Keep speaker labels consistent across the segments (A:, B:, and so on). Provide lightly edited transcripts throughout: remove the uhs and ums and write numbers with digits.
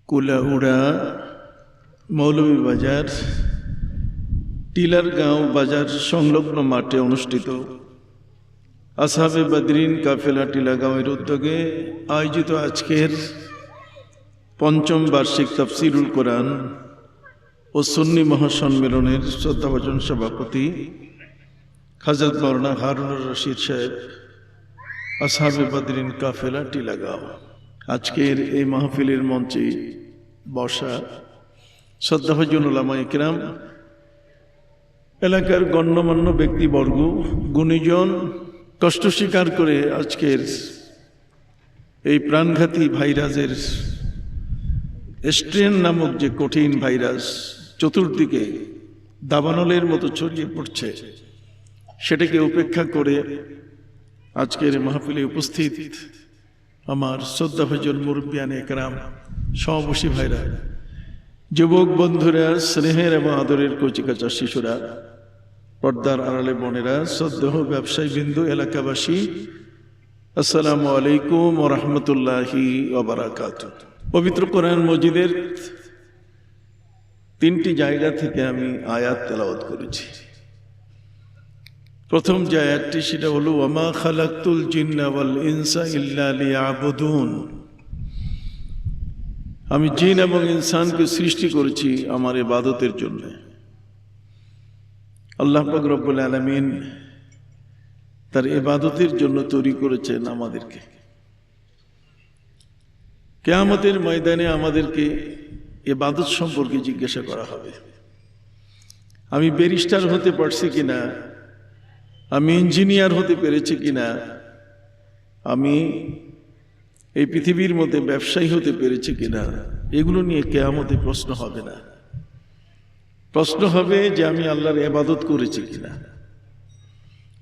A: কুলাউড়া মৌলভীবাজার টিলারগাঁও বাজার সংলগ্ন মাঠে অনুষ্ঠিত আসহাবে বদরিন কাফেলা টিলাগাঁওয়ের উদ্যোগে আয়োজিত আজকের পঞ্চম বার্ষিক তাফসিরুল কোরআন ও সুন্নি মহাসম্মেলনের শ্রদ্ধাভাজন সভাপতি হযরত মাওলানা হারুনুর রশিদ সাহেব, আসহাবে বদরিন কাফেলা টিলাগাঁও। আজকের এই মাহফিলের মঞ্চে বসা শ্রদ্ধাভাজন উলামায়ে কেরাম, এলাকার গণ্যমান্য ব্যক্তিবর্গ, গুণীজন, কষ্ট স্বীকার করে আজকের এই প্রাণঘাতী ভাইরাসের স্ট্রেন নামক যে কঠিন ভাইরাস চতুর্দিকে দাবানলের মতো ছড়িয়ে পড়ছে, সেটাকে উপেক্ষা করে আজকের মাহফিলে উপস্থিত আমার শ্রদ্ধাভাজন মুরব্বিয়ানে কেরাম, সমাবেশী ভাইরা, যুবক বন্ধুরা, স্নেহের এবং আদরের কচিকাঁচা শিশুরা, পর্দার আড়ালে বোনেরা, শ্রদ্ধেয় ব্যবসায়ী বিন্দু, এলাকাবাসী, আসসালামু আলাইকুম ওয়া রাহমাতুল্লাহি ওয়া বারাকাতুহু। পবিত্র কোরআন মজিদের 3টি জায়গা থেকে আমি আয়াত তেলাওয়াত করেছি। প্রথম যে আয়াতটি সেটা হলো ওয়ামা খালাকতুল জিন্না ওয়াল ইনসা ইল্লা লিয়াবুদুন। আমি জিন এবং ইনসানকে সৃষ্টি করেছি আমার ইবাদতের জন্য। আল্লাহ পাক রব্বুল আলামিন তার ইবাদতের জন্য তৈরি করেছেন আমাদেরকে। কিয়ামতের ময়দানে আমাদেরকে ইবাদত সম্পর্কে জিজ্ঞাসা করা হবে। আমি ব্যারিস্টার হতে পারছি কিনা, আমি ইঞ্জিনিয়ার হতে পেরেছি কিনা, আমি এই পৃথিবীর মধ্যে ব্যবসায়ী হতে পেরেছি কিনা, এগুলো নিয়ে কিয়ামতে প্রশ্ন হবে না। প্রশ্ন হবে যে আমি আল্লাহর ইবাদত করেছি কিনা।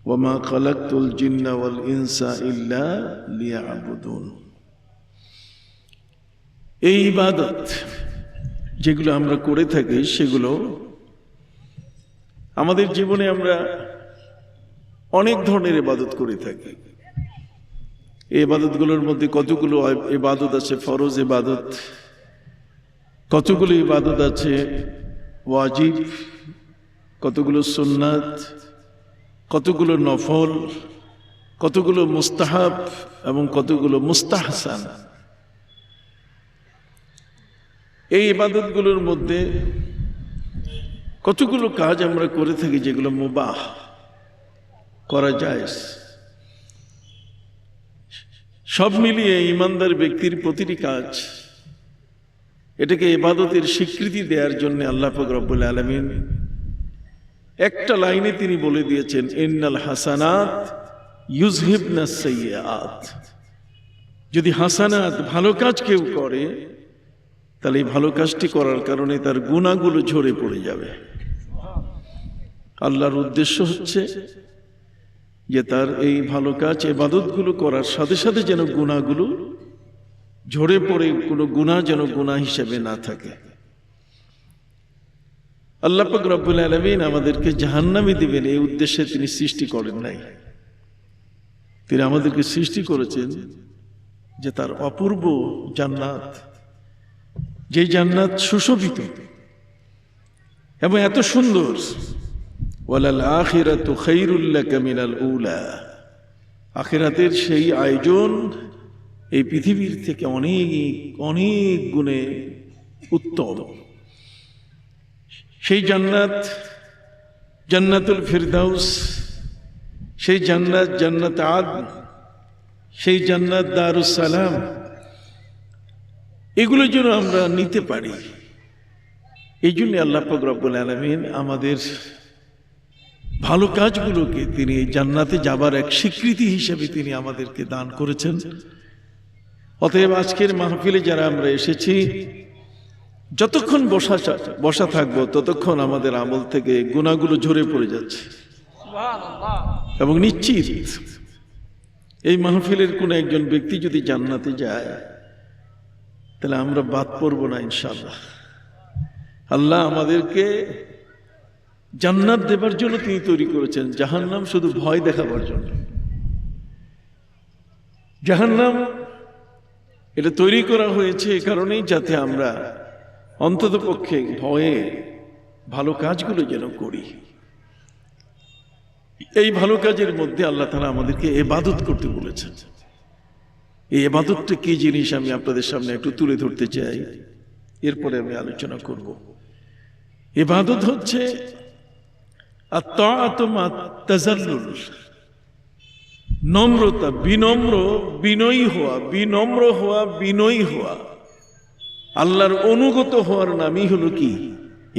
A: ওয়ামা খালাকতুল জিন্না ওয়াল ইনসা ইল্লা লিয়াবুদুন। এই ইবাদত যেগুলো আমরা করে থাকি, সেগুলো আমাদের জীবনে আমরা অনেক ধরনের ইবাদত করে থাকি। এই ইবাদতগুলোর মধ্যে কতগুলো ইবাদত আছে ফরজ ইবাদত, কতগুলো ইবাদত আছে ওয়াজিব, কতগুলো সুন্নাত, কতগুলো নফল, কতগুলো মুস্তাহাব এবং কতগুলো মুস্তাহসান। এই ইবাদতগুলোর মধ্যে কতগুলো কাজ আমরা করে থাকি যেগুলো মুবাহ, করা যায়। সব মিলিয়ে ঈমানদার ব্যক্তির প্রতিটি কাজ, এটাকে ইবাদতের স্বীকৃতি দেওয়ার জন্য আল্লাহ পাক রব্বুল আলামিন একটা লাইনে তিনি বলে দিয়েছেন, ইন্নাল হাসানাত ইউযহিবনাস সাইয়্যাত। যদি হাসানাত, ভালো কাজ কেউ করে, তাহলে এই ভালো কাজটি করার কারণে তার গুনাহগুলো ঝরে পড়ে যাবে। আল্লাহর উদ্দেশ্য হচ্ছে যে তার এই ভালো কাজ, ইবাদতগুলো করার সাথে সাথে যেন গুনাহগুলো ঝরে পড়ে, কোনো গুনাহ যেন গুনাহ হিসেবে না থাকে। আল্লাহ পাক রব্বুল আলামিন আমাদেরকে জাহান্নামে দিবেন এই উদ্দেশ্যে তিনি সৃষ্টি করেন নাই। তিনি আমাদেরকে সৃষ্টি করেছেন যে তার অপূর্ব জান্নাত, যে জান্নাত সুশোভিত এবং এত সুন্দর, ওয়ালাল আখিরাতু খায়রুল লাকা মিনাল উলা। আখিরাতের সেই আয়োজন এই পৃথিবীর থেকে অনেক অনেক গুণে উত্তম। সেই জান্নাত জান্নাতুল ফিরদাউস, সেই জান্নাত জান্নাত আদন, সেই জান্নাত দারুস সালাম, এগুলো যেন আমরা নিতে পারি। এই জন্য আল্লাহ পাক রব্বুল আলামিন আমাদের ভালো কাজগুলোকে তিনি জান্নাতে যাবার এক স্বীকৃতি হিসেবে তিনি আমাদেরকে দান করেছেন। অতএব আজকের মাহফিলে যারা আমরা এসেছি, যতক্ষণ বসা থাকবো ততক্ষণ আমাদের আমল থেকে গুনাহগুলো ঝরে পড়ে যাচ্ছে। এবং নিশ্চিত এই মাহফিলের কোনো একজন ব্যক্তি যদি জান্নাতে যায়, তাহলে আমরা বাদ পড়বো না ইনশাআল্লাহ। আল্লাহ আমাদেরকে জান্নাত দেবার জন্য তিনি তৈরি করেছেন, জাহান্নাম শুধু ভয় দেখাবার জন্য। জাহান্নাম এটা তৈরি করা হয়েছে এই কারণেই যাতে আমরা অন্ততপক্ষে ভয়ে ভালো কাজগুলো যেন করি। এই ভালো কাজের মধ্যে আল্লাহ তাআলা আমাদেরকে ইবাদত করতে বলেছেন। এই ইবাদতটা কি জিনিস আমি আপনাদের সামনে একটু তুলে ধরতে চাই, এরপরে আমি আলোচনা করব। ইবাদত হচ্ছে আত-তাআতু মা তাযাল্লুল, নম্রতা, বিনয়ী হওয়া, বিনয়ী হওয়া। আল্লাহর অনুগত হওয়ার নামই হলো কি?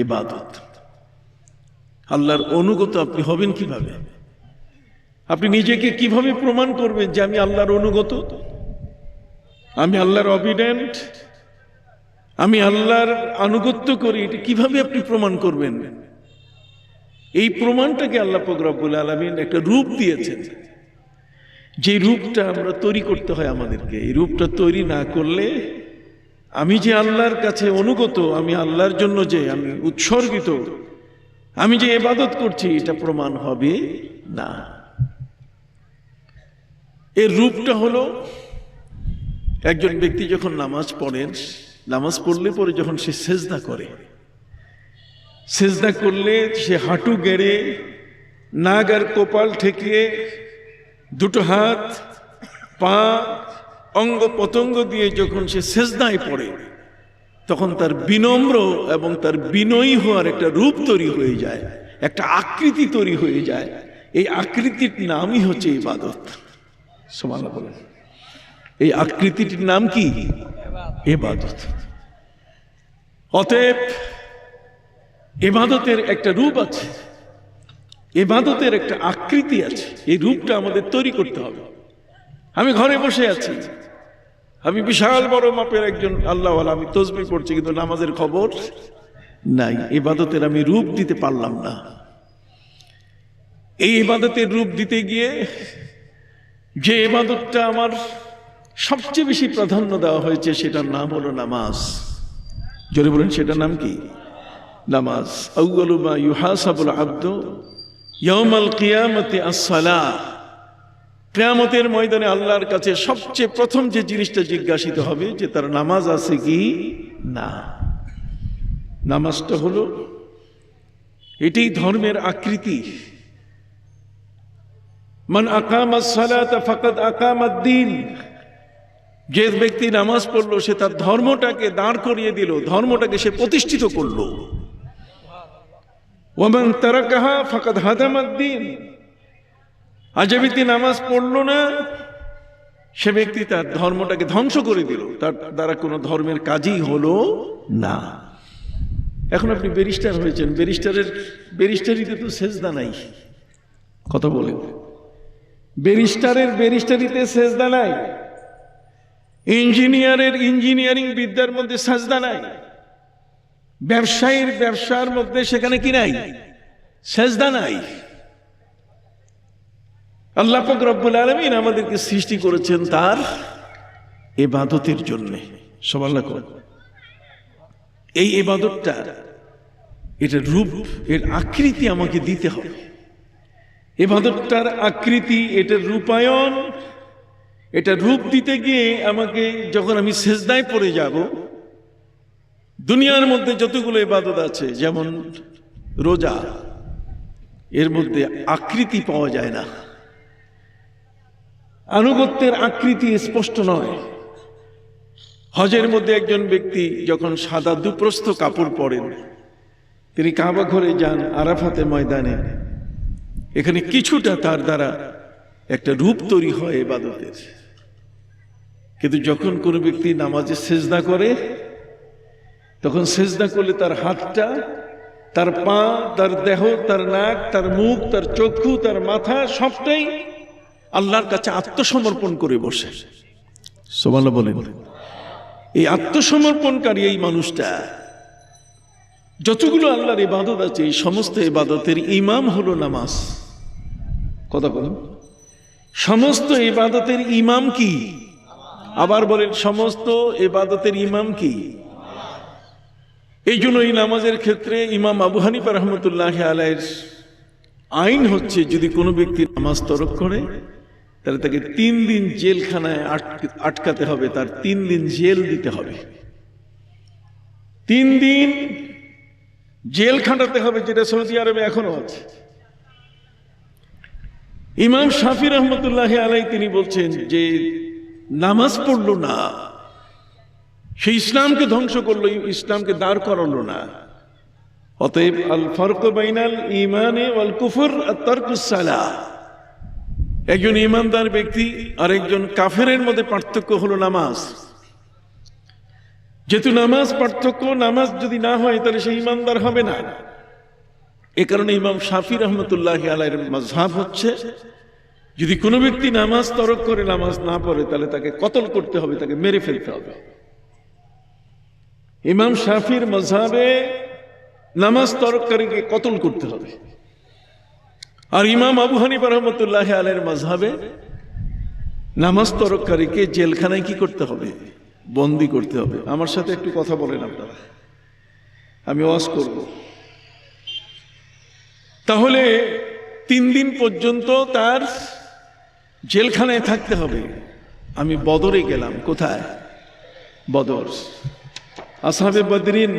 A: ইবাদত। আল্লাহর অনুগত আপনি হবেন কিভাবে? আপনি নিজেকে কিভাবে প্রমাণ করবেন যে আমি আল্লাহর অনুগত, আমি আল্লাহর অবিডেন্ট, আমি আল্লাহর আনুগত্য করি? এটা কিভাবে আপনি প্রমাণ করবেন? এই প্রমাণটাকে আল্লাহ পাক রব্বুল আলামিন একটা রূপ দিয়েছেন, যে রূপটা আমরা তৈরি করতে হয় আমাদেরকে। এই রূপটা তৈরি না করলে আমি যে আল্লাহর কাছে অনুগত, আমি আল্লাহর জন্য যে আমি উৎসর্গিত, আমি যে ইবাদত করছি, এটা প্রমাণ হবে না। এর রূপটা হলো, একজন ব্যক্তি যখন নামাজ পড়েন, নামাজ পড়লে পরে যখন সে সেজদা করে, সেজদা করলে সে হাঁটু গেড়ে, নাক আর কপাল ঠেকিয়ে, দুটো হাত, পা, অঙ্গ প্রত্যঙ্গ দিয়ে যখন সে সেজদায় পড়ে, তখন তার বিনম্র এবং তার বিনয়ী হওয়ার একটা রূপ তৈরি হয়ে যায়, একটা আকৃতি তৈরি হয়ে যায়। এই আকৃতির নামই হচ্ছে ইবাদত। সুবহানাল্লাহ বলেন। এই আকৃতিটির নাম কি? ইবাদত। অতএব ইবাদতের একটা রূপ আছে, ইবাদতের একটা আকৃতি আছে। এই রূপটা আমাদের তৈরি করতে হবে। আমি ঘরে বসে আছি, আমি বিশাল বড় মাপের একজন আল্লাহওয়ালা, আমি তাসবিহ পড়ছি, কিন্তু নামাজের খবর নাই। ইবাদতের আমি রূপ দিতে পারলাম না। এই ইবাদতের রূপ দিতে গিয়ে যে ইবাদতটা আমার সবচেয়ে বেশি প্রাধান্য দেওয়া হয়েছে, সেটার নাম হলো নামাজ। জোরে বলেন, সেটার নাম কি? নামাজ। আউয়ালু মা ইউহাসাবুল আবদু ইয়াউমাল কিয়ামতি আস-সালাহ। কিয়ামতের ময়দানে আল্লাহর কাছে সবচেয়ে প্রথম যে জিনিসটা জিজ্ঞাসিত হবে, যে তার নামাজ আছে কি না। নামাজটা হলো, এটাই ধর্মের আকৃতি। মান আকামাস সালাতা ফাকাদ আকামাদ-দ্বীন। যে ব্যক্তি নামাজ পড়লো, সে তার ধর্মটাকে দাঁড় করিয়ে দিল, ধর্মটাকে সে প্রতিষ্ঠিত করলো। ওয়ামান তারাকাহা ফাকাদ হাদামাদ-দ্বীন। আর যে ব্যক্তি নামাজ পড়লো না, সে ব্যক্তি তার ধর্মটাকে ধ্বংস করে দিল, তার দ্বারা কোনো ধর্মের কাজই হলো না। এখন আপনি ব্যারিস্টার হয়েছেন, ব্যারিস্টারিতে তো সেজদা নাই। কথা বলেন, ব্যারিস্টারিতে সেজদা নাই। ইঞ্জিনিয়ারিং বিদ্যার মধ্যে সেজদা নাই। ব্যবসার মধ্যে সেখানে কি নাই? সেজদা নাই। আল্লাহ পাক রব্বুল আলামিন আমাদেরকে সৃষ্টি করেছেন তার ইবাদতের জন্য। সুবহানাল্লাহ। এই ইবাদতটা, এটা রূপ, এর আকৃতি আমাকে দিতে হবে। ইবাদতটার আকৃতি, এটার রূপায়ণ, এটা রূপ দিতে গিয়ে আমাকে, যখন আমি সেজদায় পড়ে যাব, দুনিয়ার মধ্যে যতগুলো ইবাদত আছে, যেমন রোজা, এর মধ্যে আকৃতি পাওয়া যায় না, আনুগত্যের আকৃতি স্পষ্ট নয়। হজের মধ্যে একজন ব্যক্তি যখন সাদা দুপ্রস্থ কাপড় পরেন, তিনি কাবা ঘরে যান, আরাফাতে ময়দানে, এখানে কিছুটা তার দ্বারা একটা রূপ তৈরি হয় ইবাদতের। কিন্তু যখন কোনো ব্যক্তি নামাজে সেজদা করে, তখন সেজদা করলে তার হাতটা, তার পা, তার দেহ, তার নাক, তার মুখ, তার চক্ষু, তার মাথা, সবটাই আল্লাহর কাছে আত্মসমর্পণ করে বসে। সুবহানাল্লাহ বলেন। এই আত্মসমর্পণকারী এই মানুষটা, যতগুলো আল্লাহর ইবাদত আছে, এই সমস্ত ইবাদতের ইমাম হলো নামাজ। কথা বলুন, সমস্ত ইবাদতের ইমাম কি? আবার বলেন, সমস্ত ইবাদতের ইমাম কি? এই জন্য এই নামাজের ক্ষেত্রে ইমাম আবু হানিফা রাহমাতুল্লাহি আলাইহির আইন হচ্ছে, যদি কোনো ব্যক্তি নামাজ তরক করে, তাহলে তাকে 3 দিন জেলখানায় আটকাতে হবে, তার 3 দিন জেল দিতে হবে, 3 দিন জেল খাটাতে হবে, যেটা সৌদি আরবে এখনো আছে। ইমাম শাফি রহমতুল্লাহ আলাইহি তিনি বলছেন যে নামাজ পড়লো না, সে ইসলামকে ধ্বংস করলো, ইসলামকে দাঁড় করালো না। অতএব আল ফারকু বাইনাল ঈমানি ওয়াল কুফর আত-তারকুস সালাহ। একজন ঈমানদার ব্যক্তি আর একজন কাফেরের মধ্যে পার্থক্য হলো নামাজ। যেহেতু নামাজ পার্থক্য, নামাজ যদি না হয় তাহলে সে ঈমানদার হবে না। এ কারণে ইমাম শাফি রহমতুল্লাহ আলাইহির মাযহাব হচ্ছে, যদি কোনো ব্যক্তি নামাজ তরক করে, নামাজ না পড়ে, তাহলে তাকে কতল করতে হবে, তাকে মেরে ফেলতে হবে। ইমাম শাফির মাযহাবে নামাজ তরককারীকে কতল করতে হবে। আর ইমাম আবু হানিফা রহমতুল্লাহ আলাইহির মাযহাবে নামাজ তরককারীকে জেলখানায় কি করতে হবে, বন্দী করতে হবে। আমার সাথে একটু কথা বলেন আপনারা, আমি ওয়াজ করব। তাহলে 3 দিন পর্যন্ত তার জেলখানায় থাকতে হবে। আমি বদরে গেলাম, কোথায়? বদর। আসহাবে বদরিন,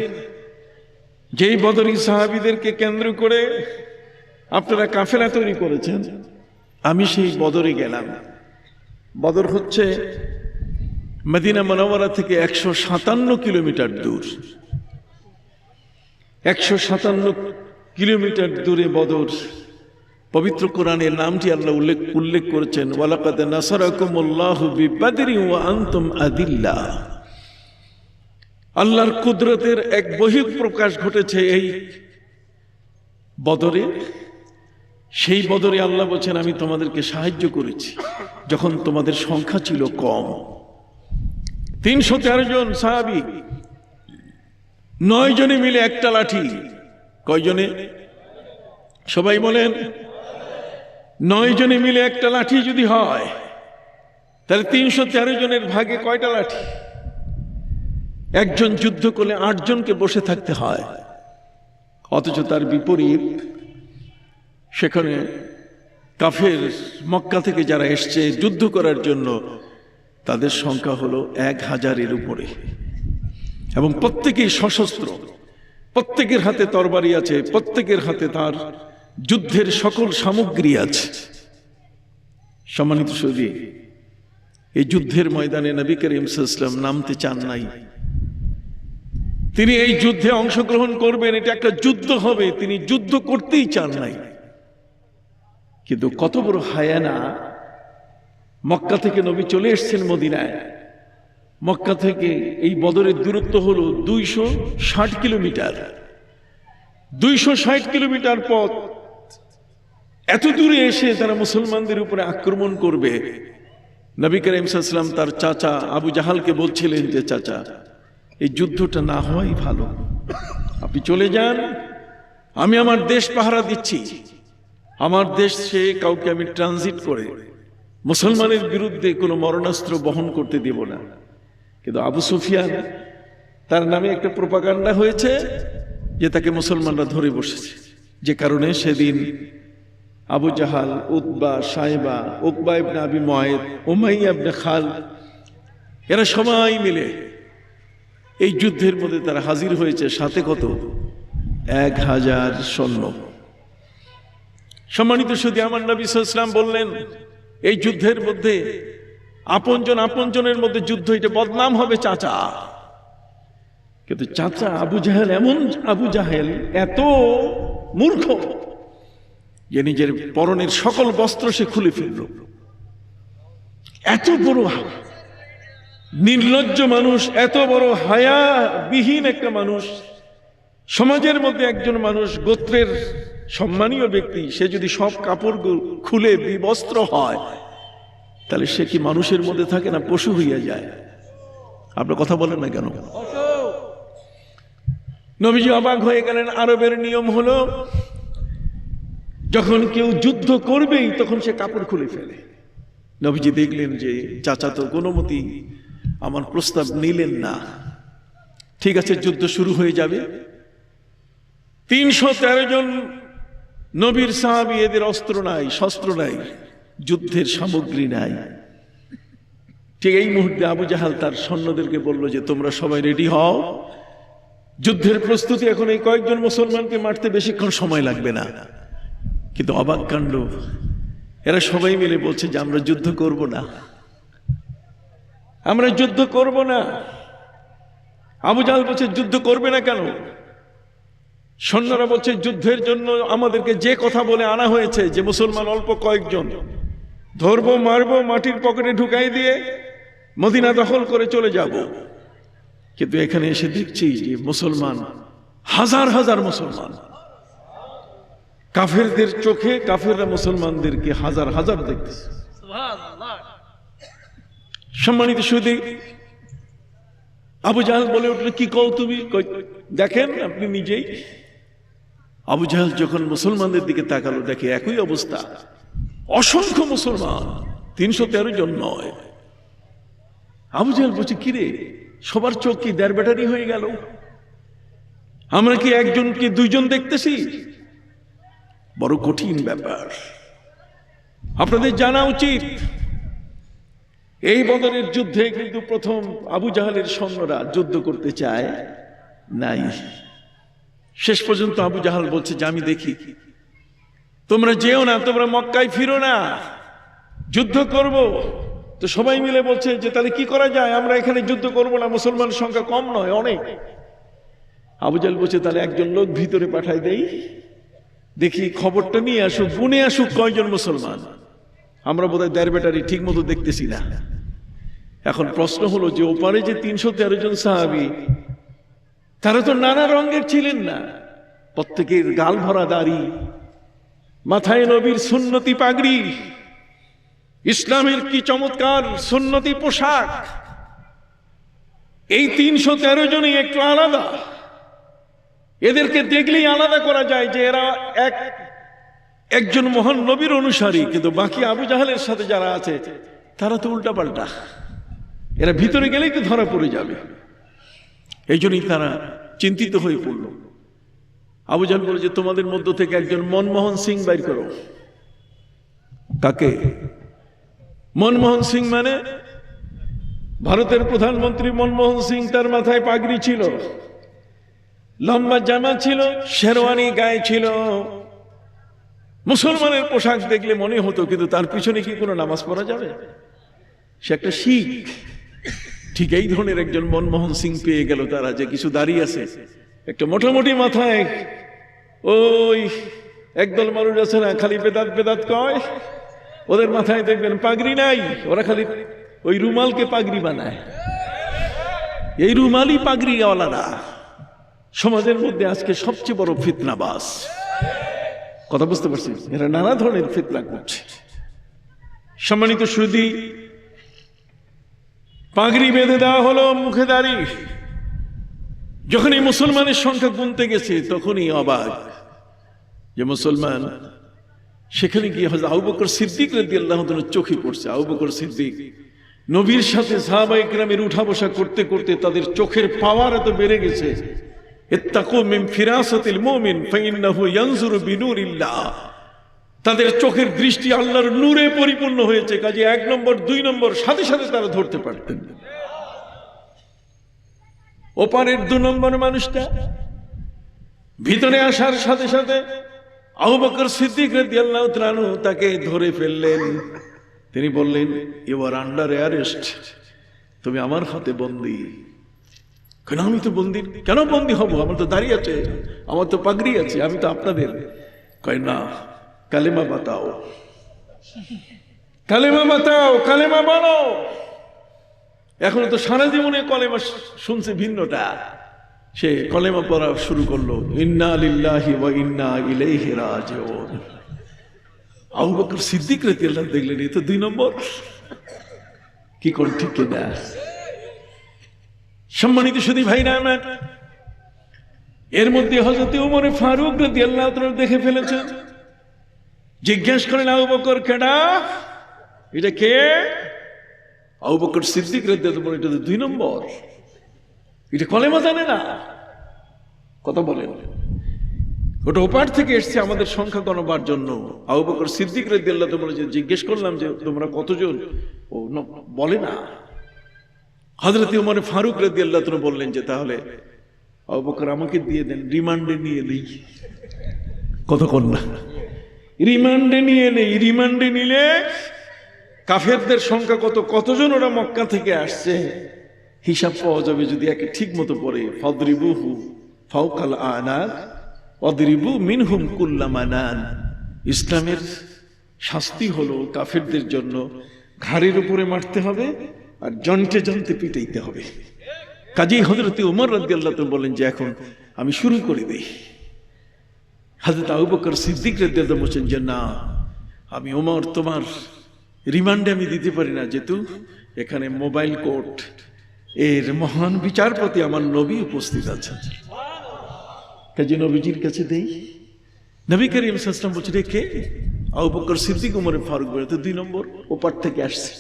A: যেই বদরি সাহাবীদেরকে কেন্দ্র করে আপনারা কাফেলা তৈরি করেছেন, আমি সেই বদরে গেলাম। বদর হচ্ছে মদিনা মুনাওয়ারা থেকে 157 কিলোমিটার দূর। 157 কিলোমিটার দূরে বদর। পবিত্র কোরআনের নামটি আল্লাহ উল্লেখ করেছেন, ওয়ালাকাদ নাসারাকুমুল্লাহু বিবাদরিন ওয়া আনতুম আদিল্লা। আল্লাহর কুদরতের এক বহিঃপ্রকাশ ঘটেছে এই বদরে। সেই বদরে আল্লাহ বলছেন, আমি তোমাদেরকে সাহায্য করেছি যখন তোমাদের সংখ্যা ছিল কম। 313 জন সাহাবী, 9 জনে মিলে একটা লাঠি। কয়জনে? সবাই বলেন। 9 জনে মিলে একটা লাঠি যদি হয়, তাহলে 313 জনের ভাগে কয়টা লাঠি? একজন যুদ্ধ করলে 8 জনকে বসে থাকতে হয়। অথচ তার বিপরীত সেখানে কাফের মক্কা থেকে যারা এসছে যুদ্ধ করার জন্য, তাদের সংখ্যা হলো 1000-এর উপরে, এবং প্রত্যেকেই সশস্ত্র, প্রত্যেকের হাতে তরবারি আছে, প্রত্যেকের হাতে তার যুদ্ধের সকল সামগ্রী আছে। সম্মানিত সুধী, এই যুদ্ধের ময়দানে নবী করিম সাল্লাল্লাহু আলাইহি ওয়াসাল্লাম নামতে চান নাই। তিনি এই যুদ্ধে অংশগ্রহণ করবেন, এটা একটা যুদ্ধ হবে, তিনি যুদ্ধ করতেই চান নাই। কিন্তু কত বড় হায়ানা! মক্কা থেকে নবী চলে এসেছেন মদিনায়। মক্কা থেকে এই বদরের দূরত্ব হলো 260 কিলোমিটার। 260 কিলোমিটার পথ। এত দূরে এসে তারা মুসলমানদের উপরে আক্রমণ করবে। নবী করিম সাল্লাল্লাহু আলাইহি ওয়াসাল্লাম তার চাচা আবু জাহালকে বলছিলেন যে, চাচা, এই যুদ্ধটা না হওয়াই ভালো, আপনি চলে যান, আমি আমার দেশ পাহারা দিচ্ছি, আমার দেশে কাউকে আমি ট্রানজিট করে মুসলমানের বিরুদ্ধে কোনো মরণাস্ত্র বহন করতে দেব না। কিন্তু আবু সুফিয়ান, তার নামে একটা প্রোপাগান্ডা হয়েছে যে তাকে মুসলমানরা ধরে বসেছে, যে কারণে সেদিন আবু জাহাল, উতবা, সাইবা, উকবা ইবনে আবি মুআইদ, উমাইয়া ইবনে খালদ, এরা সবাই মিলে এই যুদ্ধের মধ্যে তারা হাজির হয়েছে। সাথে কত? 1000 সৈন্য। সম্মানিত সুধী, আমার নবী সাল্লাল্লাহু আলাইহি ওয়াসাল্লাম বললেন, এই যুদ্ধের মধ্যে আপনজনের মধ্যে যুদ্ধ, এটা বদনাম হবে চাচা। কিন্তু চাচা আবু জাহেল, এমন আবু জাহেল এত মূর্খ যে নিজের পরনের সকল বস্ত্র সে খুলে ফেলল। এত বড় নির্লজ্জ মানুষ, এত বড় হায়াবিহীন একটা মানুষ, সমাজের মধ্যে একজন মানুষ, গোত্রের সম্মানীয় ব্যক্তি, সে যদি সব কাপড় খুলে বিবস্ত্র হয়, তাহলে সে কি মানুষের মধ্যে থাকে না পশু হইয়া যায়? আপনার কথা বলেন না কেন? নবীজি অবাক হয়ে গেলেন। আরবের নিয়ম হলো, যখন কেউ যুদ্ধ করবেই তখন সে কাপড় খুলে ফেলে। নবীজি দেখলেন যে চাচা তো কোনো মতেই আমার প্রস্তাব নিলেন না। ঠিক আছে, যুদ্ধ শুরু হয়ে যাবে। 313 জন নবীর সাহাবী, এদের অস্ত্র নাই, শস্ত্র নাই, যুদ্ধের সামগ্রী নাই। ঠিক এই মুহূর্তে আবু জাহাল তার সৈন্যদেরকে বলল যে তোমরা সবাই রেডি হও, যুদ্ধের প্রস্তুতি। এখন এই কয়েকজন মুসলমানকে মারতে বেশিক্ষণ সময় লাগবে না। কিন্তু অবাক কাণ্ড, এরা সবাই মিলে বলছে যে আমরা যুদ্ধ করব না, আমরা যুদ্ধ করব না। আবু জাহাল বলছে যুদ্ধ করবে না কেন? সৈন্যরা বলছে যুদ্ধের জন্য আমাদেরকে যে কথা বলে আনা হয়েছে যে মুসলমান অল্প কয়েকজন, ধরবো মারবো, মাটির পকেটে ঢুকাই দিয়ে মদিনা দখল করে চলে যাব। কিন্তু এখানে এসে দেখছি যে মুসলমান, হাজার হাজার মুসলমান, কাফেরদের চোখে কাফেররা মুসলমানদেরকে হাজার হাজার দেখতেছে। সম্মানিত সুধী, আবু জাহাল বলে উঠল কি কও তুমি? দেখেন আপনি নিজেই। আবু জাহাল যখন মুসলমানদের দিকে তাকালো, দেখে একই অবস্থা, অসংখ্য মুসলমান, 313 জন নয়। আবু জাহাল বলছে কিরে, সবার চোখ কি দেড় ব্যাটারি হয়ে গেল? আমরা কি একজন কি দুইজন দেখতেছি? বড় কঠিন ব্যাপার। আপনাদের জানা উচিত এই বদরের যুদ্ধে কিন্তু প্রথম আবু জাহালের সৈন্যরা যুদ্ধ করতে চায় নাই। শেষ পর্যন্ত আবু জাহাল বলছে যে আমি দেখি, তোমরা যেও না, তোমরা মক্কায় ফিরো না, যুদ্ধ করব। তো সবাই মিলে বলছে যে তাহলে কি করা যায়, আমরা এখানে যুদ্ধ করব না, মুসলমানের সংখ্যা কম নয়, অনেক। আবু জাহাল বলছে তাহলে একজন লোক ভিতরে পাঠাই দেই, দেখি খবরটা নিয়ে আসুক, গুনে আসুক কয়জন মুসলমান। আমরা বোধহয় দেড় ব্যাটারি ঠিক মতো দেখতেছি না। এখন প্রশ্ন হলো যে ওপারে যে 313 জন সাহাবী, তারা তো নানা রঙের ছিলেন না, প্রত্যেকের গাল ভরা দাড়ি, মাথায় নবীর সুন্নতি পাগড়ি, ইসলামের কি চমৎকার সুন্নতি পোশাক। এই 313 জনই একটু আলাদা। এদেরকে দেখলেই আলাদা করা যায় যে এরা একজন মহান নবীর অনুসারী। কিন্তু বাকি আবু জাহালের সাথে যারা আছে তারা তো উল্টা পাল্টা, এরা ভিতরে গেলেই তো ধরা পড়ে যাবে। এই জন্যই তারা চিন্তিত হয়ে পড়ল। আবু জাহাল বলে যে তোমাদের মধ্য থেকে একজন মনমোহন সিং বাইর করো। কাকে? মনমোহন সিং মানে ভারতের প্রধানমন্ত্রী মনমোহন সিং। তার মাথায় পাগড়ি ছিল, লম্বা জামা ছিল, শেরওয়ানি গায়ে ছিল। মুসলমানের পোশাক দেখলে মনে হতো কিন্তু তার পিছনে কি কোনো নামাজ পড়া যাবে? সে একটা শিখ। ঠিক এই ধরনের একজন মনমোহন সিং পেয়ে গেল তারা, যে কিছু দাঁড়িয়ে আছে, একটা মোটামুটি মাথায়, ওই একদল মানুষ আছে না খালি বেদাত বেদাত কয়, ওদের মাথায় দেখবেন পাগড়ি নাই, ওরা খালি ওই রুমালকে পাগড়ি বানায়। এই রুমালই পাগড়িওয়ালারা সমাজের মধ্যে আজকে সবচেয়ে বড় ফিতনাবাজ। কথা বুঝতে পারছি? এরা নানা ধরনের ফিতনা করছে। সম্মানিত সুধী, পাগড়ি বেঁধে দেওয়া হলো, মুখে দাড়ি। যখন এই মুসলমানের সংখ্যা গুনতে গেছে তখনই অবাক যে মুসলমান। সেখানে গিয়ে হযরত আবু বকর সিদ্দিক রাদিয়াল্লাহু তাআলার চোখে পড়ছে। আবু বকর সিদ্দিক নবীর সাথে সাহাবায়ে কেরামের উঠা বসা করতে করতে তাদের চোখের পাওয়ার এত বেড়ে গেছে। ইত্তাকু মিন ফিরাসাতিল মুমিন ফাইন্নাহু ইয়ানজুরু বিনুরিল্লাহ। তাদের চোখের দৃষ্টি আল্লাহর নূরে পরিপূর্ণ হয়েছে। কাজে 1 নম্বর 2 নম্বর সাথে সাথে তারা ধরতে পারতেন। ওপারের 2 নম্বর মানুষটা ভিতরে আসার সাথে সাথে আবু বকর সিদ্দিক রাদিয়াল্লাহু তাআলা তাকে ধরে ফেললেন। তিনি বললেন, ইউ আর আন্ডার অ্যারেস্ট, তুমি আমার হাতে বন্দী। কেন? আমি তো বন্দী। কেন বন্দী হব? আমার তো দাড়ি আছে, আমার তো পাগড়ি আছে, আমি তো আপনাদের। কয় না, কালেমা বাতাও, কালেমা বাতাও, কালেমা বলো। এখন তো সারা জীবনে কলেমা শুনছে ভিন্নটা, সে কলেমা পড়া শুরু করলো, ইন্না লিল্লাহি ওয়া ইন্না ইলাইহি রাজিউন। আবু বকর সিদ্দিক রাদিয়াল্লাহু দেখলেন এই তো 2 নম্বর, কি কোন ঠিক না? সম্মানিত সুধী ভাইরা আমার, এর মধ্যে হযরত ওমর ফারুক রাদিয়াল্লাহু তাআলা দেখে ফেলেছেন। জিজ্ঞেস করেন, আবু বকর কেডা? এটা কে? আবু বকর সিদ্দিক রাদিয়াল্লাহু তাআলা, এটা তো 2 নম্বর, এটা কলেমা জানে না। কথা বলেন, ওটা ওপার থেকে এসছে আমাদের সংখ্যা গণবার জন্য। আবু বকর সিদ্দিক রাদিয়াল্লাহু তাআলা যে জিজ্ঞেস করলাম যে তোমরা কতজন, ও বলে না। হযরত ওমর ফারুক রাদিয়াল্লাহু তাআলা বললেন যে তাহলে আবু বকর আমাকে দিয়ে দেন, রিমান্ডে নিয়ে নেই। কতক্ষণ না রিমান্ডে নিয়ে নেই, রিমান্ডে নিলে কাফেরদের সংখ্যা কতজন ওরা মক্কা থেকে আসছে হিসাব পাওয়া যাবে যদি একে ঠিক মতো পড়ে। ফাদরিবুহু ফাওকাল আনাক ওয়াদরিবু মিনহুম কুল্লা মানান। ইসলামের শাস্তি হলো কাফেরদের জন্য ঘাড়ের উপরে মারতে হবে আর জন্টে জন্টে পিটাইতে হবে। কাজেই হযরত ওমর রাদিয়াল্লাহু তাআলা বলেন যে এখন আমি শুরু করে দেই। হযরত আবু বকর সিদ্দিক রাদিয়াল্লাহু তাআলা বলেন যে না, আমি ওমর তোমার রিমান্ডে আমি দিতে পারি না, যেহেতু এখানে মোবাইল কোর্ট এর মহান বিচারপতি আমার নবী উপস্থিত আছেন। কাজে নবীজির কাছে দেই। নবী করিম সাল্লাল্লাহু আলাইহি ওয়াসাল্লাম বলছে কে? আবু বকর সিদ্দিক ওমর ফারুক বলে তো 2 নম্বর ওপার থেকে আসছে।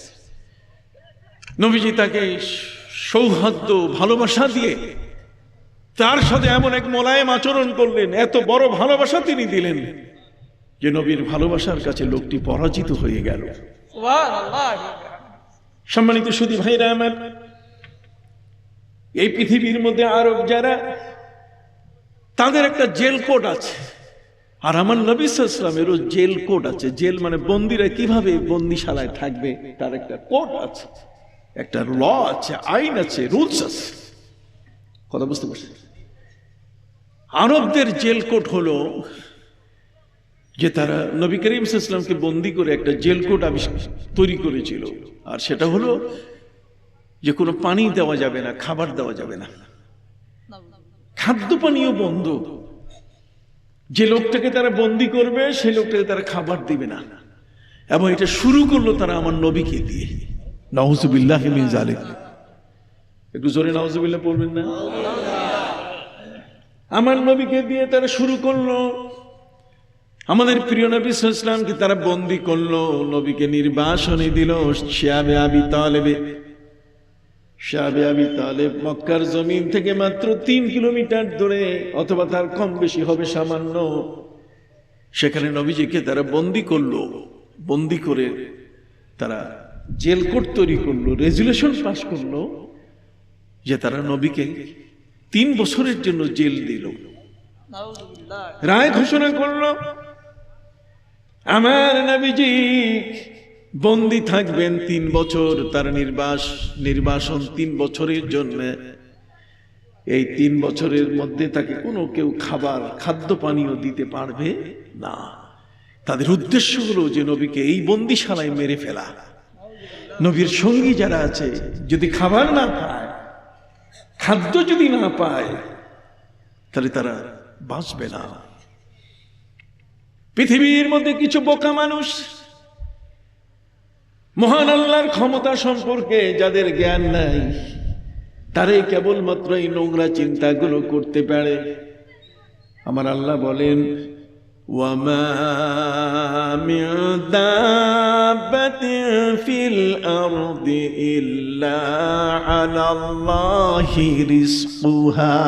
A: নবীজি তাকে সৌহার্দ্য ভালোবাসা দিয়ে তার সাথে এমন এক মোলায়েম আচরণ করলেন, এত বড় ভালোবাসা তিনি দিলেন যে নবীর ভালোবাসার কাছে লোকটি পরাজিত হয়ে গেল। সম্মানিত সুধী ভাইরা আমার, এই পৃথিবীর মধ্যে আরব যারা, তাদের একটা জেল কোড আছে, আর আমার নবী সাল্লাল্লাহু আলাইহি ওয়াসাল্লামেরও জেল কোড আছে। জেল মানে বন্দীরা কিভাবে বন্দিশালায় থাকবে তার একটা কোড আছে, একটা ল আছে, আইন আছে, রুলস আছে। কথা বুঝতে পারছেন? আরবদের জেল কোড হলো যে তারা নবী করিম সাল্লাল্লাহু আলাইহি ওয়াসাল্লামকে বন্দী করে একটা জেল কোড তৈরি করেছিল, আর সেটা হলো যে কোনো পানি দেওয়া যাবে না, খাবার দেওয়া যাবে না, খাদ্য পানীয় বন্ধ। যে লোকটাকে তারা বন্দী করবে সেই লোকটাকে তারা খাবার দিবে না। এবং এটা শুরু করলো তারা আমার নবীকে দিয়ে। নাউযুবিল্লাহি মিন যালিক। একটু জোরে নাউযুবিল্লাহ পড়বেন না? আমার নবীকে দিয়ে তারা শুরু করলো। আমাদের প্রিয় নবী সাল্লাল্লাহু আলাইহি ওয়াসাল্লামকে তারা বন্দী করলো, নবীকে নির্বাসনে দিল শিয়াবে আবি তালেবে। শিয়াবে আবি তালেব মক্কার জমিন থেকে মাত্র 3 কিলোমিটার দূরে, অথবা তার কম বেশি হবে সামান্য। সেখানে নবীজিকে তারা বন্দী করলো। বন্দী করে তারা জেল কোড তৈরি করলো, রেজুলেশন পাস করলো যে তারা নবীকে 3 বছরের জন্য জেল দিল। রায় ঘোষণা করলো আমার নবীজি বন্দী থাকবেন 3 বছর, তার নির্বাসন 3 বছরের জন্য। এই 3 বছরের মধ্যে তাকে কোনো কেউ খাদ্য পানীয় দিতে পারবে না। তাদের উদ্দেশ্য হলো যে নবীকে এই বন্দিশালায় মেরে ফেলা। নবীর সঙ্গী যারা আছে যদি খাবার না পায়, খাদ্য যদি না পায়, তাহলে তারা বাঁচবে না। পৃথিবীর মধ্যে কিছু বোকা মানুষ মহান আল্লাহর ক্ষমতা সম্পর্কে যাদের জ্ঞান নাই, তারাই কেবলমাত্র এই নোংরা চিন্তাগুলো করতে পারে। আমার আল্লাহ বলেন ওয়ামা মিন দাব্বাতিন ফিল আরদি ইল্লা আলাল্লাহি রিজকুহা।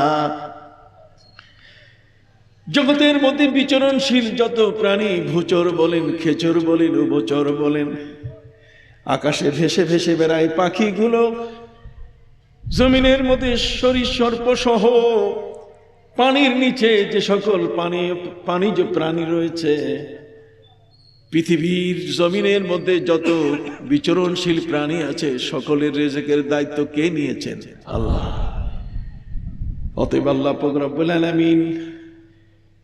A: জগতের মধ্যে বিচরণশীল যত প্রাণী, ভূচর বলেন, খেচর বলেন, উভচর বলেন, আকাশে ভেসে ভেসে বেড়ায় পাখিগুলো, জমিনের মধ্যে সরীসৃপ সহ পানির নিচে যে সকল পানিজ প্রাণী রয়েছে, পৃথিবীর জমিনের মধ্যে যত বিচরণশীল প্রাণী আছে, সকলের রিজকের দায়িত্ব কে নিয়েছেন? আল্লাহ। অতএব আল্লাহ পাক রব্বুল আলামিন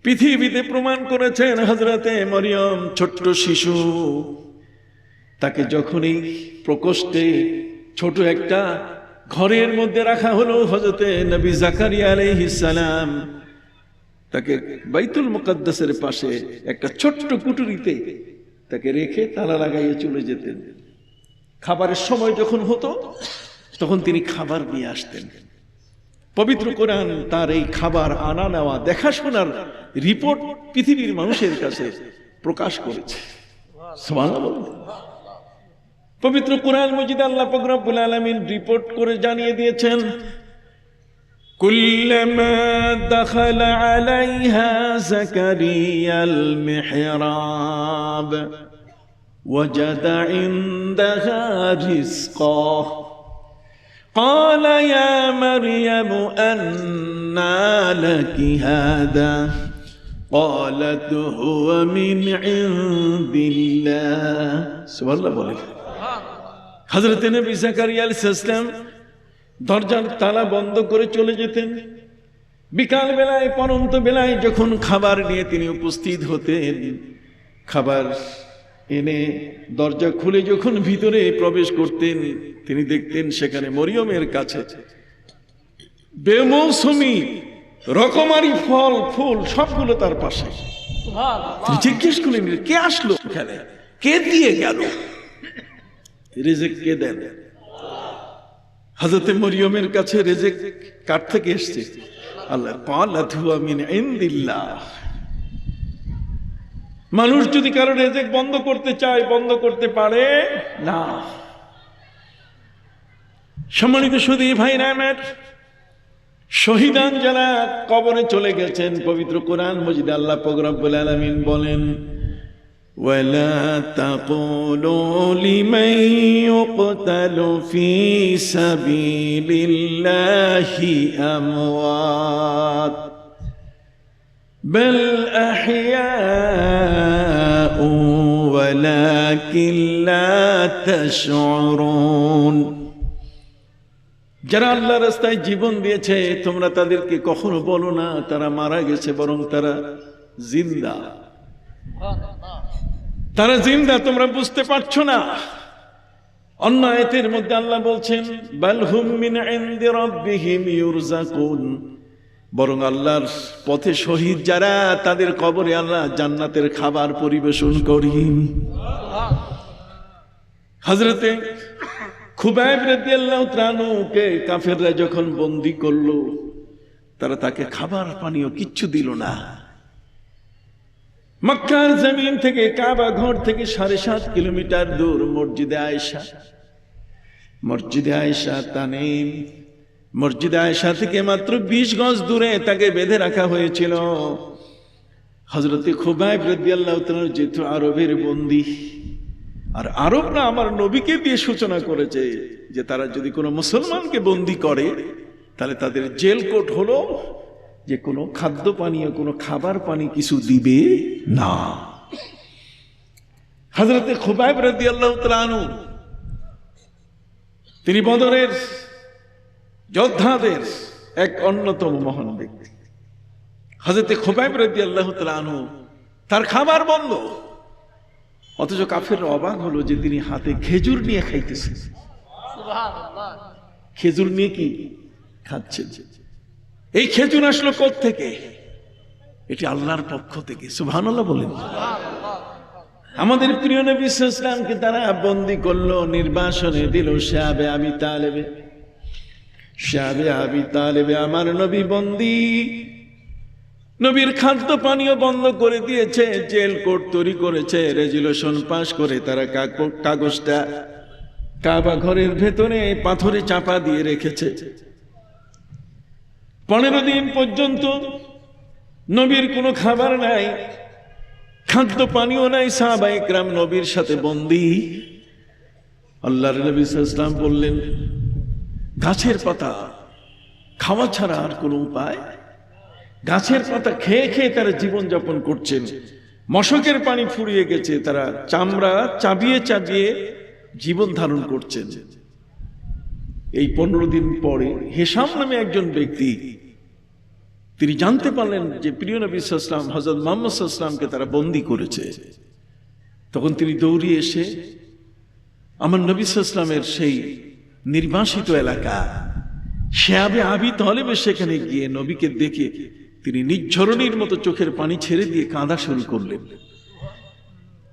A: পৃথিবীতে প্রমাণ করেছেন। হযরতে মরিয়ম ছোট্ট শিশু, তাকে যখনই প্রকোষ্ঠে ছোট একটা ঘরের মধ্যে রাখা হলো, হযরতে নবী জাকারিয়া আলাইহিস সালাম তাকে বাইতুল মুকাদ্দাসের পাশে একটা ছোট্ট কুঠুরিতে তাকে রেখে তালা লাগাইয়ে চলে যেতেন। খাবারের সময় যখন হতো তখন তিনি খাবার নিয়ে আসতেন। পবিত্র কোরআন তার এই খাবার আনা নেওয়া দেখাশোনার রিপোর্ট পৃথিবীর মানুষের কাছে প্রকাশ করেছে। সুবহানাল্লাহ। পবিত্র কোরআন মজিদ আল্লাহ পাক রব্বুল আলামিন রিপোর্ট করে জানিয়ে দিয়েছেন, كلما دخل عليها زكريا المحراب وجد عندها رزقا قال يا مريم أنى لك هذا قالت هو من عند الله سبحان الله বলে হযরত নবী জাকারিয়া আলাইহিস সালাম দরজার তালা বন্ধ করে চলে যেতেন। বিকাল বেলায় পরন্ত বেলায় যখন খাবার নিয়ে তিনি উপস্থিত হতেন, খাবার এনে দরজা খুলে যখন ভিতরে প্রবেশ করতেন, তিনি দেখতেন সেখানে মরিয়মের কাছে বেমৌসুমি রকমারি ফল ফুল সবগুলো তার পাশে। তিনি জিজ্ঞেস করলেন, কে আসলো এখানে, কে দিয়ে গেল, রিজিক কে দেন? হযরত মরিয়মের কাছে রিজিক কার থেকে এসেছে? আল্লাহ। ক্বালাত হুয়া মিন ইনদিল্লাহ। মানুষ যদি কারো রিজিক বন্ধ করতে চায় বন্ধ করতে পারে না। সম্মানিত সুধী ভাইরা আমার, শহীদান যারা কবরে চলে গেছেন, পবিত্র কোরআন মজিদে আল্লাহ পাক রব্বুল আলামিন বলেন, ولا تقولوا لمن يقتل في سبيل الله أموات بل أحياء ولكن لا تشعرون। যারা আল্লাহর রাস্তায় জীবন দিয়েছে তোমরা তাদেরকে কখনো বলো না তারা মারা গেছে, বরং তারা জিন্দা। তারা জিন্দা, তোমরা বুঝতে পারছো না। অন্য আয়াতের মধ্যে আল্লাহ বলছেন, বাল হুম মিন ইনদি রাব্বিহিম ইউরযাকুন, বরং আল্লাহর পথে শহীদ যারা তাদের কবরে আল্লাহ জান্নাতের খাবার পরিবেশন করেন। হযরতে খুবাইব রাদিয়াল্লাহু তাআলা কে কাফেররা যখন বন্দী করলো, তারা তাকে খাবার পানীয় কিচ্ছু দিল না। মক্কার জমিন থেকে, কাবা ঘর থেকে 7.5 কিলোমিটার দূর মসজিদে আয়েশা, মসজিদে আয়েশা তানিম, মসজিদে আয়েশা থেকে মাত্র 20 গজ দূরে তাকে বেঁধে রাখা হয়েছিল। হযরত খুবাইব রাদিয়াল্লাহু তাআলা যেহেতু আরবের বন্দী, আর আরবরা আমার নবীকে দিয়ে সূচনা করেছে যে তারা যদি কোনো মুসলমানকে বন্দী করে তাহলে তাদের জেল কোড হলো যে কোনো খাদ্য পানীয়, কোনো খাবার পানি কিছু দিবে না। হযরত খুবাইব রাদিয়াল্লাহু তাআলা আনহু তিনি বদরের যোদ্ধাদের এক অন্যতম মহান ব্যক্তি। হযরত খুবাইব রাদিয়াল্লাহু তাআলা আনহু তার খাবার বন্ধ, অথচ কাফেররা অবাক হলো যে তিনি হাতে খেজুর নিয়ে খাইতেছেন। সুবহানাল্লাহ, খেজুর নিয়ে কি খাচ্ছেন? এই খেজুর আসলো কোত্থেকে? এটি আল্লাহর পক্ষ থেকে। সুবহানাল্লাহ বলেন। আমাদের প্রিয় নবী সাল্লাল্লাহু আলাইহি ওয়াসাল্লামকে তারা বন্দী করলো, নির্বাসনে দিল শাবে আবি তালেবে। শাবে আবি তালেবে আমার নবী বন্দী, নবীর খাদ্য পানীয় বন্ধ করে দিয়েছে, জেল কোর্ট তৈরি করেছে, রেজুলেশন পাস করে তারা কাগজটা কাবা ঘরের ভেতরে পাথরে চাপা দিয়ে রেখেছে। 15 দিন পর্যন্ত নবীর কোনো খাবার নাই, খাদ্য পানীয় নাই, সাহাবায়ে কেরাম নবীর সাথে বন্দী। আল্লাহর নবী সাল্লাল্লাহু আলাইহি ওয়াসাল্লাম বললেন, গাছের পাতা খাওয়া ছাড়া আর কোনো উপায়? গাছের পাতা খেয়ে খেয়ে তারা জীবন যাপন করছেন। মশকের পানি ফুরিয়ে গেছে, তারা চামড়া চাবিয়ে চাবিয়ে জীবন ধারণ করছেন। এই 15 দিন পরে হেশাম নামে একজন ব্যক্তি তিনি জানতে পারলেন যে প্রিয় নবী সাল্লাল্লাহু আলাইহি ওয়াসাল্লাম হযরত মুহাম্মদ সাল্লাল্লাহু আলাইহি ওয়াসাল্লামকে তারা বন্দী করেছে। তখন তিনি দৌড়িয়ে এসে আমার নবী সাল্লাল্লাহু আলাইহি ওয়াসাল্লামের সেই নির্বাসিত এলাকা শাবে আবি তালেবে সেখানে গিয়ে নবীকে দেখে তিনি নির্ঝরণীর মতো চোখের পানি ছেড়ে দিয়ে কাঁদা শুরু করলেন।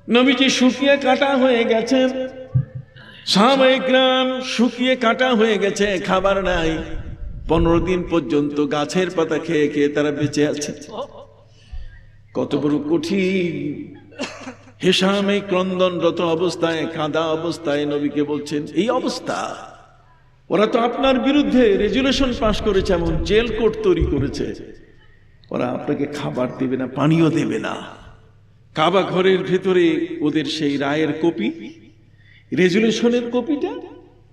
A: নবীজি শুকিয়ে কাটা হয়ে গেছেন, সাহাবায়ে কেরাম শুকিয়ে কাটা হয়ে গেছে, খাবার নাই। 15 দিন পর্যন্ত গাছের পাতা খেয়ে খেয়ে তারা বেঁচে আছে। কত বড় কঠিন! হেশাম এই ক্রন্দনরত অবস্থায়, কাঁদা অবস্থায় নবীকে বলছেন, এই অবস্থা ওরা তো আপনার বিরুদ্ধে রেজুলেশন পাস করেছে, এমন জেল কোর্ট তৈরি করেছে, ওরা আপনাকে খাবার দেবে না, পানিও দেবে না। কাবা ঘরের ভেতরে ওদের সেই রায়ের কপি, রেজুলেশনের কপিটা,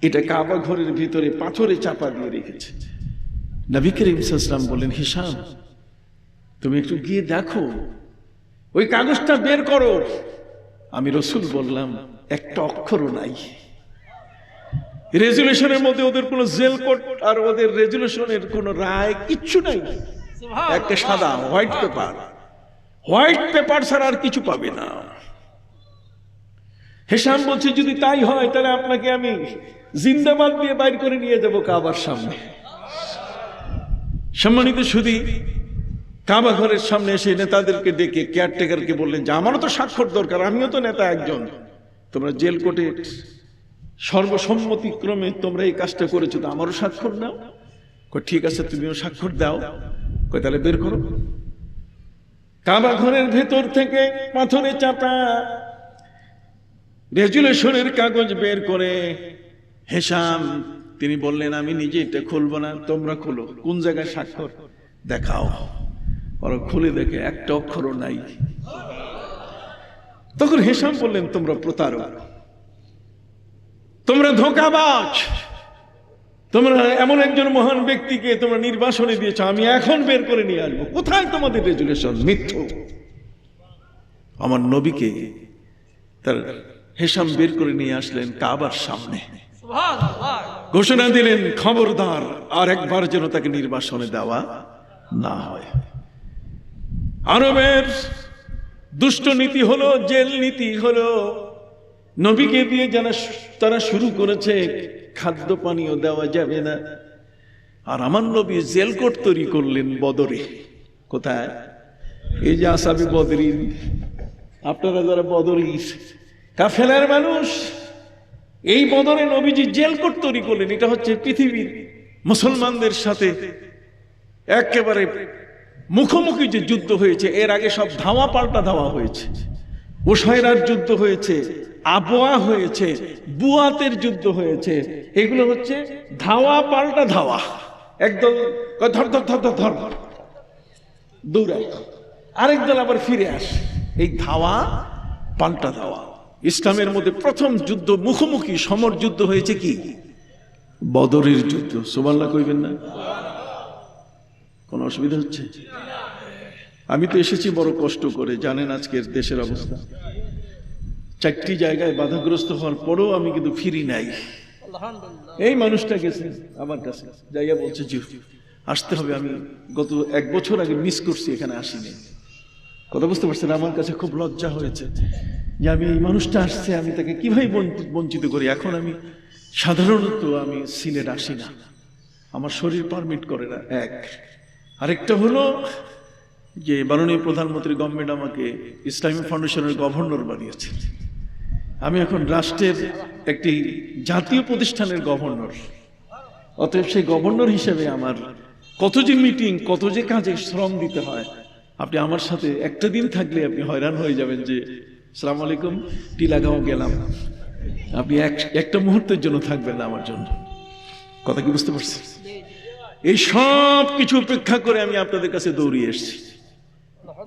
A: এটা কাবা ঘরের ভিতরে পাথরে চাপা দিয়ে রেখেছে। নবী করিম সাল্লাল্লাহু আলাইহি ওয়াসাল্লাম বললেন, হিশাম তুমি একটু গিয়ে দেখো, ওই কাগজটা বের করো। আমি রাসূল বললাম, একটা অক্ষরও নাই। রেজুলেশনের মধ্যে ওদের কোনো জেল কোড আর ওদের রেজুলেশনের কোনো রায় কিচ্ছু নাই, একটা সাদা হোয়াইট পেপার, হোয়াইট পেপার ছাড়া আর কিছু পাবে না। হিশাম বলছে, যদি তাই হয় তাহলে আপনাকে আমি জিন্দাবাদ দিয়ে বাইর করে নিয়ে যাব কাবার সামনে। সম্মানিত সুধী, কাবা ঘরের সামনে এসে নেতাদেরকে ডেকে কেয়ারটেকারকে বললেন যে আমারও তো স্বাক্ষর দরকার, আমিও তো নেতা একজন, তোমরা জেল কোর্টে সর্বসম্মতিক্রমে তোমরা এই কাজটা করেছো, তো আমারও স্বাক্ষর নাও। ঠিক আছে, তুমিও স্বাক্ষর দাও। তাহলে বের করো। কাবা ঘরের ভেতর থেকে পাথরে চাপা রেজুলেশনের কাগজ বের করে হিশাম তিনি বললেন, আমি নিজে এটা খুলবো না, তোমরা খুলো। কোন জায়গায় স্বাক্ষর দেখাও। ওরা খুলে দেখে একটা অক্ষরও নাই। তখন হিশাম বললেন, তোমরা প্রতারক, তোমরা ধোঁকাবাজ, তোমরা এমন একজন মহান ব্যক্তিকে তোমরা নির্বাসনে দিয়েছ, আমি এখন বের করে নিয়ে আসবো। কোথায় তোমাদের রেজুলেশন? মিথ্যু। আমার নবীকে তার হিশাম বের করে নিয়ে আসলেন কাবার সামনে, ঘোষণা দিলেন, খবরদার আর একবার যেন তাকে নির্বাসনে দেওয়া না হয়। আরবের দুষ্ট নীতি হলো, জেল নীতি হলো, নবীকে দিয়ে যারা তারা শুরু করেছে, খাদ্য পানীয় দেওয়া যাবে না। আর আমার নবী জেল কোর্ট তৈরি করলেন বদরে। কোথায়? এই যে আসহাবে বদরিন, আপনারা যারা বদরি কাফেলার মানুষ, এই বদরে নবীজি জেল কোর্ট তৈরি করলেন। এটা হচ্ছে পৃথিবীর মুসলমানদের সাথে একেবারে মুখোমুখি যে যুদ্ধ হয়েছে, এর আগে সব ধাওয়া পাল্টা ধাওয়া হয়েছে। উসায়রার যুদ্ধ হয়েছে, আবওয়া হয়েছে, বুয়াতের যুদ্ধ হয়েছে। এগুলো হচ্ছে ধাওয়া পাল্টা ধাওয়া। একদল ধর ধর ধর ধর ধর দৌড়ায়, আরেক দল আবার ফিরে আসে। এই ধাওয়া পাল্টা ধাওয়া। ইসলামের মধ্যে প্রথম যুদ্ধ, মুখোমুখি সমর যুদ্ধ হয়েছে কি? বদরের যুদ্ধ। সুবহানাল্লাহ কইবেন না? কোন অসুবিধা হচ্ছে? আমি তো এসেছি বড় কষ্ট করে, জানেন আজকের দেশের অবস্থা। 4টি জায়গায় বাধাগ্রস্ত হওয়ার পরেও আমি কিন্তু ফিরি নাই। এই মানুষটা গেছে আমার কাছে, যাইয়া বলছে জি আসতে হবে। আমি গত 1 বছর আগে মিস করছি, এখানে আসিনি। কথা বুঝতে পারছেন? আমার কাছে খুব লজ্জা হয়েছে যে আমি এই মানুষটা আসছে, আমি তাকে কিভাবে বঞ্চিত করি। এখন আমি সাধারণত আমি সিলেট আসি না, আমার শরীর পারমিট করে না। আরেকটা হলো যে মাননীয় প্রধানমন্ত্রী গভর্নমেন্ট আমাকে ইসলামী ফাউন্ডেশনের গভর্নর বানিয়েছে। আমি এখন রাষ্ট্রের একটি জাতীয় প্রতিষ্ঠানের গভর্নর। অতএব সেই গভর্নর হিসেবে আমার কত যে মিটিং, কত যে কাজে শ্রম দিতে হয়। আপনি আমার সাথে একটা দিন থাকলে আপনি হয়রান হয়ে যাবেন যে আসসালামু আলাইকুম, টিলাগাঁও গেলাম, আপনি একটা মুহূর্তের জন্য থাকবেন না আমার জন্য। কথা কি বুঝতে পারছেন? এই সব কিছু উপেক্ষা করে আমি আপনাদের কাছে দৌড়িয়ে এসেছি।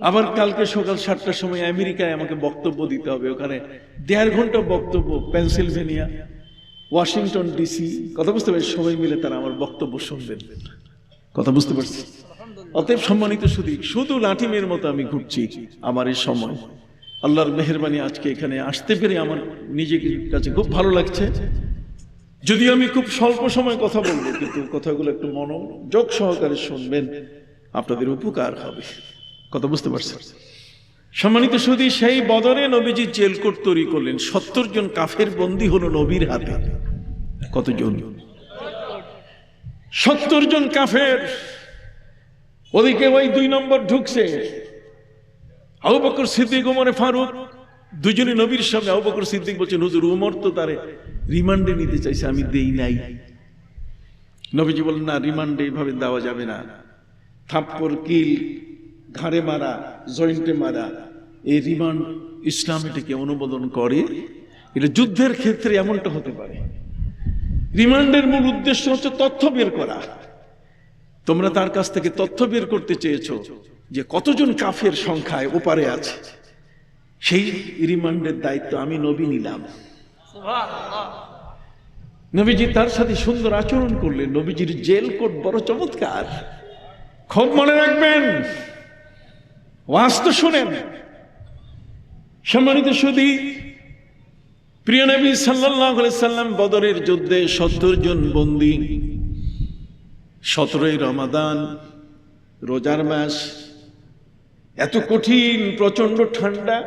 A: আবার কালকে সকাল 7টার সময় আমেরিকায় আমাকে বক্তব্য দিতে হবে। ওখানে 1.5 ঘন্টা বক্তব্য, পেনসিলভেনিয়া, ওয়াশিংটন ডিসি। কথা বুঝতে পারছি? সবাই মিলে তারা আমার বক্তব্য শুনবেন। কথা বুঝতে পারছি? অতএব সম্মানিত শুধু লাঠি মেয়ের মতো আমি ঘুরছি আমার এই সময়। আল্লাহর মেহেরবানি আজকে এখানে আসতে পেরে আমার নিজেকে কাছে খুব ভালো লাগছে। যদিও আমি খুব স্বল্প সময় কথা বলবো, কিন্তু কথাগুলো একটু মনোযোগ সহকারে শুনবেন, আপনাদের উপকার হবে। কথা বুঝতে পারছেন? সম্মানিত সুধী, সেই বদরে নবীজি জেল কোর্ট তৈরি করলেন। 70 জন কাফের বন্দী হলো নবীর হাতে। কতজন? 70 জন কাফের। ওদিকে ওই 2 নম্বর ঢুকছে, আবু বকর সিদ্দিক, ওমর ফারুক, দুজনে নবীর সামনে। আবু বকর সিদ্দিক বলছেন, হুজুর ওমর তো তারে রিমান্ডে নিতে চাইছে, আমি দেই নাই। নবীজি বলেন, না, রিমান্ডে এইভাবে দেওয়া যাবে না। থাপ্পড়, কিল, ঘাড়ে মারা, জয়েন্টে মারা, এই রিমান্ড ইসলাম এটাকে অনুমোদন করে। এটা যুদ্ধের ক্ষেত্রে এমনটা হতে পারে। রিমান্ডের মূল উদ্দেশ্য হচ্ছে তথ্য বের করা। তোমরা তার কাছ থেকে তথ্য বের করতে চেয়েছো যে কতজন কাফের সংখ্যায় ওপারে আছে। সেই রিমান্ডের দায়িত্ব আমি নবী নিলাম। নবীজি তার সাথে সুন্দর আচরণ করলেন। নবীজির জেল কোড বড় চমৎকার, খুব মনে রাখবেন, ওয়াজ তো শোনেন। সম্মানিত সুধী, প্রিয় নবী সাল্লাল্লাহু আলাইহি সাল্লাম বদরের যুদ্ধে 70 জন বন্দী, 17ই রমাদান, রোজার মাস, এত কঠিন প্রচন্ড ঠান্ডা,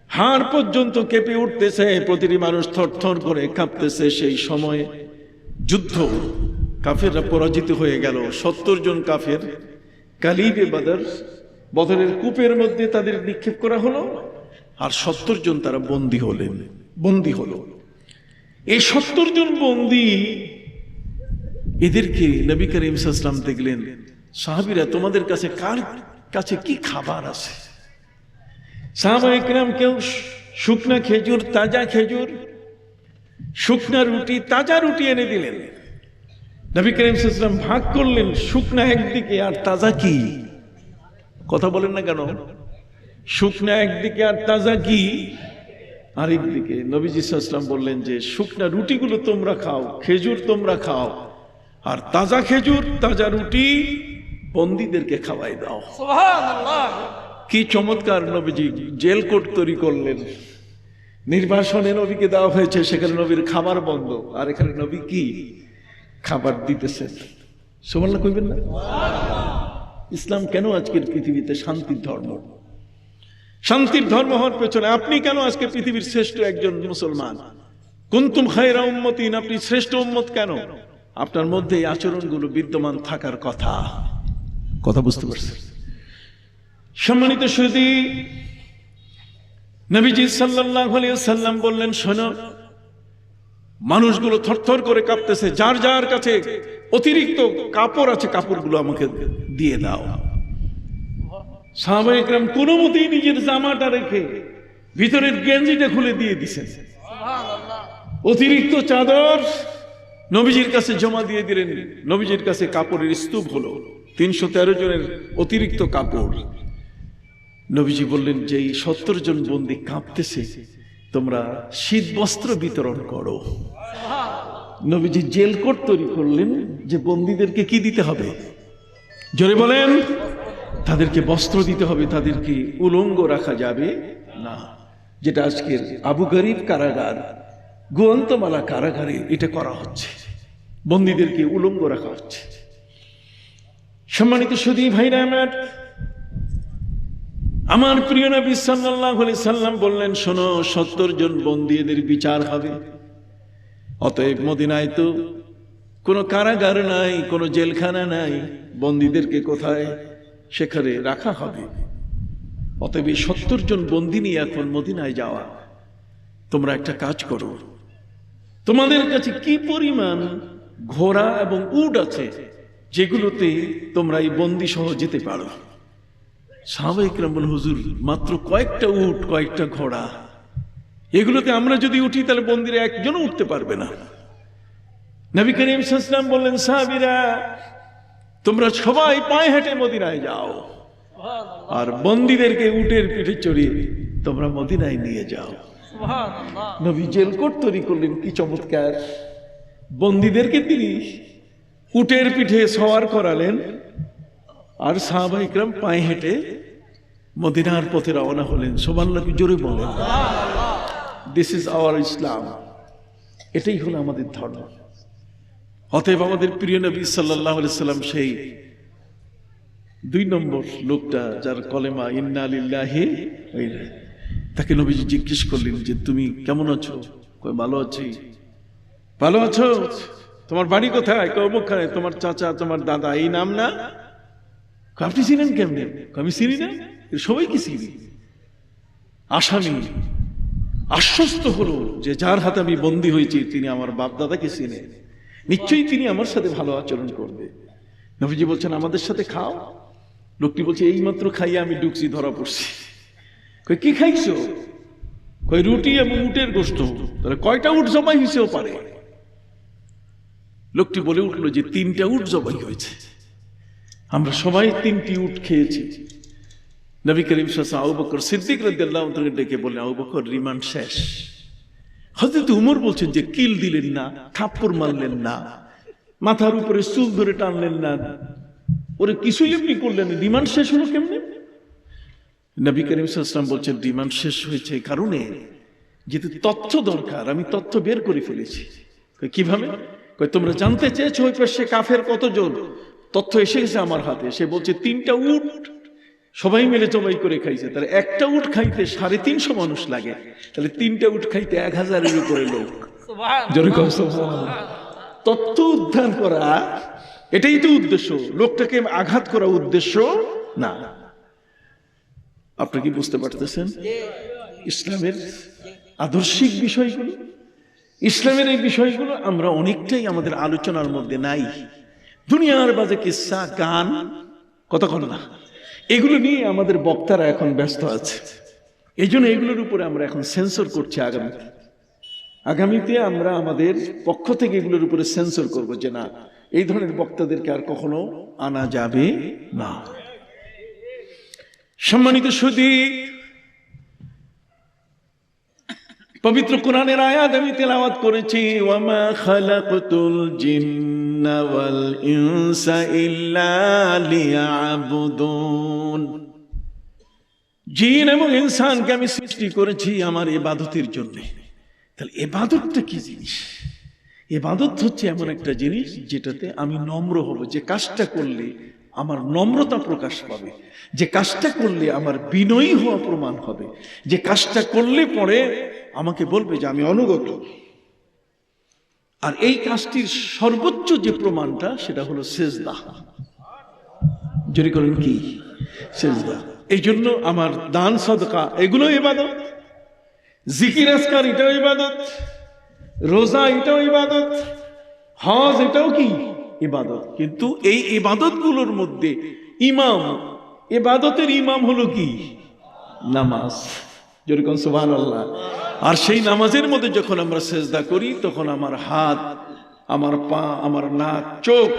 A: হাড় পর্যন্ত কেঁপে উঠতেছে, প্রতিটি মানুষ থরথর করে কাঁপতেছে। সেই সময়ে যুদ্ধ, কাফেররা পরাজিত হয়ে গেল। 70 জন কাফের কালিবে বদর, বদরের কূপের মধ্যে তাদের নিক্ষেপ করা হলো, আর 70 জন তারা বন্দী হলো। এই 70 জন বন্দী, এদেরকে নবী করিম সাল্লাল্লাহু আলাইহি ওয়াসাল্লাম দেখলেন, সাহাবীরা তোমাদের কাছে কার কাছে কি খাবার আছে? সাহাবায়ে কেরাম কেউ শুকনা খেজুর, তাজা খেজুর, শুকনা রুটি, তাজা রুটি এনে দিলেন। নবী করিম সাল্লাল্লাহু আলাইহি ওয়াসাল্লাম ভাগ করলেন, শুকনা একদিকে আর তাজা কি? কথা বলেন না কেন? শুকনা একদিকে আর তাজা কি আরেকদিকে। নবীজি সাল্লাল্লাহু আলাইহি ওয়াসাল্লাম বললেন যে শুকনা রুটিগুলো তোমরা খাও, খেজুর তোমরা খাও, আর তাজা খেজুর, তাজা রুটি বন্দীদেরকে খাওয়াই দাও। সুবহানাল্লাহ! কি চমৎকার নবীজি জেল কোড তৈরি করলেন। নির্বাসনে নবীকে দেওয়া হয়েছে, সেখানে নবীর খাবার বন্ধ, আর এখানে নবী কি খাবার দিতেছেন। সুবহানাল্লাহ কইবেন না? ইসলাম কেন আজকের পৃথিবীতে শান্তির ধর্ম? শান্তির ধর্ম হওয়ার পেছনে আপনি কেন আজকে পৃথিবীর শ্রেষ্ঠ একজন মুসলমান? কুনতুম খায়রা উম্মতিন, আপনি শ্রেষ্ঠ উম্মত কেন? আপনার মধ্যে এই আচরণগুলো বিদ্যমান থাকার কথা। কথা বুঝতে পারছেন? সম্মানিত সুধী, নবীজি সাল্লাল্লাহু আলাইহি ওয়াসাল্লাম বললেন, শোনো, মানুষগুলো থরথর করে কাঁপতেছে, যার যার কাছে অতিরিক্ত কাপড় আছে কাপড়গুলো আমাকে দিয়ে দাও। সাহাবায়ে কেরাম কোনো মতেই নিজের জামাটা রেখে ভিতরের গেঞ্জিটা খুলে দিয়ে দিছেন। অতিরিক্ত চাদর নবীজির কাছে জমা দিয়ে দিলেন। নবীজির কাছে কাপড়ের স্তূপ হলো, 313 জনের অতিরিক্ত কাপড়। নবীজি বললেন যে এই 70 জন বন্দী কাঁপতেছে, তোমরা শীত বস্ত্র বিতরণ করো। নবীজি জেল কোড তৈরি করলেন যে বন্দীদেরকে কি দিতে হবে? জোরে বলেন। তাদেরকে বস্ত্র দিতে হবে, তাদেরকে উলঙ্গ রাখা যাবে না। যেটা আজকের আবু গরিব কারাগার, গোয়ান্তমালা কারাগারে এটা করা হচ্ছে, বন্দীদেরকে উলঙ্গ রাখা হচ্ছে। সম্মানিত সুধী ভাইরা আমার প্রিয় নবী সাল্লাল্লাহু আলাইহি সাল্লাম বললেন, শোনো, 70 জন বন্দী, এদের বিচার হবে। অতএব মদিনায় তো কোনো কারাগার নাই, কোনো জেলখানা নাই, বন্দীদেরকে কোথায়? সেখানে রাখা হবে। অতএব 70 জন বন্দী নিয়ে এখন মদিনায় যাওয়া। তোমরা একটা কাজ করো, তোমাদের কাছে কি পরিমাণ ঘোড়া এবং উট আছে যেগুলোতে তোমরা এই বন্দী সহ যেতে পারো? সাহাবায়ে কেরাম বলেন, হুজুর, মাত্র কয়েকটা উট, কয়েকটা ঘোড়া, এগুলোতে আমরা যদি উঠি তাহলে বন্দীরা একজনও উঠতে পারবে না। নবী করিম সাল্লাল্লাহু আলাইহি ওয়াসাল্লাম বললেন, সাহাবীরা, তোমরা সবাই পায়ে হেঁটে মদিনায় যাও, আর বন্দীদেরকে উটের পিঠে চড়িয়ে তোমরা মদিনায় নিয়ে যাও। নবী জেল কোড তৈরি করলেন, কি চমৎকার! বন্দীদেরকে তিনি উটের পিঠে সওয়ার করালেন, আর সাহাবায়ে কেরাম পায়ে হেঁটে মদিনার পথে রওনা হলেন। সুবহানাল্লাহ জোরে বলেন। দিস ইজ আওয়ার ইসলাম। এটাই হলো আমাদের ধর্ম। অতএব আমাদের প্রিয় নবী সাল্লাল্লাহু আলাইহি সাল্লাম সেই 2 নম্বর লোকটা যার কলেমা ইন্না লিল্লাহি ওয়া ইন্না ইলাইহি, তাকে নবীজি জিজ্ঞেস করলেন যে তুমি কেমন আছো? কই ভালো আছি। ভালো আছো? তোমার বাড়ি কোথায়? কই অমুকখানে। তোমার চাচা, তোমার দাদা এই নাম না? আপনি চিনেন কেমনে? আমি চিনি না, সবাই কি চিনি। আসামি আশ্বস্ত হলো যে যার হাতে আমি বন্দী হয়েছি তিনি আমার বাপ দাদাকে চিনে, নিশ্চয়ই তিনি আমার সাথে ভালো আচরণ করবে। নবীজি বলছেন, আমাদের সাথে খাও। লোকটি বলছে, এই মাত্র খাইয়ে আমি ঢুকছি, ধরা পড়ছি। কই কি খাইছো? কই রুটি এবং উটের গোশত। তাহলে কয়টা উট জমাই হইছেও পারে। লোকটি বলে উঠলো যে 3টা উট জবাই হয়েছে, আমরা সবাই 3টি উট খেয়েছি। নবী করিম সাল্লাল্লাহু আলাইহি ওয়াসাল্লাম আবু বকর সিদ্দিক রাদিয়াল্লাহু তাআলা ডেকে বললেন, আবু বকর রিমান্ড শেষ। হযরত উমর বলছেন যে কিল দিলেন না, থাপ্পড় মারলেন না, মাথার উপরে চুল ধরে টানলেন না, ওরে কিছুই এমনি করলেন, রিমান্ড শেষ হলো কেমনে? নবী করিম সাল্লাল্লাহু আলাইহি ওয়াসাল্লাম বলছেন রিমান্ড শেষ হয়েছে এই কারণে যেহেতু তথ্য দরকার, আমি তথ্য বের করে ফেলেছি। কিভাবে? তোমরা জানতে চেয়েছো ওই পাশে কাফের কতজন, তথ্য এসে গেছে আমার হাতে। সে বলছে 3টা উট সবাই মিলে জবাই করে খাইছে, তাহলে একটা উট খাইতে 350 মানুষ লাগে, তাহলে 3টা উট খাইতে 1000-এর উপরে লোক। তথ্য উদ্ধার করা এটাই তো উদ্দেশ্য, লোকটাকে আঘাত করা উদ্দেশ্য না। আপনি কি বুঝতে পারতেছেন ইসলামের আদর্শিক বিষয়গুলো? ইসলামের এই বিষয়গুলো আমরা অনেকটাই আমাদের আলোচনার মধ্যে নাই। দুনিয়ার বাজে কিসসা, গান, কতক্ষণ না, এগুলো নিয়ে আমাদের বক্তারা এখন ব্যস্ত আছে। এই জন্য এগুলোর উপরে আমরা এখন সেন্সর করছি। আগামীতে আমরা আমাদের পক্ষ থেকে এগুলোর উপরে সেন্সর করব যে না, এই ধরনের বক্তাদেরকে আর কখনো আনা যাবে না। সম্মানিত সুধী, পবিত্র কোরআনের আয়াত আমি তেলাওয়াত করেছি, ওয়ামা খালাকতুল জিন্না ওয়াল ইনসা ইল্লা লিয়াবুদুন। জিন এবং ইনসানকে আমি সৃষ্টি করেছি আমার ইবাদতের জন্য। তাহলে ইবাদতটা কি জিনিস? ইবাদত হচ্ছে এমন একটা জিনিস যেটাতে আমি নম্র হব, যে কাজটা করলে আমার নম্রতা প্রকাশ পাবে, যে কাজটা করলে আমার বিনয়ী হওয়া প্রমাণ হবে, যে কাজটা করলে পরে আমাকে বলবে যে আমি অনুগত। আর এই কাজটির সর্বোচ্চ যে প্রমাণটা সেটা হলো সেজদা। যদি করেন কি সেজদা। এই জন্য আমার দান সদকা এগুলো ইবাদত, জিকির আজকার এটাও ইবাদত, রোজা এটাও ইবাদত, হজ এটাও কি ইবাদত। কিন্তু এই ইবাদতগুলোর মধ্যে ইমাম, ইবাদতের ইমাম হলো কি নামাজ। যেরকম সুবহানাল্লাহ। আর সেই নামাজের মধ্যে যখন আমরা সেজদা করি তখন আমার হাত, আমার পা, আমার নাক, চোখ,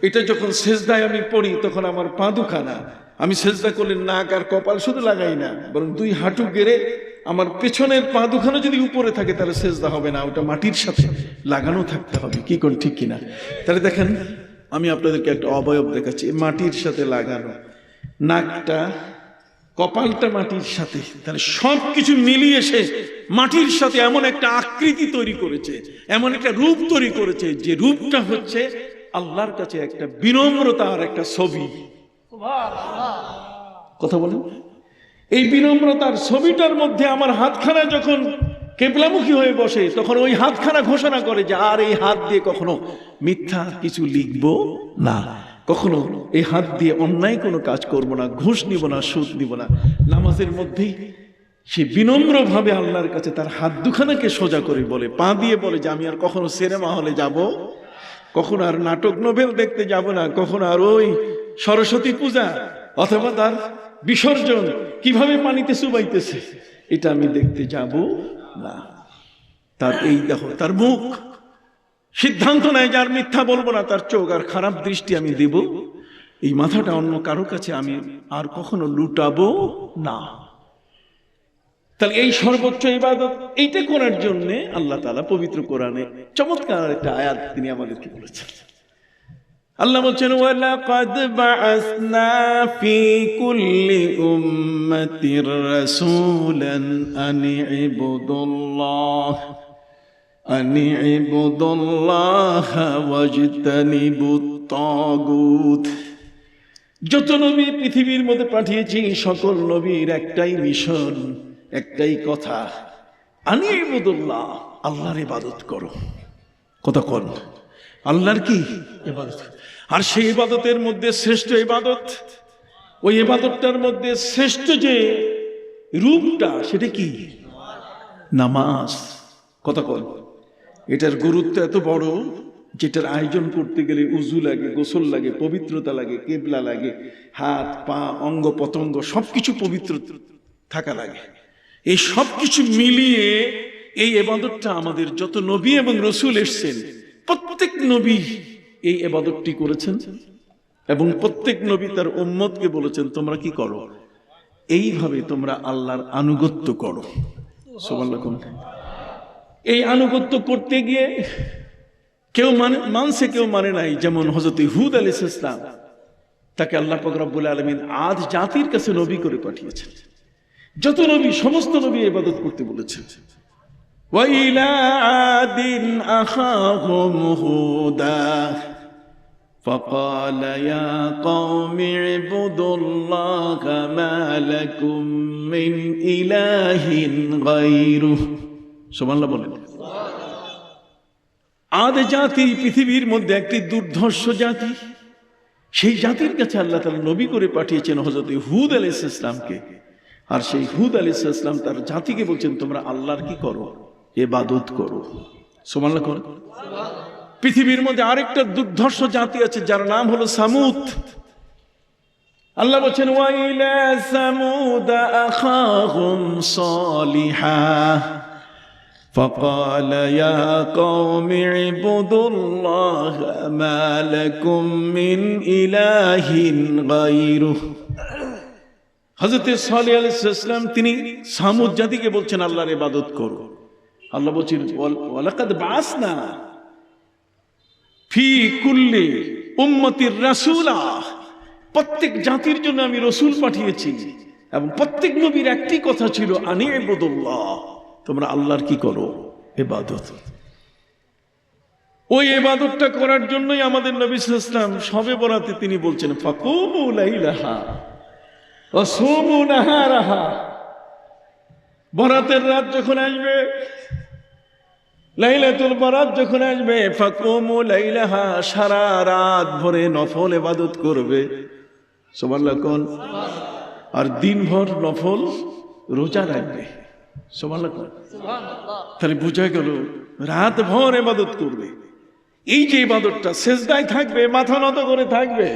A: এটা যখন সেজদায় আমি পড়ি তখন আমার পা দুখানা, আমি সেজদা করলে নাক আর কপাল শুধু লাগাই না, বরং 2 হাঁটু গেড়ে আমার পেছনের পা দুখানা যদি উপরে থাকে তাহলে সেজদা হবে না, ওটা মাটির সাথে লাগানো থাকতে হবে। কি কোন ঠিক কিনা? তাহলে দেখেন আমি আপনাদেরকে একটা অবয়ব দেখাচ্ছি, মাটির সাথে লাগানো, নাকটা, কপালটা মাটির সাথে, তাহলে সব কিছু মিলিয়ে সে মাটির সাথে এমন একটা আকৃতি তৈরি করেছে, এমন একটা রূপ তৈরি করেছে যে রূপটা হচ্ছে আল্লাহর কাছে একটা বিনম্রতার একটা ছবি। কথা বলেন, এই বিনম্রতার ছবিটার মধ্যে আমার হাতখানা যখন কেবলামুখী হয়ে বসে তখন ওই হাতখানা ঘোষণা করে যে আর এই হাত দিয়ে কখনো মিথ্যা কিছু লিখবো না, কখনো এই হাত দিয়ে অন্যায় কোনো কাজ করব না, ঘুষ নিব না, সুদ নিব না। নামাজের মধ্যেই সে বিনম্রভাবে আল্লাহর কাছে তার হাত দুখানাকে সোজা করে বলে, পা দিয়ে বলে যে আমি আর কখনো সিনেমা হলে যাব, কখনো আর নাটক নোবেল দেখতে যাব না, কখনো আর ওই সরস্বতী পূজা অথবা তার বিসর্জন কিভাবে পানিতে চুবাইতেছে এটা আমি দেখতে যাব না। তার এই দেখো তার মুখ সিদ্ধান্ত নেয় যার মিথ্যা বলবো না, তার চোখ আর খারাপ দৃষ্টি আমি দেব, এই মাথাটা অন্য কারো কাছে আমি আর কখনো লুটাবো না। তাহলে এই সর্বোচ্চ ইবাদত এইটা করার জন্য আল্লাহ তাআলা পবিত্র কোরআনে চমৎকার একটা আয়াত তিনি আমাদেরকে বলেছেন। আল্লাহ বলছেন, ওয়ালাকাদ বাআসনা ফি কুল্লি উম্মাতির রাসূলান আনি ইবুদুল্লাহ ওয়াজতানিবুত তাগুত। যত নবী পৃথিবীর মধ্যে পাঠিয়েছি সকল নবীর একটাই মিশন, একটাই কথা, আনি ইবুদুল্লাহ, আল্লাহর ইবাদত করো। কতক্ষণ আল্লাহর কি ইবাদত। আর সেই ইবাদতের মধ্যে শ্রেষ্ঠ ইবাদত, ওই ইবাদতটার মধ্যে শ্রেষ্ঠ যে রূপটা সেটা কি নামাজ। কতক্ষণ এটার গুরুত্ব এত বড়, যেটার আয়োজন করতে গেলে উজু লাগে, গোসল লাগে, পবিত্রতা লাগে, কেবলা লাগে, হাত পা অঙ্গ পতঙ্গ সবকিছু পবিত্র থাকা লাগে। এই সবকিছু মিলিয়ে এই ইবাদতটা আমাদের যত নবী এবং রাসূল এসেছেন প্রত্যেক নবী এই ইবাদতটি করেছেন এবং প্রত্যেক নবী তার উম্মতকে বলেছেন তোমরা কি করো, এইভাবে তোমরা আল্লাহর আনুগত্য করো। সুবহানাল্লাহ। এই আনুগত্য করতে গিয়ে কেউ মানছে কেউ মানে নাই। যেমন হযরত হুদ আলাইহিস সালাম, তাকে আল্লাহ পাক রব্বুল আলামিন আদ জাতির কাছে নবী করে পাঠিয়েছেন। যত নবী, সমস্ত নবী ইবাদত করতে বলেছেন। ওয়া ইলা আদিন আখাহুম হুদা فقال يا قوم اعبدوا الله ما لكم من إله غيره। সুবহানাল্লাহ বলেন। আদ জাতি পৃথিবীর মধ্যে একটি দুর্ধর্ষ জাতি। সেই জাতির কাছে আল্লাহ তাআলা নবী করে পাঠিয়েছেন হযরত হুদ আলাইহিস সালামকে। আর সেই হুদ আলাইহিস সালাম তার জাতিকে বলছেন তোমরা আল্লাহর কি করো, ইবাদত করো। সুবহানাল্লাহ। পৃথিবীর মধ্যে আরেকটা দুর্ধর্ষ জাতি আছে যার নাম হলো সামুদ। আল্লাহ বলেন ওয়া ইলা সামুদ আখাহুম সালিহা فقال يا قوم اعبدوا الله ما لكم من إله غيره। হযরত সালেহ আলাইহিস সালাম তিনি সামুদ জাতিকে বলছেন আল্লাহর ইবাদত করো। আল্লাহ বলেন ওয়ালাকাদ বাসনা ফি কুল্লি উম্মতির রাসূলা, প্রত্যেক জাতির জন্য আমি রাসূল পাঠিয়েছি এবং প্রত্যেক নবীর একটি কথা ছিল আনি ইবাদুল্লাহ, তোমরা আল্লাহর কি করো, ইবাদত। ওই ইবাদতটা করার জন্যই আমাদের নবী সাল্লাল্লাহু আলাইহি ওয়াসাল্লাম শবে বরাতে তিনি বলছেন ফাকুমু লাইলাহা ওয়া সুমু নাহারাহা। বরাতের রাত যখন আসবে, লাইলাতুল বরাত যখন আসবে, ফাকুমু লাইলাহা, সারা রাত ভরে নফল ইবাদত করবে। সুবহানাল্লাহ কোন। আর দিনভর নফল রোজা রাখবে। সুবহানাল্লাহ কোন। তাহলে বোঝা গেল রাত ভর ইবাদত করবে। এই যে ইবাদতটা সেজদায় থাকবে, মাথা নত করে থাকবে,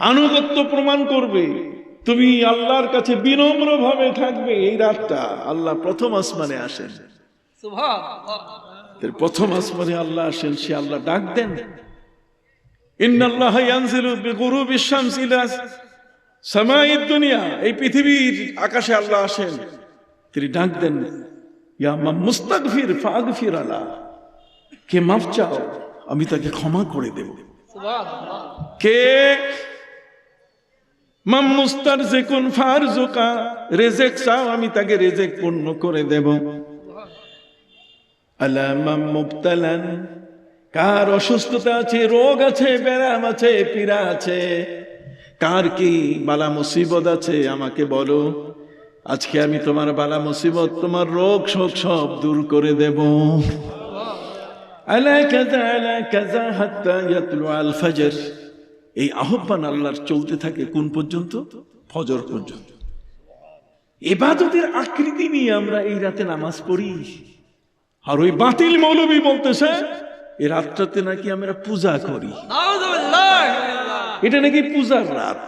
A: আনুগত্য প্রমাণ করবে, তুমি আল্লাহর কাছে বিনম্র ভাবে থাকবে। এই রাতটা আল্লাহ প্রথম আসমানে আসেন। প্রথম আসমানে আল্লাহ আসেন, সে আল্লাহ ডাক দেন ইন্নাল্লাহা ইয়ানজিলু বিগুরুবিশ শামসি ইলা সামাইদ দুনিয়া। এই পৃথিবীর আকাশে আল্লাহ আসেন, তিনি ডাক দেন ইয়া মান মুস্তাগফির ফাগফির আলা, কে মাফ চাও আমি তাকে ক্ষমা করে দেব। সুবহানাল্লাহ। কে মান মুস্তারজিকুন ফারজুকা, রিজিক চাও আমি তাকে রিজিক পূর্ণ করে দেব। আলামাম মুবতালান, কার অসুস্থতা আছে, রোগ আছে, ব্যারাম আছে, পীড়া আছে, কার কি বালা মুসিবত আছে আমাকে বলো, আজকে আমি তোমার বালা মুসিবত, তোমার রোগ শোক সব দূর করে দেব। আলা কাযা হাত্তা ইয়াতলু আল ফজর। এই আহ্বান আল্লাহর চলতে থাকে কোন পর্যন্ত? ফজর পর্যন্ত। ইবাদতের আকৃতি নিয়ে আমরা এই রাতে নামাজ পড়ি। আর ওই বাতিল মৌলবী বলতেছে এই রাতটাতে নাকি আমরা পূজা করি, এটা নাকি পূজার রাত।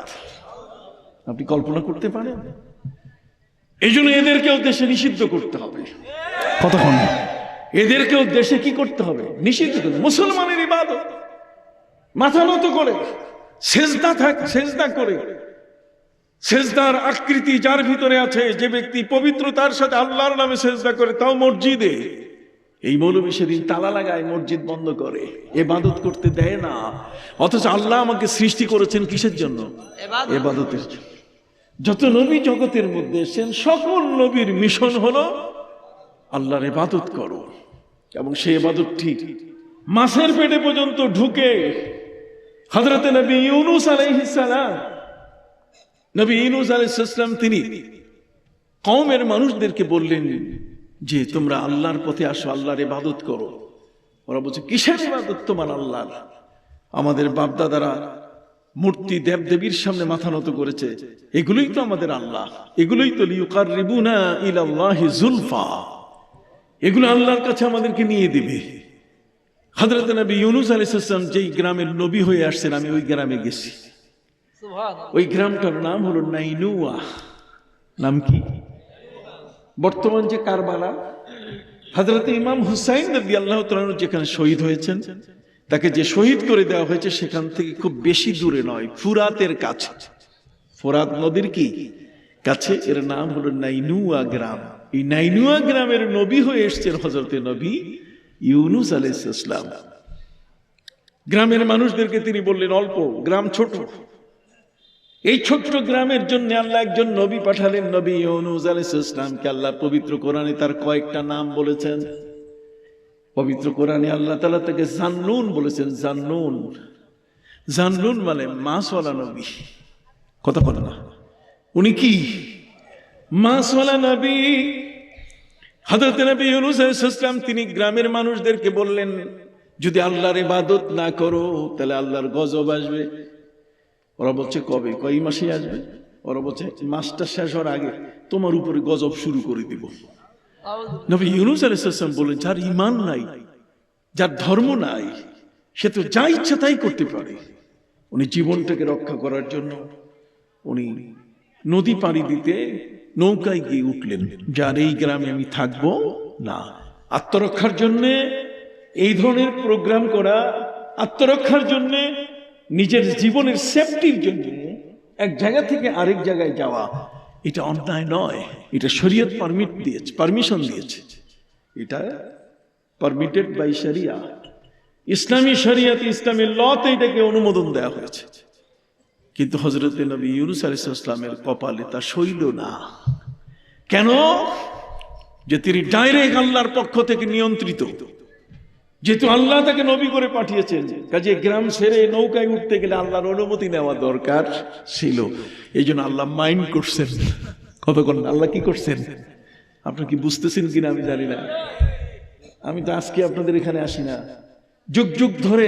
A: আপনি কল্পনা করতে পারেন? এই জন্য এদেরকেও দেশে নিষিদ্ধ করতে হবে। কতক্ষণ এদেরকেও দেশে কি করতে হবে? নিষিদ্ধ করতে। মুসলমানের ইবাদত মাথা নত করে সেজদা করে, সেজদার আকৃতি যার ভিতরে আছে, যে ব্যক্তি পবিত্রতার সাথে আল্লাহর নামে সেজদা করে, তাও মসজিদে, এই মৌলবী সেদিন তালা লাগায়, মসজিদ বন্ধ করে, ইবাদত করতে দেয় না। অথচ আল্লাহ আমাকে সৃষ্টি করেছেন কিসের জন্য? ইবাদতের জন্য। যত নবী জগতের মধ্যে এসেছেন সকল নবীর মিশন হলো আল্লাহর ইবাদত করো। এবং সেই ইবাদত ঠিক মাছের পেটে পর্যন্ত ঢুকে হযরত নবী ইউনূস আলাইহিস সালাম, নবী ইউনূস আলাইহিস সালাম তিনি কওমের মানুষদেরকে বললেন যে তোমরা আল্লাহর পথে আসো, আল্লাহর ইবাদত করো। ওরা বলছে কিসের ইবাদত তোমার আল্লাহর? আমাদের বাপদাদারা মূর্তি দেবদেবীর সামনে মাথা নত করেছে, এগুলোই তো আমাদের আল্লাহ, এগুলোই তো লিয়ুকাররিবুনা ইলাল্লাহি যুলফা, এগুলো আল্লাহর কাছে আমাদেরকে নিয়ে দিবে। হযরত নবী ইউনূস আলাইহিস সালাম যেই গ্রামের নবী হয়ে আসছেন, আমি ওই গ্রামে গেছি। ওই গ্রামটার নাম হলো নাইনুয়া। নাম কি? বর্তমান যে কারবালা, হযরত ইমাম হুসাইন রাদিয়াল্লাহু তাআলা আনহু যেখানে শহীদ হয়েছেন, তাকে যে শহীদ করে দেওয়া হয়েছে সেখান থেকে খুব বেশি দূরে নয়, ফুরাতের কাছে, ফোরাত নদীর কি কাছে, এর নাম হলো নাইনুয়া গ্রাম। এই নাইনুয়া গ্রামের নবী হয়ে এসেছেন হযরত নবী ইউনূস আলাইহিস সালাম। গ্রামের মানুষদেরকে তিনি বললেন, অল্প গ্রাম, ছোট, এই ছোট্ট গ্রামের জন্য আল্লাহ একজন নবী পাঠালেন, নবী ইউনূস আলাইহিস সালামকে। আল্লাহ পবিত্র কোরআনে তার কয়েকটা নাম বলেছেন। পবিত্র কোরআনে আল্লাহ তাআলা তাকে জান্নুন বলেছেন। জান্নুন, জান্নুন মানে মাছওয়ালা নবী। কথা বলে না, উনি কি মাছওয়ালা নবী। হযরত নবী ইউনূস আলাইহিস সালাম তিনি গ্রামের মানুষদেরকে বললেন, যদি আল্লাহর ইবাদত না করো তাহলে আল্লাহর গজব আসবে। ওরা বলছে কবে? কয় মাসে আসবে। ওরা বলছে মাসটা শেষ হওয়ার আগে তোমার উপরে গজব শুরু করে দিব। নবী ইউনূস আলাইহিস সালাম বলেন, যার ঈমান নাই, যার ধর্ম নাই, সে তো যা ইচ্ছা তাই করতে পারে। উনি জীবনটাকে রক্ষা করার জন্য উনি নদী পাড়ি দিতে নৌকায় গিয়ে উঠলেন, যার এই গ্রামে আমি থাকবো না। আত্মরক্ষার জন্য এই ধরনের প্রোগ্রাম করা, আত্মরক্ষার জন্য, নিজের জীবনের সেফটির জন্য এক জায়গা থেকে আরেক জায়গায় যাওয়া, এটা অন্যায় নয়, এটা শরীয়ত পারমিট দিয়েছে, পারমিশন দিয়েছে, এটা পারমিটেড বাই শরিয়া। ইসলামী শরিয়ত, ইসলামী লতে এটাকে অনুমোদন দেওয়া হয়েছে। কিন্তু হযরত নবী ইউনূস আলাইহিস সালামের কপালে তা সইল না। কেন? যে তিনি ডাইরেক্ট আল্লাহর পক্ষ থেকে নিয়ন্ত্রিত, যেহেতু আল্লাহ তাকে নবী করে পাঠিয়েছেন, কাজে গ্রাম ছেড়ে নৌকায় উঠতে গেলে আল্লাহর অনুমতি নেওয়া দরকার ছিল। এই জন্য আল্লাহ মাইন্ড করছেন। কতক্ষণ আল্লাহ কি করছেন? আপনি কি বুঝতেছেন কিনা আমি জানি না। আমি তো আজকে আপনাদের এখানে আসি না, যুগ যুগ ধরে,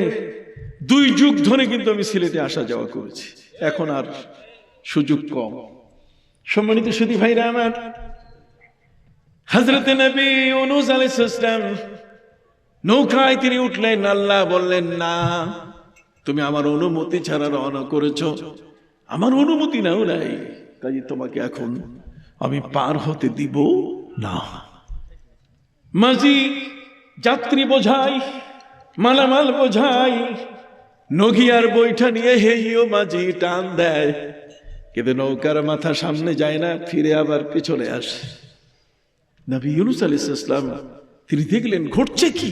A: 2 যুগ ধরে কিন্তু আমি সিলেটে আসা যাওয়া করেছি, এখন আর সুযোগ কম। সম্মানিত সুধী ভাইরা আমার, হযরত নবী ইউনূস আলাইহিস সালাম নৌকায় তিনি উঠলেন। আল্লাহ বললেন, না, তুমি আমার অনুমতি ছাড়া রওনা করেছো, আমার অনুমতি নাও নাই, কাজে তোমাকে এখন আমি পার হতে দিব না। মাঝি যাত্রী বোঝাই, মালামাল বোঝাই, নগিয়ার বৈঠা নিয়ে হেইও মাঝি টান দেয়, কিন্তু নৌকার মাথা সামনে যায় না, ফিরে আবার পিছনে আসে। নবী ইউনূস আলাইহিস সালাম তিনি দেখলেন ঘটছে কি।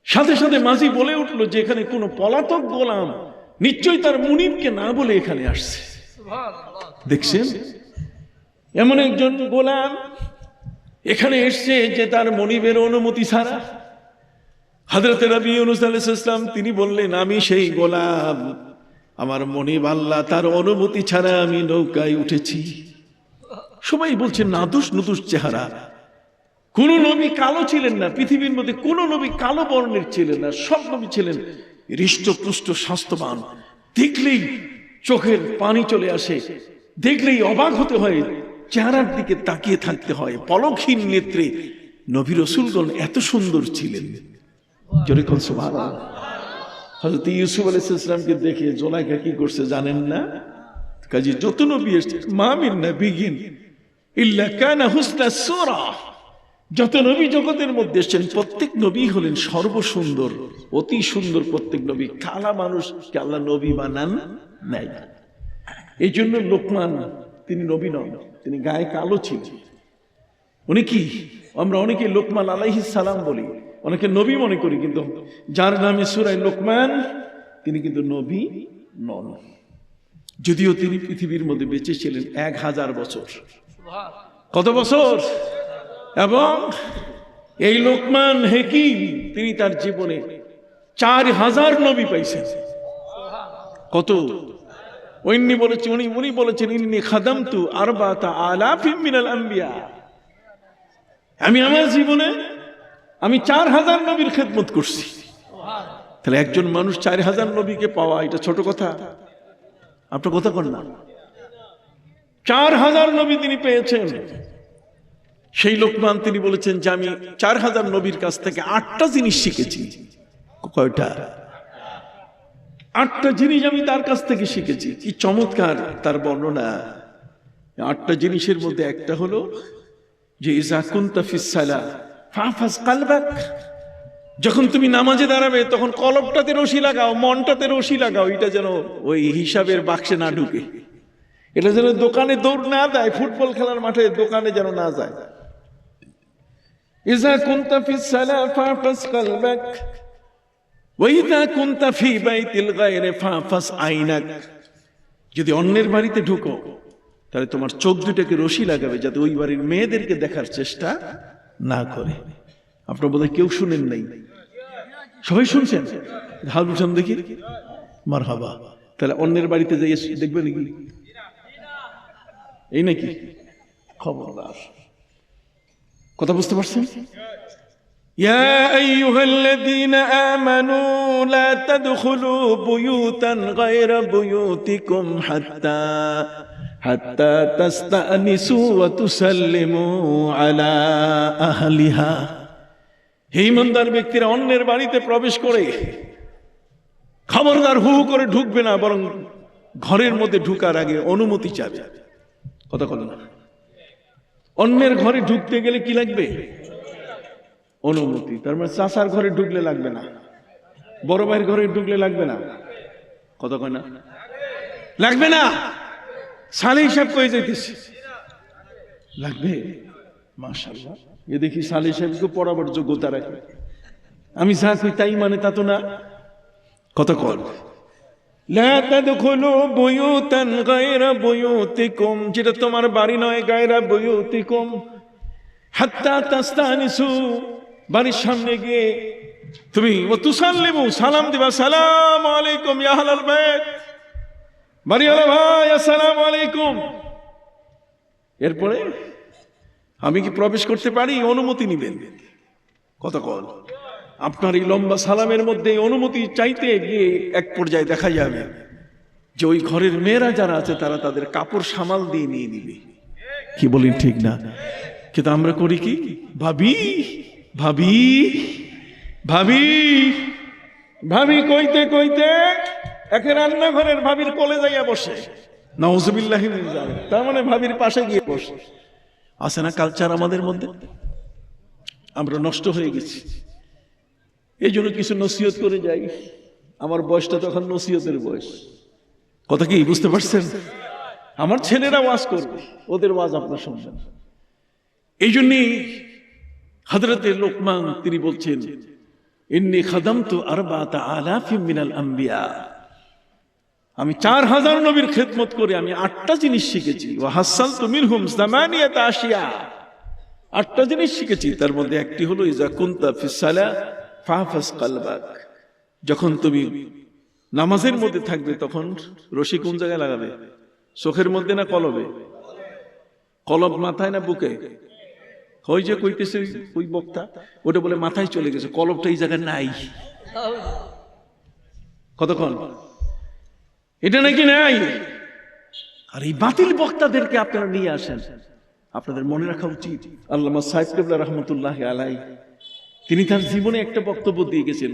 A: সাথে সাথে মাঝি বলে উঠলো যে এখানে কোনো পলাতক গোলাম নিশ্চয়ই তার মুনিবকে না বলে এখানে আসছে। দেখছেন, এমন একজন গোলাম এখানে এসছে যে তার মুনিবের অনুমতি ছাড়া। হযরত নবী ইউনূস আলাইহিস সালাম তিনি বললেন, আমি সেই গোলাম, আমার মুনিব আল্লাহ, তার অনুমতি ছাড়া আমি নৌকায় উঠেছি। সবাই বলছে নাদুস নুদুস চেহারা। কোন নবী কালো ছিলেন না, পৃথিবীর মধ্যে কোন নবী কালো বর্ণের ছিলেন না, সব নবী ছিলেন হৃষ্টপুষ্ট স্বাস্থ্যবান। দেখলেই চোখের পানি চলে আসে, দেখলেই অবাক হতে হয়, চেহারার দিকে তাকিয়ে থাকতে হয়, পলকহীন নেত্রে নবী রাসূলগণ এত সুন্দর ছিলেন। জোরে বল সুবহানাল্লাহ। হযরত ইউসুফ আলাইহিস সালামকে দেখে জুলাইখা কি করছে জানেন না? কাজে যত নবী এসেছে, মা মিন নাবিয়্যিন ইল্লা কানা হুসনা সূরা, যত নবী জগতের মধ্যে এসেছেন প্রত্যেক নবী হলেন সর্বসুন্দর, অতি সুন্দর প্রত্যেক নবী। কালা মানুষকে আল্লাহ নবী বানান নাই। এই জন্য লোকমান তিনি নবী নন, তিনি গায়ে কালো ছিলেন। উনি কি, আমরা অনেকে লোকমান আলাইহিস সালাম বলি, অনেকে নবী মনে করি, কিন্তু যার নামে সূরা লোকমান তিনি কিন্তু নবী নন। যদিও তিনি পৃথিবীর মধ্যে বেঁচে ছিলেন 1000 বছর। কত বছর? এবং এই লোকমান হাকিম তিনি তার জীবনে 4000 নবী পাইছেন। কত? উনি বলেছেন ইন্নী খাদামতু আরবাতা আলাফিম মিনাল আম্বিয়া, আমি আমার জীবনে 4000 নবীর খেদমত করছি। তাহলে একজন মানুষ 4000 নবীকে পাওয়া এটা ছোট কথা? আপনার কথা কন না। 4000 নবী তিনি পেয়েছেন। সেই লোকমান তিনি বলেছেন যে আমি 4000 নবীর কাছ থেকে 8টা জিনিস শিখেছি। কয়টা? 8টা জিনিস আমি তার কাছ থেকে শিখেছি। কি চমৎকার তার বর্ণনা। 8টা জিনিসের মধ্যে একটা হলো যে ইজা কুনতা ফিস সালাহ ফাহফাজ কালবাক, যখন তুমি নামাজে দাঁড়াবে তখন কলবটাতে রশি লাগাও, মনটাতে রশি লাগাও, এটা যেন ওই হিসাবের বাক্সে না ঢুকে, এটা যেন দোকানে দৌড় না দেয়, ফুটবল খেলার মাঠে দোকানে যেন না যায়। ইজা কুনতা ফিস সালাহ ফাহফাজ কালবাক ওয়া ইজা কুনতা ফি বাইতিল গায়রি ফাহফাজ আইনাক, যদি অন্যের বাড়িতে ঢুকো তাহলে তোমার চোখ দুটাকে রশি লাগাবে যাতে ওই বাড়ির মেয়েদেরকে দেখার চেষ্টা না করে। আপনারা বোধহয় কেউ শুনেন নাই, সবাই শুনছেন? হাত উঠান দেখি, মারহাবা। তাহলে অন্যের বাড়িতে যাই দেখবে নাকি? এই নাকি? খবরদার। কথা বুঝতে পারছেন? ইয়া আইয়ুহাল্লাযীনা আমানু লা তাদখুলু বুয়ুতান গায়রা বুয়ুতিকুম হাত্তা তাস্তানিসু ওয়া তুসাল্লিমু আলা আহলিহা। হে ঈমানদার ব্যক্তিরা, অন্যের বাড়িতে প্রবেশ করে খবরদার হু হু করে ঢুকবে না, বরং ঘরের মধ্যে ঢুকার আগে অনুমতি চাবে। কথা বলেন না? অন্যের ঘরে ঢুকতে গেলে কি লাগবে? অনুমতি। তার মানে চাচার ঘরে ঢুকলে লাগবে না, বড় ভাইয়ের ঘরে ঢুকলে লাগবে না। কথা কয় না? লাগবে না। সালে হিসাব কয়ে যাইতেছি লাগবে। মাশাআল্লাহ, এ দেখি সালে সাহেবকে পড়াবার যোগ্যতা রাখে। আমি যা কই তাই মানে তা তো না। কত কর লা তাদখুলু বুয়ুতান গায়রা বুয়ুতিকুম, যেটা তোমার বাড়ি নয়, গায়রা বুয়ুতিকুম হাত্তা তাস্তানিসু, বাড়ির সামনে গিয়ে তুমি ওয়া তুসাল্লিমু, সালাম দিবা, সালামু আলাইকুম ইয়া আহলাল বাইত, বাড়িওয়ালা ভাই আসসালামু আলাইকুম। এরপরে আমি কি প্রবেশ করতে পারি? অনুমতি নিবেন। কত কল আপনার এই লম্বা সালামের মধ্যে অনুমতি চাইতে গিয়ে এক পর্যায়ে দেখা যাবে যে ওই ঘরের মেয়েরা যারা আছে তারা তাদের কাপড় সামাল দিয়ে নিয়ে নিবে। কি বলেন ঠিক না? কিন্তু আমরা করি কি? ভাবি ভাবি ভাবি ভাবি কইতে কইতে একে রান্নাঘরের ভাবির কোলে যাইয়া বসে। নাউযুবিল্লাহি মিন যালিক। তার মানে ভাবির পাশে গিয়ে বসে। আছে না কালচার আমাদের মধ্যে? আমরা নষ্ট হয়ে গেছি। এই জন্য কিছু নসিহত করে যাই। আমার বয়সটা তখন নসিহতের বয়স। কথা কি বুঝতে পারছেন? আমার ছেলেরা ওয়াজ করবে, ওদের ওয়াজ আপনার শুনবেন। এই জন্যই হযরতে লোকমান তিনি বলছেন, ইন্নী খাদামতু আরবাতা আলাফিম মিনাল আম্বিয়া, আমি 4000 নবীর খেদমত করে আমি 8টা জিনিস শিখেছি। ওয়া হাসালতু মিনহুম সামানিয়াতা আশিয়া, 8টা জিনিস শিখেছি। তার মধ্যে একটি হলো ইজা কুনতা ফিস সালাহ ফাহফাজ কালবাক, যখন তুমি নামাজের মধ্যে থাকবে তখন রশি কোন জায়গায় লাগাবে? চোখের মধ্যে না কলবে? কলব মাথায় না বুকে? ওই যে কইতেছে ওই বক্তা, ওটা বলে মাথায় চলে গেছে, কলবটা এই জায়গায় নাই। কতক্ষণ এটা নাকি নাই? আর এই বাতিল বক্তাদেরকে আপনারা নিয়ে আসেন। আপনাদের মনে রাখা উচিত, আল্লামা সাহেব কিবলা রহমতুল্লাহ আলাই তিনি তার জীবনে একটা বক্তব্য দিয়ে গেছেন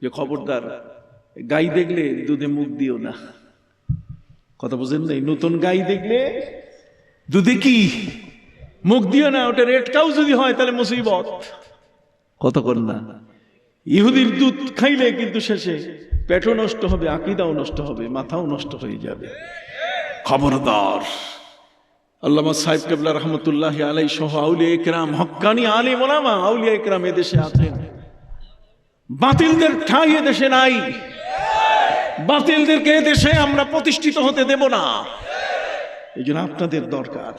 A: যে খবরদার গাই দেখলে দুধে মুখ দিও না। কথা বুঝেন না? নতুন গাই দেখলে দুধে কি মুখ দিও না, ওটা রেড কাউ যদি হয় তাহলে মুসিবত। কত কর না? ইহুদির দুধ খাইলে কিন্তু শেষে পেটও নষ্ট হবে, আকীদাও নষ্ট হবে, মাথাও নষ্ট হয়ে যাবে। খবরদার। আল্লামা সাহেব কিবলা রহমতুল্লাহ আলাই সহ আউলিয়া ইকরাম, হক্কানি আলিম ওলামা আউলিয়া ইকরাম এদেশে আছেন। বাতিলদের ঠাঁই এদেশে নাই। বাতিলদেরকে এদেশে আমরা প্রতিষ্ঠিত হতে দেব না। এই জন্য আপনাদের দরকার,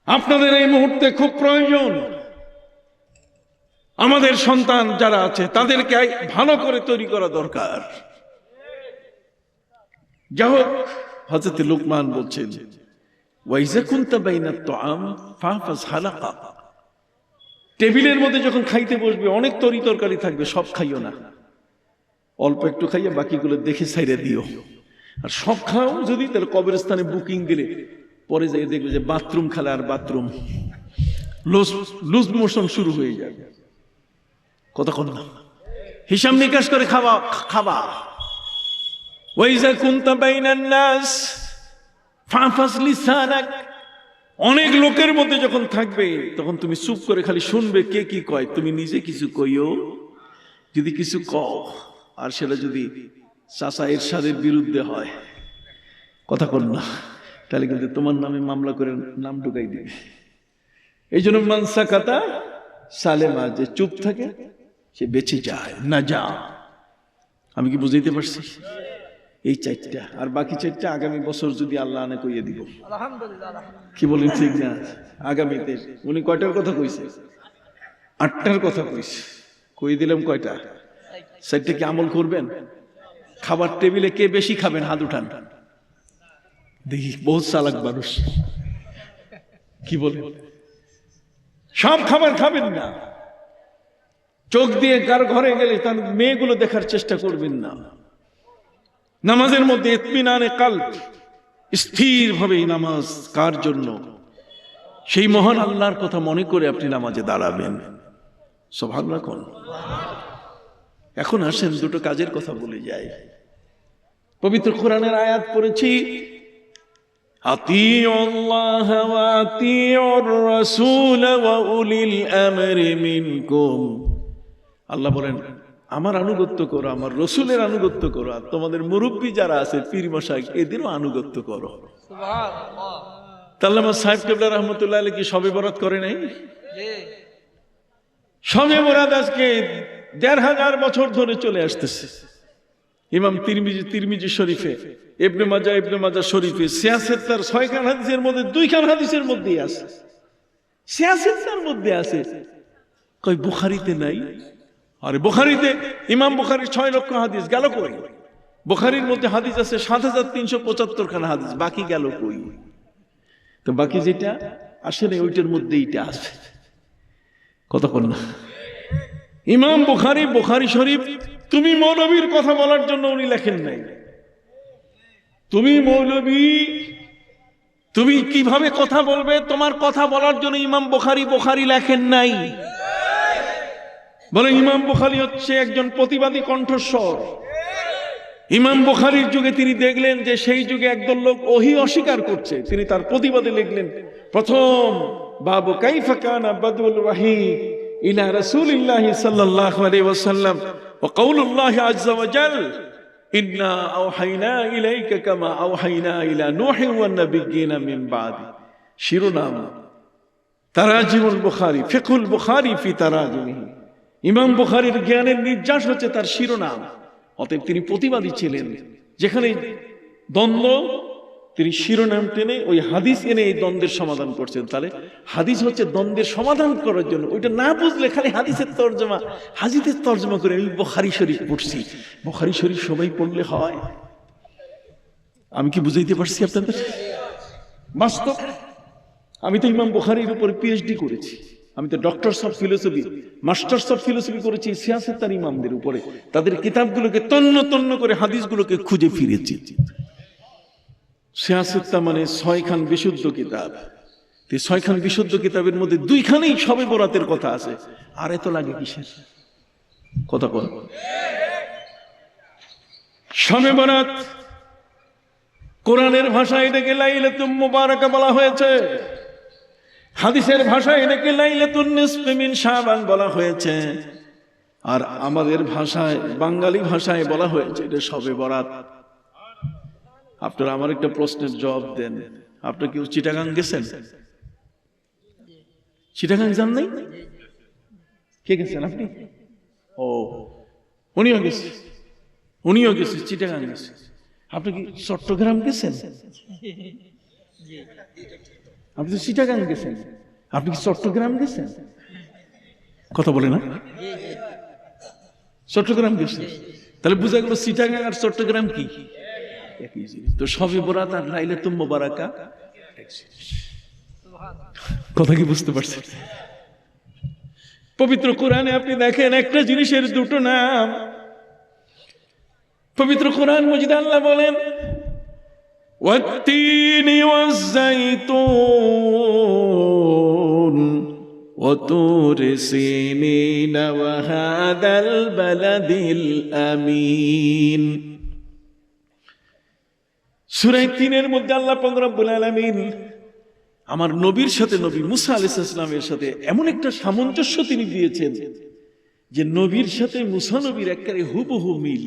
A: আপনাদের এই মুহূর্তে খুব প্রয়োজন। আমাদের সন্তান যারা আছে তাদেরকে ভালো করে তৈরি করা দরকার। যাই হোক, হযরত লোকমান বলছেন, ওয়াইজা কুনতা বাইনাত তুআম ফাহফাজ হালাকা, টেবিলের মধ্যে যখন খাইতে বসবে অনেক তরি তরকারি থাকবে, সব খাইও না, অল্প একটু খাইয়া বাকিগুলো দেখে ছাইড়ে দিও। আর সব খাও যদি, তাহলে কবরস্থানে বুকিং দিলে পরে যাই দেখবে যে বাথরুম খালা আর বাথরুম লুজ মোশন শুরু হয়ে যাবে। কতক্ষণ না হিসাব নিকাশ করে খাবা। ওয়াইজা কুনতা বাইনান নাস ফাহফাজ লিসানাক অনেক লোকের মধ্যে যখন থাকবে তখন তুমি চুপ করে খালি শুনবে কে কি কয়, তুমি নিজে কিছু কইও। যদি কিছু কও আর সেটা যদি চাচা এরশাদের বিরুদ্ধে হয়, কথা কর না, তাহলে কিন্তু তোমার নামে মামলা করে নাম ঢুকাই দিবে। এই জন্য মানসা কাতা সালেমা, যে চুপ থাকে সে বেঁচে যায় না। যা, আমি কি বুঝাইতে পারছি? এই চারটা, আর বাকি চারটা আগামী বছর যদি আল্লাহ আনে কইয়ে দিব। কি বলেন ঠিক না? আগামীতে উনি কয়টার কথা কইছে? 8টার কথা কইছে। কই দিলাম কয়টা? চারটা কি আমল করবেন? খাবার টেবিলে কে বেশি খাবেন হাত উঠান দেখি। বহুত চালাক মানুষ। কি বলেন? সব খাবার খাবেন না। চোখ দিয়ে কার ঘরে গেলে তার মেয়েগুলো দেখার চেষ্টা করবেন না। নামাজের মধ্যে ইতমিনানে কালব, স্থির ভাবে নামাজ কার জন্য? সেই মহান আল্লাহর কথা মনে করে আপনি নামাজে দাঁড়াবেন। সুবহানাল্লাহ কোন। এখন আসেন দুটো কাজের কথা বলে যাই। পবিত্র কোরআনের আয়াত পড়েছি, আতিউল্লাহ ওয়া আতিউর রাসূল ওয়া উলিল আমরি মিনকুম। আল্লাহ বলেন আমার আনুগত্য করো, আমার রসুলের আনুগত্য করো, আর তোমাদের মুরব্বী যারা আছে পীর মশাই এদেরও আনুগত্য করো। আল্লামা সাহেব কেবলা রহমতুল্লাহ আলাইহি কি শবে বরাত করে নাই? শবে বরাত আজকে ১৫০০ বছর ধরে চলে আসতেছে। ইমাম তিরমিজি শরীফে, ইবনে মাজাহ শরীফে সিয়াসেতার ৬ খান হাদিসের মধ্যে 2 খান হাদিসের মধ্যেই আছে, সিয়াসেতার মধ্যে আছে। কই বুখারীতে নাই? আরে বুখারীতে ইমাম বুখারীর 6 লক্ষ হাদিস গেল কই? বুখারীর মধ্যে হাদিস আছে ৭৩৭৫ খানা হাদিস, বাকি গেল কই? তো বাকি যেটা আসলে ওইটার মধ্যে এইটা আছে। কতক্ষণ না ইমাম বুখারী শরীফ, তুমি মৌলবীর কথা বলার জন্য উনি লেখেন নাই। তুমি মৌলবী, তুমি কিভাবে কথা বলবে তোমার কথা বলার জন্য ইমাম বুখারী লেখেন নাই। বলে ইমাম বুখারী হচ্ছে একজন প্রতিবাদী কণ্ঠস্বর। ইমাম বুখারীর যুগে তিনি দেখলেন যে সেই যুগে একদল লোক ওহী অস্বীকার করছে, তিনি তার প্রতিবাদে লিখলেন প্রথম বাবু কাইফা কানা বাদুল ওয়াহি ইলা রাসূলিল্লাহি সাল্লাল্লাহু আলাইহি ওয়াসাল্লাম ওয়া কাউলুল্লাহি আযজা ওয়া জাল ইন্না আওহাইনা ইলাইকা কামা আওহাইনা ইলা নূহ ওয়ান নাবিয়্যিনা মিন বাদি। শিরোনাম তারাজিমুল বুখারী, ফিকহুল বুখারী ফি তারাজিমিহি। ইমাম বুখারীর জ্ঞানের নির্যাস হচ্ছে তার শিরোনাম। অতএব তিনি প্রতিবাদী ছিলেন। যেখানে দ্বন্দ্ব তিনি শিরোনাম টেনে ওই হাদিস এনে এই দ্বন্দ্বের সমাধান করছেন। তাহলে হাদিস হচ্ছে দ্বন্দ্বের সমাধান করার জন্য। ওইটা না বুঝলে খালি হাদিসের তর্জমা করে আমি বুখারী শরীফ পড়ছি। বুখারী শরীফ সবাই পড়লে হয়? আমি কি বুঝাইতে পারছি আপনাদের? বাস্তব আমি তো ইমাম বুখারীর উপর পিএইচডি করেছি। আমি তো doctors of philosophy, masters of philosophy করেছি সিয়াসেতার ইমামদের উপরে। তাদের কিতাবগুলোকে তন্ন করে হাদিসগুলোকে খুঁজে ফিরেছি। সিয়াসেতা মানে 6 খান বিশুদ্ধ কিতাব। এই 6 খান বিশুদ্ধ কিতাবের মধ্যে 2 খানেই শবে বরাতের কথা আছে। আর এত লাগে কিসের কথা বল? শবে বরাত কোরআনের ভাষায় এটাকে লাইলাতুল মুবারাকা বলা হয়েছে, হাদিসের ভাষায় এটাকে লাইলাতুন নিসফি মিন শাবান বলা হয়েছে, আর আমাদের ভাষায় বাঙালি ভাষায় বলা হয়েছে এটা শবে বরাত। আপনারা আমার একটা প্রশ্নের জবাব দেন। আপনারা কেউ চিটাগাং গেছেন? চিটাগাং যান নাই? কে গেছেন? আপনি? ও, উনিও গেছে চিটাগাং গেছে। আপনি কি চট্টগ্রাম গেছেন? আপনি তো চিটাগাং গেছেন, আপনি কি চট্টগ্রাম গেছেন? কথা বলে না? চট্টগ্রাম গেছেন, তাহলে বুঝা গেল চিটাগাং আর চট্টগ্রাম কি একই জিনিস। তো শবে বরাত আর লাইলাতুল মুবারাকা কথা কি বুঝতে পারছেন? পবিত্র কোরআনে আপনি দেখেন একটা জিনিসের 2টো নাম। পবিত্র কোরআন মজিদে আল্লাহ বলেন ওয়াত-তিনি ওয়াজ-যাইতুন ওয়া তুরি সিনিন ওয়া হাদাল বালাদিল আমিন। সূরা 3-এর মধ্যে আল্লাহ পাক রব্বুল আলামিন আমার নবীর সাথে নবী মুসা আলাইহিস সালামের সাথে এমন একটা সামঞ্জস্য তিনি দিয়েছেন যে নবীর সাথে মুসা নবীর একেবারে হুবহু মিল।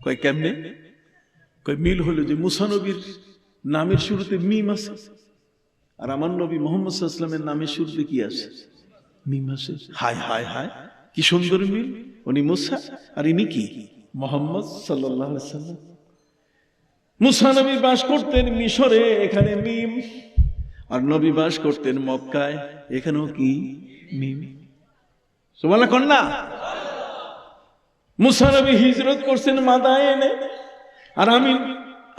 A: কয় কেমনে? কয় মিল হলো যে মুসা নবীর নামের শুরুতে মিম আছে, আর আমার নবী মুহাম্মদ সাল্লাল্লাহু আলাইহি ওয়াসাল্লামের নামের শুরুতে কি আছে? মিম আছে। হায় হায় হায়, কি সুন্দর মিল! উনি মুসা আর ইনি কি? মুহাম্মদ সাল্লাল্লাহু আলাইহি ওয়াসাল্লাম। মুসা নবী বাস করতেন মিশরে, এখানে মিম। আর নবী বাস করতেন মক্কায়, এখানেও কি? মিম। সুবহানাল্লাহ কন্যা। মুসা নবী হিজরত করছেন মাদায়েনে, আর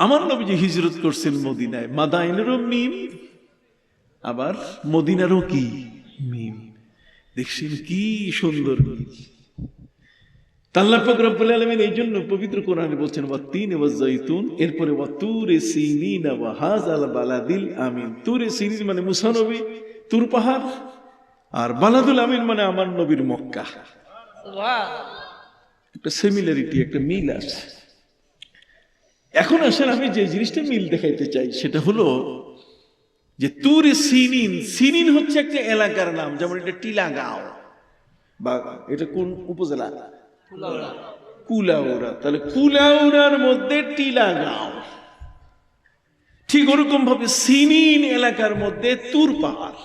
A: আমার নবী যে হিজরত করছেন মদিনায়, মাদায়েনেরও মিম, আবার মদিনারও কি? মিম। দেখছেন কি সুন্দর। আল্লাহ পাক রব্বুল আলামিন এই জন্য পবিত্র কোরআনে বলছেন ওয়াত-তিন ওয়াজ-যাইতুন, এরপরে ওয়াত-তুরি সিনিন ওয়া হাযাল বালাদিল আমিন। তুরে সিনিন মানে মুসা নবী, তুর পাহাড়, আর বালাদুল আমিন মানে আমার নবীর মক্কা। সুবহানাল্লাহ। একটা সিমিলারিটি, একটা মিল আছে। এখন আসেন আমি যে জিনিসটা মিল দেখাইতে চাই সেটা হলো যে তুরে সিনিন, সিনিন হচ্ছে একটা এলাকার নাম, যেমন এটা টিলাগাঁও, বা এটা কোন উপজেলা? কুলাউড়া। তাহলে কুলাউড়ার মধ্যে টিলাগাঁও, ঠিক ওরকম ভাবে সিনিন এলাকার মধ্যে তুর পাহাড়।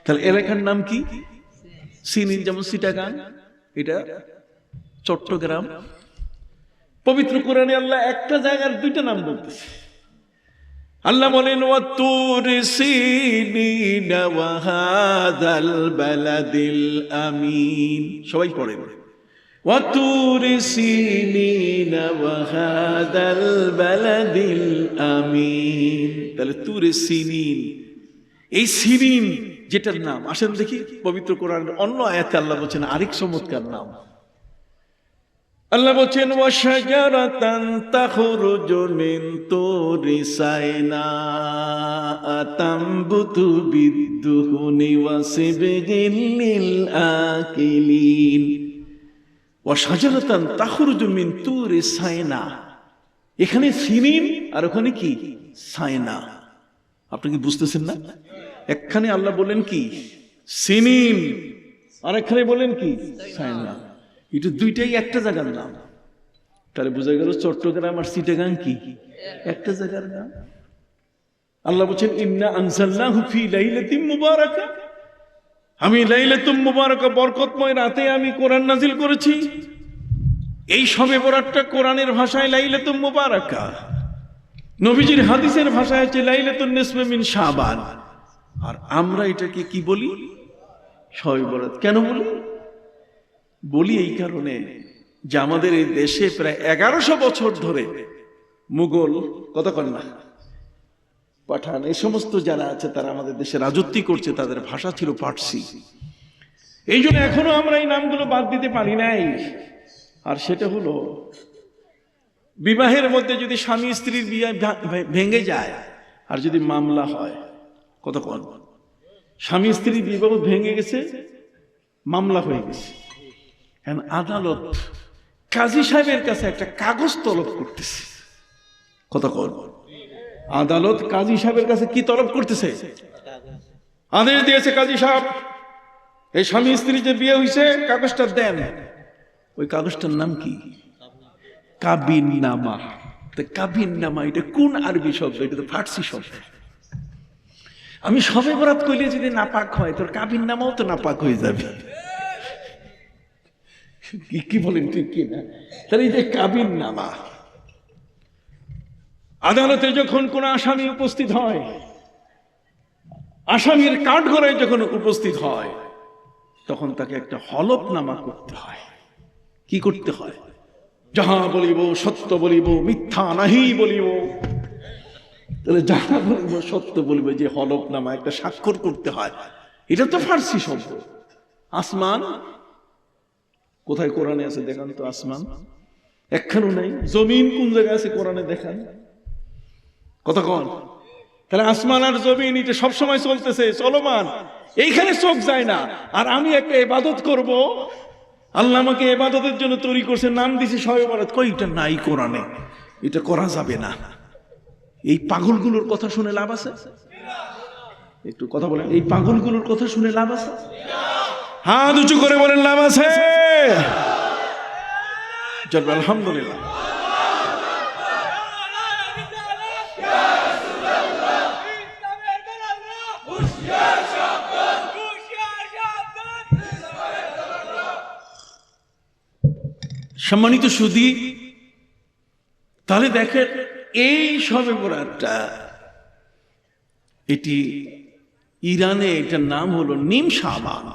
A: তাহলে এলাকার নাম কি? সিনিন। যেমন চিটাগাং, এটা চট্টগ্রাম। পবিত্র কোরআনে আল্লাহ একটা জায়গার দুইটা নাম বলতেছে। আল্লাহ বলেন ওয়াত-তুর সিনিন ওয়া হাযাল বালাদিল আমিন। সবাই পড়েন ওয়াত-তুর সিনিন ওয়া হাযাল বালাদিল আমিন। তাহলে তুরে সিনিন, এই সিনিন যেটার নাম, আসেন দেখি পবিত্র কোরআনের অন্য আয়াতে আল্লাহ বলছেন আরেক চমৎকার নাম। আল্লাহ বলছেন ওয়া শাজারাতান তাখরুজু মিন তুরি সাইনা তামবুতু বিদ্দুহুনি ওয়া সিবগিল লিল আকিলিন। ওয়া শাজারাতান তাখরুজু মিন তুরি সাইনা, এখানে সিনিন আর ওখানে কি? সাইনা। আপনি কি বুঝতেছেন না? একখানে আল্লাহ বলেন কি? সিনিন, আর এখানে বলেন কি? সাইনা। এটা দুইটাই একটা জায়গার নাম। তাহলে বোঝা গেল চট্টগ্রাম আর চিটাগাং কি একটা জায়গার নাম। আল্লাহ বলছেন ইন্না আনজালনাহু ফি লাইলাতিন মুবারাকা, আমি লাইলাতুল মুবারাকা বরকতময় রাতে আমি কোরআন নাজিল করেছি। এই শবে বরাতটা কোরআনের ভাষায় লাইলাতুল মুবারাকা, নবীজির হাদিসের ভাষায় হচ্ছে লাইলাতুন নিসফে মিন শাবান। আর আমরা এটাকে কি বলি? শবে বরাত। কেন বলি? বলি এই কারণে যে আমাদের এই দেশে প্রায় 1100 বছর ধরে মুঘল, কতক্ষণ না পাঠান, এই সমস্ত যারা আছে তারা আমাদের দেশে রাজত্ব করছে, তাদের ভাষা ছিল পার্সি। এই জন্য এখনো আমরা এই নামগুলো বাদ দিতে পারি নাই। আর সেটা হলো বিবাহের মধ্যে যদি স্বামী স্ত্রীর বিয়ে ভেঙে যায় আর যদি মামলা হয়, কতক্ষণ স্বামী স্ত্রীর বিবাহ ভেঙে গেছে, মামলা হয়ে গেছে, আদালত কাজী সাহেবের কাছে একটা কাগজ তলব করতেছে। কতক্ষণ আদালত কাজী সাহেবের কাছে কি তলব করতেছে? আদেশ দিয়েছে কাজী সাহেব, এই স্বামী স্ত্রী যে বিয়ে হয়েছে কাগজটা দেন। ওই কাগজটার নাম কি? কাবিন নামা। কাবিন নামা এটা কোন আরবি শব্দ? এটা তো ফার্সি শব্দ। আমি শবে বরাত কইলে যদি নাপাক হয়, তোর কাবিন নামাও তো নাপাক হয়ে যাবে। কি বলেন ঠিক কি না? তাহলে এই যে কাবিন নামা, আদালতে যখন কোন আসামি উপস্থিত হয়, আসামির কাঠগড়ায় যখন উপস্থিত হয়, তখন তাকে একটা হলফনামা করতে হয়। কি করতে হয়? যাহা বলিব সত্য বলিব, মিথ্যা নাহি বলিব। তাহলে যাহা বলিব সত্য বলিব, যে হলফনামা একটা স্বাক্ষর করতে হয়। এটা তো ফার্সি শব্দ। আসমান কোথায় কোরআনে আছে দেখান তো? আসমান একখানেও নাই। জমিন কোন জায়গায় আছে কোরআনে দেখান? কতক্ষণ? তাহলে আসমান আর জমিন এটা সবসময় চলতেছে, চলমান, এইখানে চোখ যায় না। আর আমি একটা ইবাদত করব, আল্লাহ আমাকে ইবাদতের জন্য তৈরি করছে, নাম দিছে শবে বরাত, কই এটা নাই কোরআনে, এটা করা যাবে না। এই পাগলগুলোর কথা শুনে লাভ আছে? একটু কথা বলেন, এই পাগলগুলোর কথা শুনে লাভ আছে? হাত উঁচু করে বলেন লাভ আছে? জলবে আলহামদুলিল্লাহ। সম্মানিত সুধী, তাহলে দেখেন এই শবে বরাতটা, এটি ইরানে, এটার নাম হলো নিম শাবান।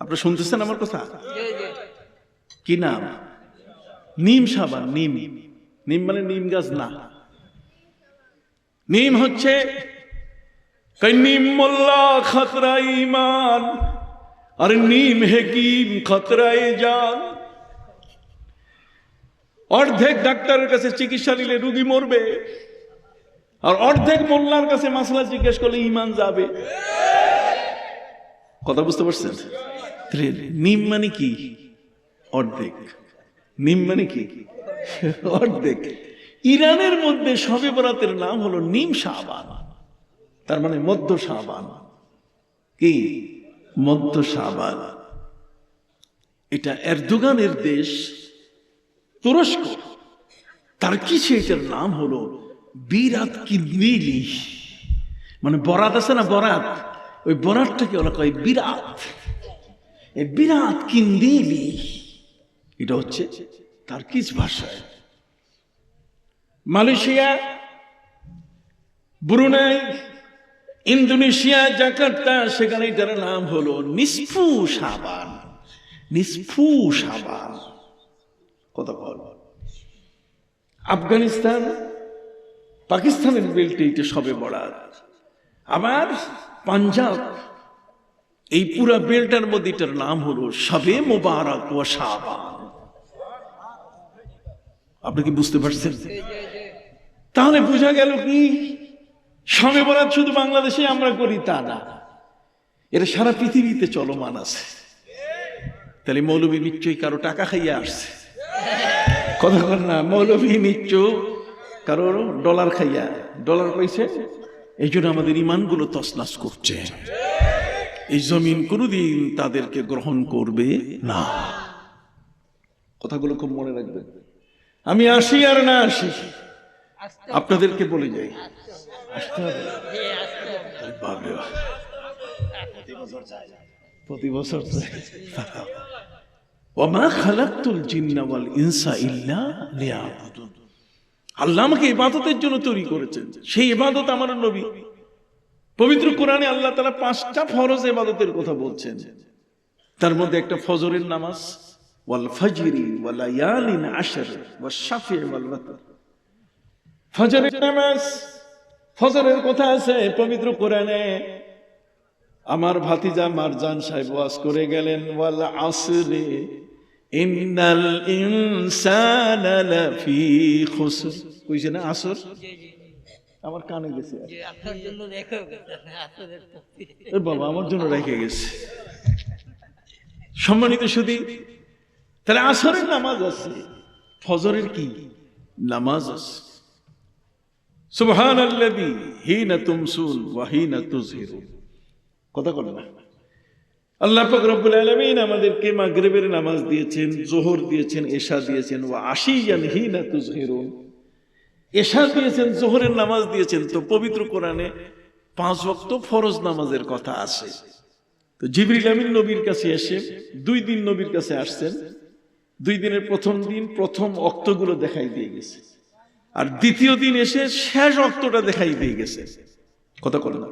A: আপনারা শুনতেছেন আমার কথা? কি নাম? নিম শাবান। নিম, নিম মানে নিম গাছ না, নিম হচ্ছে নিম মোল্লা খতরা ঈমান, আর নিম হেকিম খতরায় জান। অর্ধেক ডাক্তারের কাছে চিকিৎসা নিলে রোগী মরবে, আর অর্ধেক মোল্লার কাছে মাসলা জিজ্ঞেস করলে ঈমান যাবে। কথা বুঝতে পারছেন? নিম মানে কি? অর্ধেক। নিম মানে কি? অর্ধেক। ইরানের মধ্যে শবে বরাতের নাম হলো নিম শাবান, তার মানে মধ্য শাবান। কি? মধ্য শাবান। এটা এরদোগানের দেশ তুরস্ক, তার কিছু এটার নাম হলো বিরাত কিন্দিলি, মানে বরাত আছে না, বরাত, ওই বরাতটাকে ওরা কয় বিরাত। এই বিরাত কিন্দিলি এটা হচ্ছে তার কিস ভাষায়। মালয়েশিয়া, ব্রুনাই, ইন্দোনেশিয়া, জাকার্তা, সেখানে এটার নাম হলো নিসফু শাবান। নিসফু শাবান। কথা বল। আফগানিস্তান, পাকিস্তানের বেল্টে এটা শবে বরাত। আবার পাঞ্জাব, এই পুরা বেল্টার মধ্যে এটার নাম হলো শবে মুবারক ওয়া শাবান। আপনি কি বুঝতে পারছেন? তাহলে বোঝা গেল কি, শবে বরাত শুধু বাংলাদেশে আমরা করি তা না, এটা সারা পৃথিবীতে চলমান আছে। তাহলে মৌলবী নিশ্চয়ই কারো টাকা খাইয়া আসছে। কথা বল না, মৌলবী নিশ্চয় কারো ডলার খাইয়া, ডলার পাইছে, এই জন্য আমাদের ইমানগুলো তছনছ করছে। এই জমিন কোনোদিন তাদেরকে গ্রহণ করবে না। কথাগুলো খুব মনে রাখবেন। আমি আসি আর না আসি, আপনাদেরকে বলে যাই, আসতে হবে। প্রতি বছর ওয়ামা খালাকতুল জিন্না ওয়াল ইনসা ইল্লা লিয়াবুদুন। আল্লাহ আমাকে ইবাদতের জন্য তৈরি করেছেন, সেই ইবাদত আমার নবী। পবিত্র কোরআনে আল্লাহ তাআলা 5টা ফরজ ইবাদতের কথা বলছেন, তার মধ্যে একটা ফজরের নামাজ, ওয়াল ফাজরি ওয়া লায়ালিন আশর ওয়াশ শাফি ওয়াল ওয়াতর। ফজরের নামাজ, ফজরের কথা আছে পবিত্র কোরআনে। আমার ভাতিজা মারজান সাহেব ওয়াজ করে গেলেন, ওয়াল আসরে ইন্নাল ইনসানা লাফি খুসর। কইছে না আসর? আমার কানে গেছে, আপনার জন্য রেখে গেছে। বাবা আমার জন্য রেখে গেছে। সম্মানিত সুধী, তাহলে আসরের নামাজ আছে, ফজরের কি নামাজ আছে। সুবহানাল্লাযী হিনা তুমসুন ওয়া হিনা তুযহিরুন। কথা বলেন না। আল্লাহ পাক রব্বুল আলামিন আমাদেরকে মাগরিবের নামাজ দিয়েছেন, যোহর দিয়েছেন, এশা দিয়েছেন, ওয়া আশিয়ান হিনা তুযহিরুন। এশা দিয়েছেন, যোহরের নামাজ দিয়েছেন। তো পবিত্র কোরআনে 5 ওয়াক্ত ফরজ নামাজের কথা আছে। তো জিবরিল আমিন নবীর কাছে এসে 2 দিন নবীর কাছে আসছেন। 2 দিনের প্রথম দিন প্রথম ওয়াক্তগুলো দেখাই দিয়ে গেছে, আর দ্বিতীয় দিন এসে শেষ ওয়াক্তটা দেখাই দিয়ে গেছে। কথা বলেন না।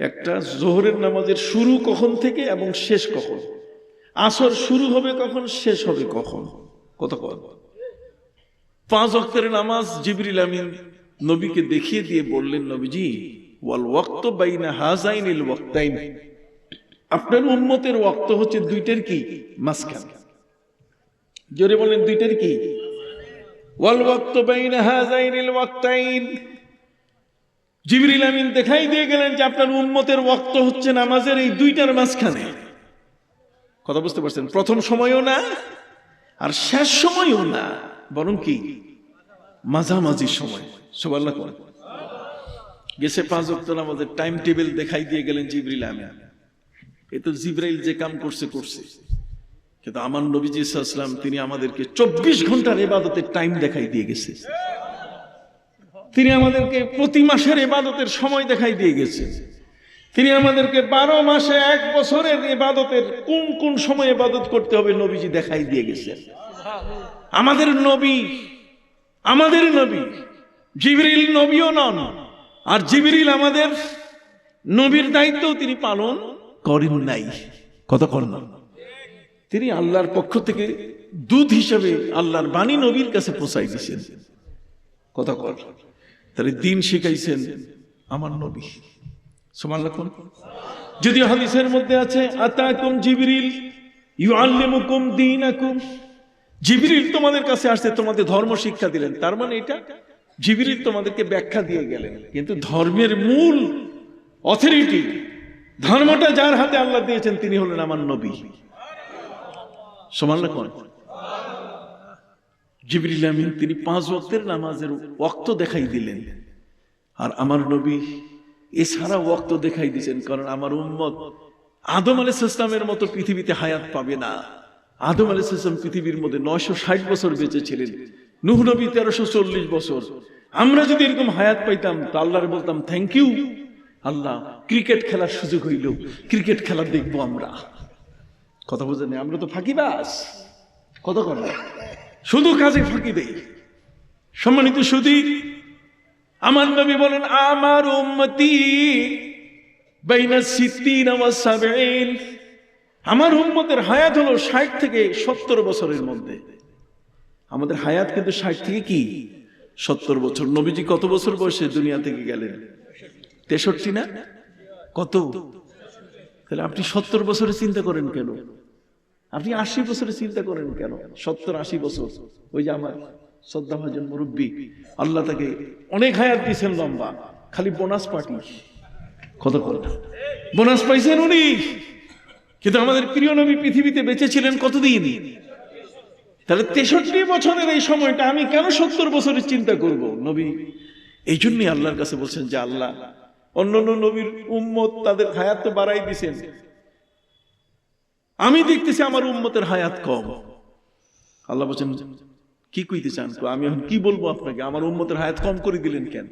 A: একটা যোহরের নামাজের শুরু কখন থেকে এবং শেষ কখন, আসর শুরু হবে কখন, শেষ হবে কখন। কথা বল। 5 ওয়াক্তের নামাজ জিবরিল আমিন নবীকে দেখিয়ে দিয়ে বললেন, নবীজি ওয়াল ওয়াক্ত বাইনা হাযাইনিল ওয়াক্তাইন, আপনার উম্মতের ওয়াক্ত হচ্ছে 2টার কি মাঝখান। জোরে বলেন, 2টার কি? ওয়াল ওয়াক্ত বাইনা হাযাইনিল ওয়াক্তাইন। জিবরিল আমিন দেখাই দিয়ে গেলেন যে আপনার উম্মতের ওয়াক্ত হচ্ছে নামাজের এই 2টার মাঝখানে। কথা বুঝতে পারছেন? প্রথম সময়ও না আর শেষ সময়ও না, বরং কি মাঝামাঝি সময়। সুবহানাল্লাহ কোন গেছে 5 ওয়াক্ত নামাজের টাইম টেবিল দেখাই দিয়ে গেলেন জিবরিল আমিন। এ তো জিবরাইল যে কাম করছে কিন্তু আমার নবীজি সাল্লাল্লাহু আলাইহি ওয়াসাল্লাম তিনি আমাদেরকে 24 ঘন্টার ইবাদতের টাইম দেখাই দিয়ে গেছে। তিনি আমাদেরকে প্রতি মাসের ইবাদতের সময় দেখাই দিয়ে গেছে। তিনি আমাদেরকে 12 মাসে 1 বছরের ইবাদতের কোন কোন সময় ইবাদত করতে হবে নবীজি দেখাই দিয়ে গেছেন। আমাদের নবী জিবরিল নবীও নন, আর জিবরিল আমাদের নবীর দায়িত্ব তিনি পালন করেন নাই। কথা কর না, তিনি আল্লাহর পক্ষ থেকে দূত হিসেবে আল্লাহর বাণী নবীর কাছে পৌঁছাই দিয়েছেন। কথা কর, তাহলে দিন শিখাইছেন আমার নবী। সুবহানাল্লাহ। যদিও হাদিসের মধ্যে আছে আতাকুম জিবরিল ইউআল্লিমুকুম দীনাকুম, জিবরিল তোমাদের কাছে আসছে তোমাদের ধর্ম শিক্ষা দিলেন। তার মানে এটা জিবরিল তোমাদেরকে ব্যাখ্যা দিয়ে গেলেন, কিন্তু ধর্মের মূল অথরিটি ধর্মটা যার হাতে আল্লাহ দিয়েছেন তিনি হলেন আমার নবী। সুবহানাল্লাহ। জিবরিল আমিন তিনি 5 ওয়াক্তের নামাজের ওয়াক্ত দেখাই দিলেন, আর আমার নবী এছাড়া ওয়াক্ত দেখাই দিয়েছেন। কারণ আমার উম্মত আদম আলাইহিস সালামের মতো পৃথিবীতে হায়াত পাবে না। আদম আলাইহিস সালাম পৃথিবীর মধ্যে 960 বছর বেঁচে ছিলেন, নূহ নবী 1340 বছর। আমরা যদি এরকম হায়াত পাইতাম তো আল্লাহরে বলতাম থ্যাংক ইউ আল্লাহ, ক্রিকেট খেলার সুযোগ হইল, ক্রিকেট খেলা দেখবো আমরা। কথা বুঝেন? আমরা তো ফাঁকিবাজ, কত করে শুধু কাজে ফাঁকি দেই। সম্মানিত সুধী, আমার নবী বলেন আমার উম্মতি বাইনা 60 ওয়া 70, আমার উম্মতের হায়াত হলো 60 থেকে 70 বছরের মধ্যে। আমাদের হায়াত কিন্তু 60 থেকে কি 70 বছর। নবীজি কত বছর বয়সে দুনিয়া থেকে গেলেন? 63 না? কত? তাহলে আপনি 70 বছরে চিন্তা করেন কেন? আপনি 80 বছরে চিন্তা করেন কেন? 70-80 বছর। ওই যে আমার শ্রদ্ধাভাজন মুরব্বী, আল্লাহ তাকে অনেক হায়াত দিয়েছেন লম্বা, খালি বোনাস পার্টি। কত করে বোনাস পাইছেন উনি, কিন্তু আমাদের প্রিয় নবী পৃথিবীতে বেঁচে ছিলেন কতদিন? তাহলে 63 বছরের এই সময়টা আমি কেন 70 বছরের চিন্তা করব? নবী এই জন্যই আল্লাহর কাছে বলছেন যে আল্লাহ অন্যান্য নবীর উম্মত তাদের হায়াত তো বাড়াই দিয়েছেন, আমি দেখতেছি আমার উম্মতের হায়াত কম। আল্লাহ বলছেন কি কইতে চান? আমি এখন কি বলবো আপনাকে, আমার উম্মতের হায়াত কম করে দিলেন কেন?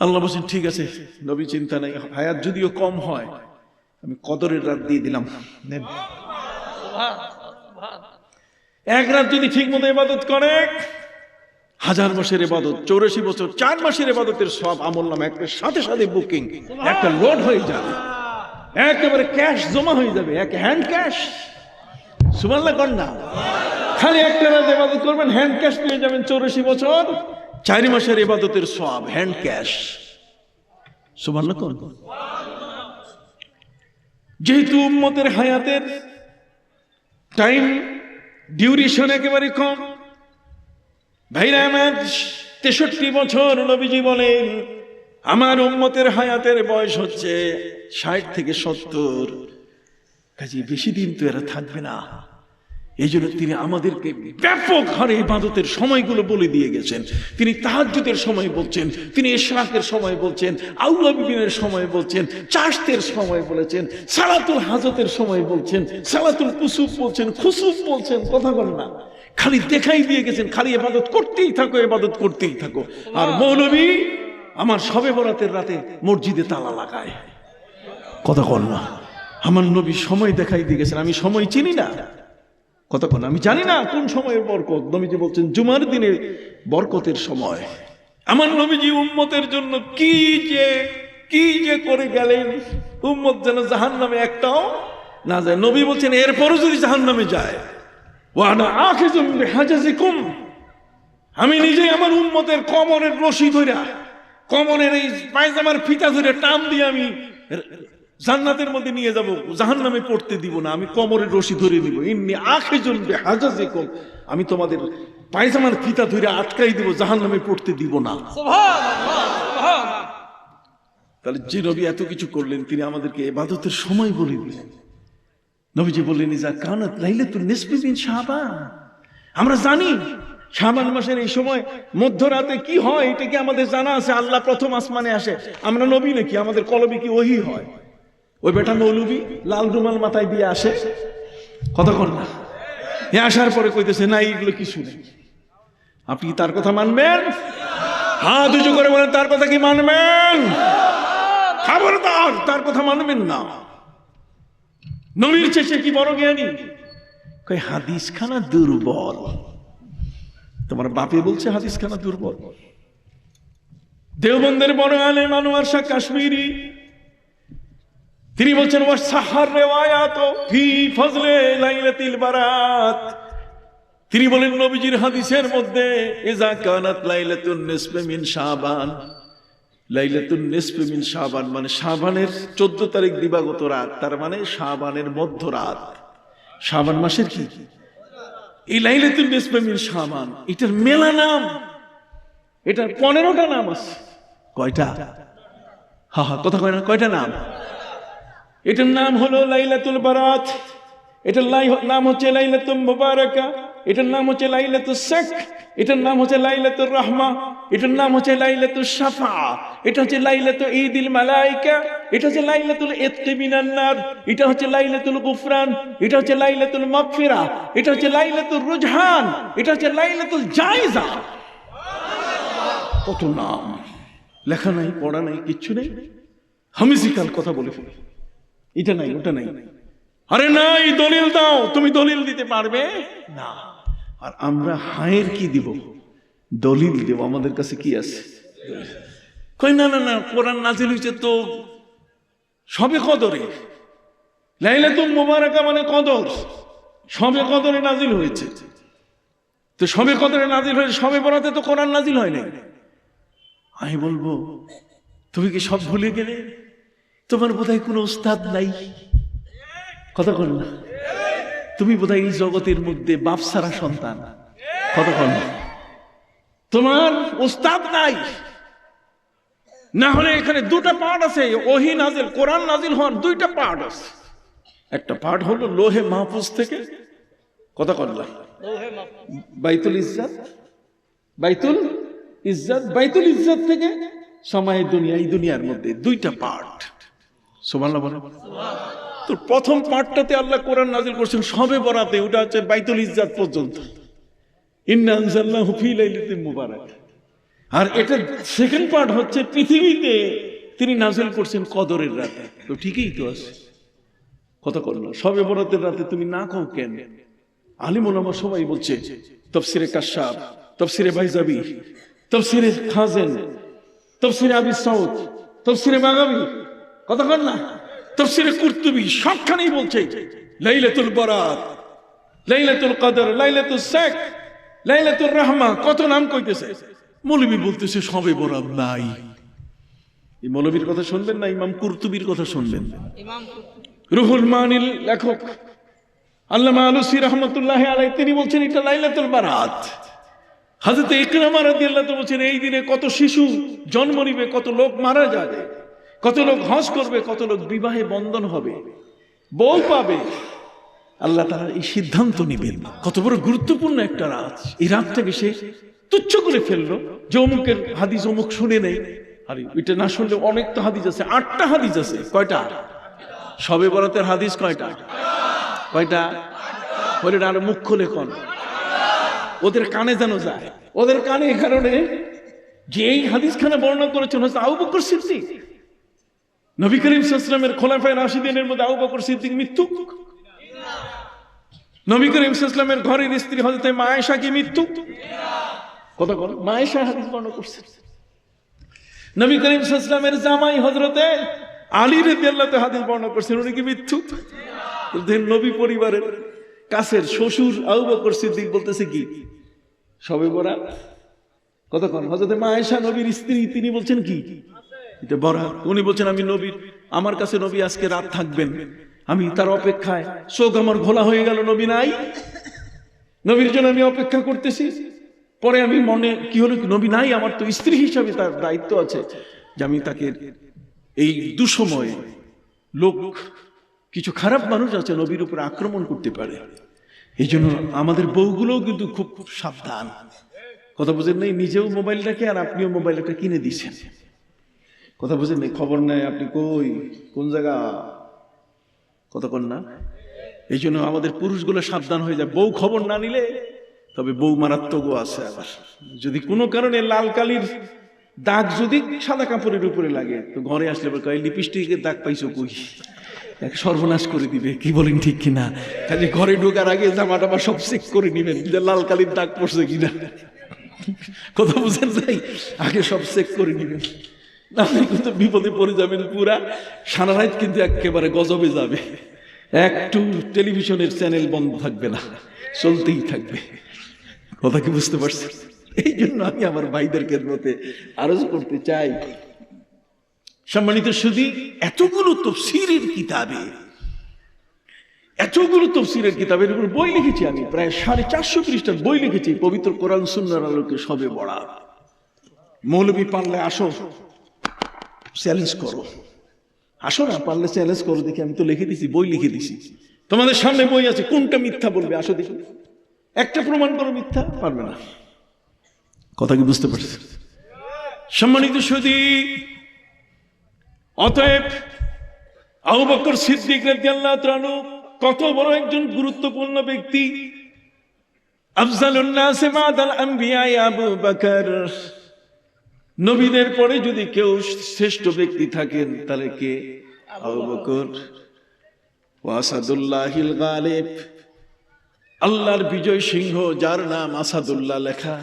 A: আল্লাহ বলছেন ঠিক আছে নবী, চিন্তা নাই, হায়াত যদিও কম হয় আমি কদরের রাত দিয়ে দিলাম, নেন। এক রাত যদি ঠিক মতো ইবাদত করে 1000 মাসের ইবাদত, 84 বছর 4 মাসের ইবাদতের সব আমল নামা একটা সাথে সাথে বুকিং, একটা লোড হয়ে যাবে, একেবারে ক্যাশ জমা হয়ে যাবে, এক হ্যান্ড ক্যাশ। সুবহানাল্লাহ কর না, খালি একটা রাত ইবাদত করবেন, হ্যান্ড ক্যাশ পেয়ে যাবেন 84 বছর 4 মাসের ইবাদতের সব হ্যান্ড ক্যাশ। সুবহানাল্লাহ কর। যেহেতু উম্মতের হায়াতের টাইম ডিউরেশন একেবারে কম, ভাইরা আমার 63 বছর নবীজি বলেন আমার উম্মতের হায়াতের বয়স হচ্ছে 60 থেকে 70, কাজে বেশি দিন তো এরা থাকবে না। এই জন্য তিনি আমাদেরকে ব্যাপক হারে ইবাদতের সময়গুলো বলে দিয়ে গেছেন। তিনি তাহাজ্জুদের সময় বলছেন, তিনি ইশরাকের সময় বলছেন, আউয়াবিনের সময় বলছেন, চাশতের সময় বলেছেন, সালাতুল হাজতের সময় বলছেন, সালাতুল কুসুফ বলছেন, খুসুফ বলছেন। কথা বলেন না, খালি দেখাই দিয়ে গেছেন, খালি ইবাদত করতেই থাকো, ইবাদত করতেই থাকো। আর মৌলবী আমার শবে বরাতের রাতে মসজিদে তালা লাগায়। কথা বল না, আমার নবী সময় দেখাই দিয়ে গেছেন, আমি সময় চিনি না। কতক্ষণ আমি জানি না কোন সময়ের বরকত। নবীজি বলছেন জুমার দিনে বরকতের সময়। আমার নবীজি উম্মতের জন্য কি যে করে গেলেন, উম্মত যেন জাহান্নামে একটাও না যায়। নবী বলছেন এরপরও যদি জাহান্নামে যায়, ওয়ানা আখিযুম বিহাজাজিকুম, আমি নিজে আমার উম্মতের কোমরের রশি ধইরা, কোমরের এই পায়জামার ফিতা ধরে টান দিয়ে আমি জান্নাতের মধ্যে নিয়ে যাব, জাহান্নামে পড়তে দিব না, আমি কোমরের রশি ধরে নিব। ইন্নী আখিযুন বিহাজাজিকুম, আমি তোমাদের পায়জামার ফিতা ধরে আটকাই দিব, জাহান্নামে পড়তে দিব না। সুবহানাল্লাহ, সুবহানাল্লাহ। তাহলে যে নবী এত কিছু করলেন, তিনি আমাদেরকে ইবাদতের সময় বলে দিলেন। নবীজি বললেন ইজা কানাত লাইলাতুন নিসফি মিন শাবান, আমরা জানি শাবান মাসের এই সময় মধ্যরাতে কি হয় এটা কি আমাদের জানা আছে? আল্লাহ প্রথম আসমানে আসে, আমরা নবী নাকি? আমাদের কলবে কি ওহী হয়? ওই বেটা মৌলবী লাল রুমাল মাথায় দিয়ে আসে, কতক্ষণ না এ আসার পরে কইতেছে না এইগুলো কিছু নেই। আপনি তার কথা মানবেন? হাত উঁচু করে বলেন, তার কথা কি মানবেন? খবরদার তার কথা মানবেন না। নবীর চেয়ে কি বড় জ্ঞানী? কই হাদিস খানা দুর্বল। তোমার বাপে বলছে হাদিস খানা দুর্বল। দেওবন্দের বড় আলেম আনোয়ার শাহ কাশ্মীরি তিনি বলছেন ওয়াসাহার রিওয়ায়াত ফি ফজলে লাইলাতুল বারাত। তিনি বলেন নবীজির হাদিসের মধ্যে ইজা কানাত লাইলাতুন নিসফি মিন শাবান, লাইলাতুন নিসফি মিন শাবান মানে শাবানের 14 তারিখ দিবাগত রাত, তার মানে শাবানের মধ্যরাত। শাবান মাসের কি এই লাইলাতুন নিসফি মিন শাবান, এটার মেলা নাম, এটার 15টা নাম আছে। কয়টা? কথা কয় না, কয়টা নাম? এটার নাম হলো লাইলাতুল বারাত, এটার নাম হচ্ছে লাইলাতুল মুবারাকা, এটার নাম হচ্ছে লাইলাতুল শাক, এটার নাম হচ্ছে লাইলাতুর রাহমা, এটার নাম হচ্ছে লাইলাতুল শাফা, এটা হচ্ছে লাইলাতুল ঈদিল মালাইকা, এটা হচ্ছে লাইলাতুল ইতকি মিনান নার, এটা হচ্ছে লাইলাতুল গুফরান, এটা হচ্ছে লাইলাতুল মাগফিরা, এটা হচ্ছে লাইলাতুল রুজহান, এটা হচ্ছে লাইলাতুল জায়েজা। কত নাম, লেখা নাই, পড়া নাই, কিচ্ছু নেই, হামিজিকাল কথা বলে ফেলে, এটা নাই ওটা নাই। আরে নাই, দলিল দাও। তুমি দলিল দিতে পারবে না। আর আমরা হায়ের কি দিব? দলিল দেব। আমাদের কাছে কি আছে? কই না না না, কোরআন নাজিল হয়েছে তো সবে কদরে, লাইলাতুল মুবারাকা মানে কদর, সবে কদরে নাজিল হয়েছে। তো সবে কদরে নাজিল হয়েছে, সবে বরাতে তো কোরআন নাজিল হয় নাই। আমি বলবো তুমি কি সব ভুলে গেলে? তোমার বোধহয় কোনো উস্তাদ নাই, কথা কন না। তুমি বোধহয় এই জগতের মধ্যে বাপ ছাড়া সন্তান, কথা কন না। তোমার উস্তাদ নাই, না হলে এখানে দুটা পার্ট আছে। ওহী নাজিল, কোরআন নাজিল হওয়ার দুইটা পার্ট আছে। একটা পার্ট হলো লোহে মাহফুজ থেকে, কথা কন না, বাইতুল ইজ্জত, বাইতুল ইজ্জত, বাইতুল ইজ্জত থেকে সময়ের দুনিয়া, এই দুনিয়ার মধ্যে দুইটা পার্ট। সুবহানাল্লাহ বলেন। তো প্রথম পার্টটাতে আল্লাহ কোরআন নাজিল করছেন সবে বরাতে, ওটা হচ্ছে বাইতুল ইজ্জত পর্যন্ত, ইন্না আনজালনাহু ফি লাইলাতিন মুবারাক। আর এটা সেকেন্ড পার্ট হচ্ছে পৃথিবীতে তিনি নাজিল করছেন কদরের রাতে। তো ঠিকই তো আছে, কথা করলো সবে বরাতের রাতে তুমি না কও কেন? আলিম ওলামা সবাই বলছে, তাফসিরে কাশশাফ, তাফসিরে বাইজাবি, তাফসিরে খাজেন, তাফসিরে আবি সাউদ, তাফসিরে বাগাবি, কথা কর না, তাফসিরে কুরতুবি, সবখানেই বলছে লাইলাতুল বারাত, লাইলাতুল কদর, লাইলাতুল শাক, লাইলাতুর রাহমা, কত নাম কইতেছে। মৌলবী বলতেছে সবে বরাত নাই। এই মৌলবীর কথা শুনবেন না, ইমাম কুরতুবির কথা শুনবেন। রুহুল মানিল লেখক আল্লামা আলুসি রহমতুল্লাহি আলাইহি তিনি বলছেন এটা লাইলাতুল বারাত। হযরত ইকরামা রাদিয়াল্লাহু তাআলা বলছেন এই দিনে কত শিশু জন্ম নিবে, কত লোক মারা যাবে, কত লোক হজ করবে, কত লোক বিবাহে বন্ধন হবে, বউ পাবে। আল্লাহ তাআলা এই সিদ্ধান্ত নেবেন। কত বড় গুরুত্বপূর্ণ একটা রাত। এই রাতটাকে সে তুচ্ছ করে ফেললো যে অমুকের হাদিস অমুক শুনে নেই। আরে এটা না শুনলে অনেক তো হাদিস আছে, 8টা হাদিস আছে। কয়টা? সবে বরাতের হাদিস কয়টা? কয়টা? বলে আরো মুখ খুলে কোন, ওদের কানে যেন যায়, ওদের কানে এই কারণে যে এই হাদিসখানা বর্ণনা করেছেন হযরত আবু বকর সিদ্দিক, নবী করিম সাল্লাল্লাহু আলাইহি ওয়াসাল্লামের খোলাফায়ে রাশিদিনের মধ্যে আবু বকর সিদ্দিক মৃত্যু, নবী করিম সাল্লাল্লাহু আলাইহি ওয়াসাল্লামের ঘরের স্ত্রী হযরত মা আয়েশা কি মৃত্যু, কথা বল, মা আয়েশা হাদিস বর্ণনা করছেন। নবী করিম সাল্লাল্লাহু আলাইহি ওয়াসাল্লামের জামাই হযরত আলী রাদিয়াল্লাহু তাআলা হাদিস বর্ণনা করছেন, উনি কি মৃত্যু। নবী পরিবারের কাছের শ্বশুর আবু বকর সিদ্দিক বলতেছে কি সবে বরাত, কতক্ষণ। হযরত মা আয়েশা নবীর স্ত্রী, তিনি বলছেন কি এটা বরাত। উনি বলছেন আমি নবীর, আমার কাছে নবী আজকে রাত থাকবেন, আমি তার অপেক্ষায়, চোখ আমার ঘোলা হয়ে গেল, নবী নাই, নবীর জন্য আমি অপেক্ষা করতেছি। পরে আমি মনে কি হলো, নবী নাই, আমার তো স্ত্রী হিসাবে তার দায়িত্ব আছে যে আমি তাকে এই দুঃসময়ে, লোক কিছু খারাপ মানুষ আছে নবীর উপরে আক্রমণ করতে পারে, এই জন্য আমাদের বউগুলোও কিন্তু খুব খুব সাবধান। কথা বুঝেন নাই? নিজেও মোবাইলটাকে আর আপনিও মোবাইলটা কিনে দিচ্ছেন। কথা বুঝেন নাই? খবর নেই আপনি কই, কোন জায়গা, কতক্ষণ না। এই জন্য আমাদের পুরুষগুলো সাবধান হয়ে যায়। বউ খবর না নিলে, তবে বউ মারাত্মকও আছে আবার। যদি কোনো কারণে লাল কালির দাগ যদি সাদা কাপড়ের উপরে লাগে, তো ঘরে আসলে কয় লিপস্টিকের দাগ পাইছো কই, এক সর্বনাশ করে দিবে। কি বলেন ঠিক কিনা? কাজে ঘরে ঢোকার আগে জামা টামা সব চেক করে নিবেন যে লাল কালির দাগ পড়ছে কিনা। কথা বুঝেন নাই? আগে সব চেক করে নিবেন, আপনি কিন্তু বিপদে পড়ে যাবেন পুরা। সারা রাত কিন্তু একেবারে গজবে যাবে। একটু টেলিভিশনের চ্যানেল বন্ধ থাকবে না, চলতেই থাকবে। কথা কি বুঝতে পারছেন? এই জন্য আমি আমার ভাইদের খেদমতে আরজ করতে চাই, সম্মানিত সুধী, এতগুলো তফসিরের কিতাবের উপর বই লিখেছি আমি, প্রায় 450 পৃষ্ঠার বই লিখেছি পবিত্র কোরআন সুন্নাহর আলোকে সবে বরাত। মৌলবী পারলে আসো, চ্যালেঞ্জ করো, আসো না পারলে চ্যালেঞ্জ করো দেখি। আমি তো লিখে দিছি, বই লিখে দিছি, তোমাদের সামনে বই আছে, কোনটা মিথ্যা বলবে আসো দেখি, একটা প্রমাণ করো মিথ্যা, পারবে না। কথা কি বুঝতে পারছেন? সম্মানিত সুধী, অতএব আবু বকর সিদ্দিক রাদিয়াল্লাহু তাআলা কত বড় একজন গুরুত্বপূর্ণ ব্যক্তি। আফজালুন নাস বাদাল আম্বিয়া আবু বকর, নবীদের পরে যদি কেউ শ্রেষ্ঠ ব্যক্তি থাকেন তাহলে কে? আবু বকর। ওয়াসাদুল্লাহিল গালিব, আল্লাহর বিজয় সিংহ যার নাম আসাদুল্লাহ লেখা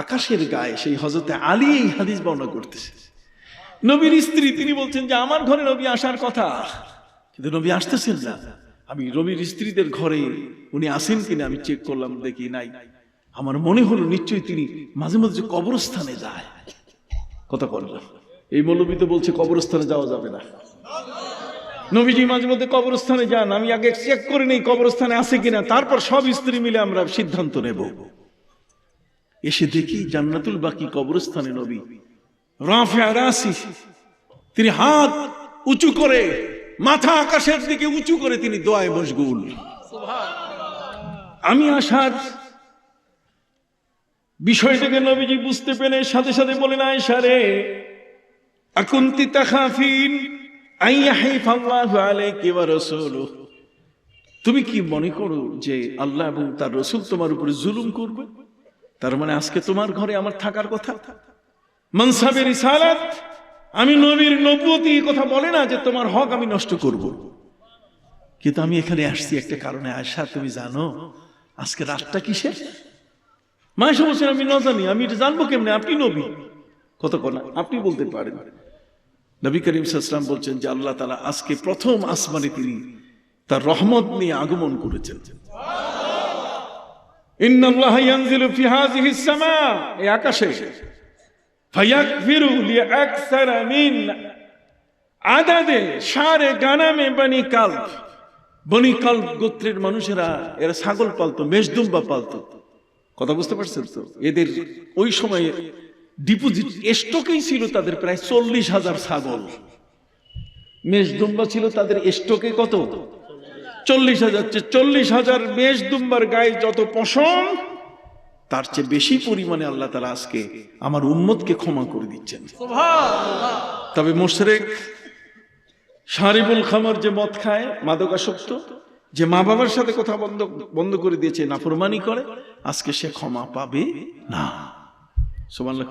A: আকাশের গায়ে, সেই হযরতে আলী এই হাদিস বর্ণনা করতেছে। নবীর স্ত্রী তিনি বলছেন যে আমার ঘরে নবী আসার কথা, কিন্তু নবী আসতেছেন না। আমি নবীর স্ত্রীদের ঘরে উনি আসেন কিনা আমি চেক করলাম, দেখি নাই। আমার মনে হলো নিশ্চয়ই তিনি মাঝে মাঝে কবরস্থানে যায়। কথা বললাম, এই মৌলবী তো বলছে কবরস্থানে যাওয়া যাবে না। নবীজি মাঝে মধ্যে কবরস্থানে যান, আমি আগে চেক করে নেই কবরস্থানে আছে কিনা, তারপর সব স্ত্রী মিলে আমরা সিদ্ধান্ত নেব। এসে দেখি জান্নাতুল বাকি কবরস্থানে নবী রাফিয়া রাসি, তিনি হাত উঁচু করে, মাথা আকাশের দিকে উঁচু করে তিনি দোয়ায় মশগুল। আমি আসার বিষয়টাকে নবীজি বুঝতে পেরে সাথে সাথে বলেন, আয়েশা রে, আকুনতি তাখাফিন আইয়াহিফাল্লাহু আলাইকি ওয়া রাসূলুহু, তুমি কি মনে করো যে আল্লাহ এবং তার রাসূল তোমার উপরে জুলুম করবে? তার মানে আজকে তোমার ঘরে আমার থাকার কথা। মানসাবে রিসালাত, আমি নবীর নবুয়তি কথা বলে না যে তোমার হক আমি নষ্ট করব, কিন্তু আমি এখানে আসছি একটা কারণে। আয়েশা তুমি জানো আজকে রাতটা কিসের? মায়েশা বলছেন আমি না জানি, আমি এটা জানবো কেমনে? আপনি নবী, কত কথা আপনি বলতে পারেন। নবী করিম সাল্লাল্লাহু আলাইহি ওয়াসাল্লাম বলছেন যে আল্লাহ তাআলা আজকে প্রথম আসমানে তিনি তার রহমত নিয়ে আগমন করেছেন। ইন্নাল্লাহা ইয়ানজিলু ফি হাযিহিস সামা, এই আকাশে, ফায়াগফিরু লিআকসারা মিন আদাদে শারে গানামে বনি কালব, বনি কালব গোত্রের মানুষেরা এরা ছাগল পালতো, মেষদুম্বা পালতো। কথা বুঝতে পারছেন তো? এদের ওই সময়ে ডিপোজিট স্টকেই ছিল তাদের প্রায় 40,000 ছাগল। মেষদুম্বা ছিল তাদের স্টকে কত? 40,000। 40,000 মেষদুম্বার গায়ে যত পশম, তার চেয়ে বেশি পরিমাণে আল্লাহ তাআলা আজকে আমার উম্মতকে ক্ষমা করে দিচ্ছেন। সুবহানাল্লাহ। তবে মুশরিক শারিবুল খামর, যে মদ খায়, মাদকাসক্ত, যে মা বাবার সাথে কথা বন্ধ করে দিয়েছে, নাফরমানি করে, আজকে সে ক্ষমা পাবে না। সুবহানাল্লাহ।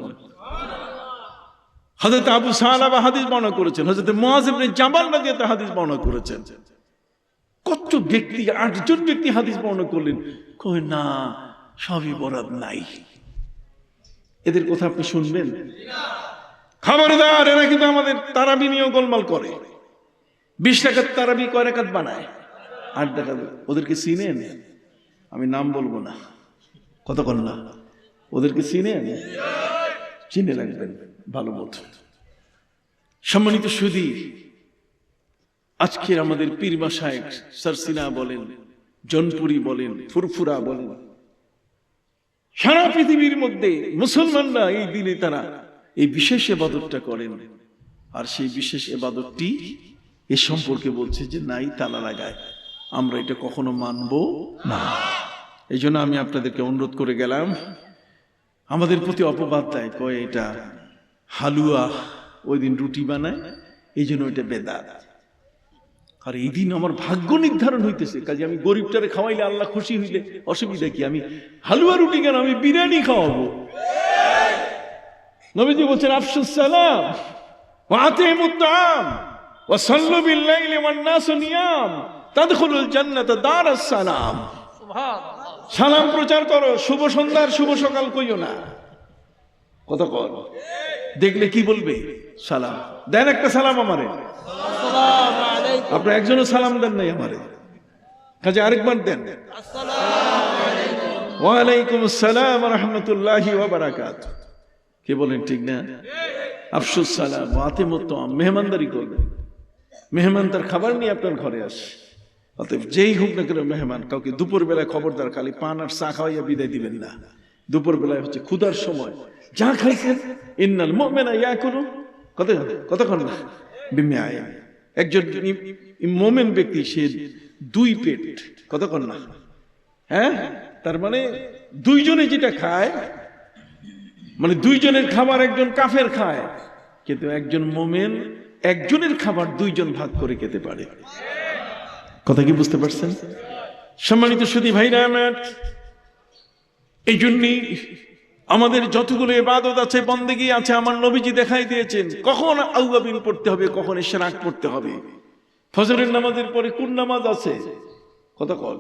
A: হযরত আবু সালাবা হাদিস বর্ণনা করেছেন, হযরত মুআয ইবনে জাবাল রাদিয়াল্লাহু আনহু হাদিস বর্ণনা করেছেন। কত ব্যক্তি, 8 জন ব্যক্তি হাদিস বর্ণনা করলেন, কই না সবই বরাদ নাই। এদের কথা আপনি শুনবেন? খবরদার, এরা কিন্তু আমাদের তারাবি নিয়ে গোলমাল করে। 20 রাকাত তারাবি কয় রাকাত বানায়? 8 রাকাত। ওদেরকে চিনেন? আমি নাম বলবো না, কতক্ষণ না। ওদেরকে চিনেন? চিনে রাখবেন ভালো মতো। সম্মানিত সুধী, আজকের আমাদের পীর মাশায়েখ সারসিনা বলেন, জনপুরি বলেন, ফুরফুরা বলেন, সারা পৃথিবীর মধ্যে মুসলমানরা এই দিনে তারা এই বিশেষ ইবাদতটা করেন। আর সেই বিশেষ ইবাদতটি এ সম্পর্কে বলছে যে নাই তালা লাগায়, আমরা এটা কখনো মানবো না। এই জন্য আমি আপনাদেরকে অনুরোধ করে গেলাম, আমাদের প্রতি অপবাদ দেয়, কয় এটা হালুয়া, ওই দিন রুটি বানায়, এই জন্য ওইটা বেদাত। আর এই দিন আমার ভাগ্য নির্ধারণ হইতেছে, কাজে আমি গরিবটারে খাওয়াইলে আল্লাহ খুশি হইলে অসুবিধা কি? আমি হালুয়া রুটি কেন, আমি বিরিয়ানি খাওয়াবো। নবীজি বলছেন আফশুস সালাম ওয়া আতিমুত তাআম ওয়া সাল্লু বিল লাইলি ওয়ান নাসু নিয়াম তাদখুলুল জান্নাতা দারাস সালাম। সুবহানাল্লাহ। সালাম প্রচার করো, শুভ সন্ধ্যার শুভ সকাল কইও না। কত কর দেখলে কি বলবে? সালাম দেন, একটা সালাম আমারে। আসসালামু আলাইকুম। আপনি একজনও সালাম দেন নাই আমারে, কাজে আরেকবার দেন। আসসালামু আলাইকুম। ওয়া আলাইকুম আসসালাম ওয়া রাহমাতুল্লাহি ওয়া বারাকাতুহু। কে বলেন ঠিক না? আফশুস সালাম ওয়া আতিমুত তাআম, মেহমানদারি করবেন। মেহমান তার খাবার নিয়ে আপনার ঘরে আসে, অতএব যেই হোক না কেন মেহমান, কাউকে দুপুর বেলায় খবরদার খালি পান আর চা খাওয়াইয়া বিদায় দিবেন না। দুপুর বেলায় হচ্ছে ক্ষুধার সময়, যা খাইছেন ইন্নাল মুমিনা ইয়াকুলু কতক্ষণ না বিমিআইন। একজন মুমিন ব্যক্তি সে দুই পেট, কতক্ষণ না, হ্যাঁ, তার মানে দুইজনে যেটা খায়, মানে দুইজনের খাবার একজন কাফের খায়, কিন্তু একজন মুমিন একজনের খাবার দুইজন ভাগ করে খেতে পারে। কথা কি বুঝতে পারছেন? সম্মানিত সুধী ভাইরা আমার, এই জন্যই আমাদের যতগুলো ইবাদত আছে, বন্দেগী আছে, আমার নবীজি দেখাই দিয়েছেন কখন আউয়াবিন পড়তে হবে, কখন ইশরাক পড়তে হবে। ফজরের নামাজের পরে কোন নামাজ আছে, কথা কল।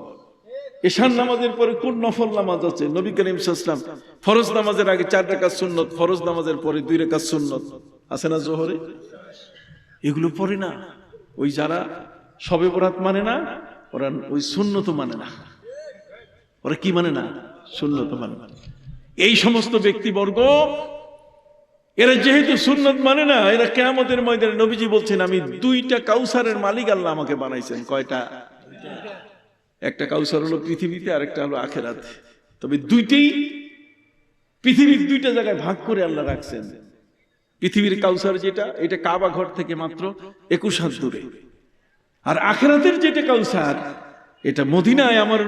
A: ঈশার নামাজের পরে কোন নফল নামাজ আছে। নবী করিম সাল্লাল্লাহু আলাইহি ওয়াসাল্লাম ফরজ নামাজের আগে 4 রাকাত সুন্নত, ফরজ নামাজের পরে 2 রাকাত সুন্নত আছে না জোহরে? এগুলো পড়ে না। ওই যারা শবে বরাত মানে না, ওরা ওই সুন্নত মানে না। ওরা কি মানে না? সুন্নত মানে না। এই সমস্ত ব্যক্তিবর্গ, এরা যেহেতু সুন্নত মানে না, এরা কিয়ামতের ময়দানে নবীজি বলছেন আমি 2টা কাউসারের মালিক আল্লাহ আমাকে বানাইছেন। কয়টা? একটা কাউসার হলো পৃথিবীতে, আর একটা হলো আখিরাতে। তবে দুইটাই পৃথিবীর 2টা জায়গায় ভাগ করে আল্লাহ রাখছেন। পৃথিবীর কাউসার যেটা, এটা কাবা ঘর থেকে মাত্র 21 হাত দূরে। আর আখিরাতের যেটা কাউসার, এটা মদিনায় আমার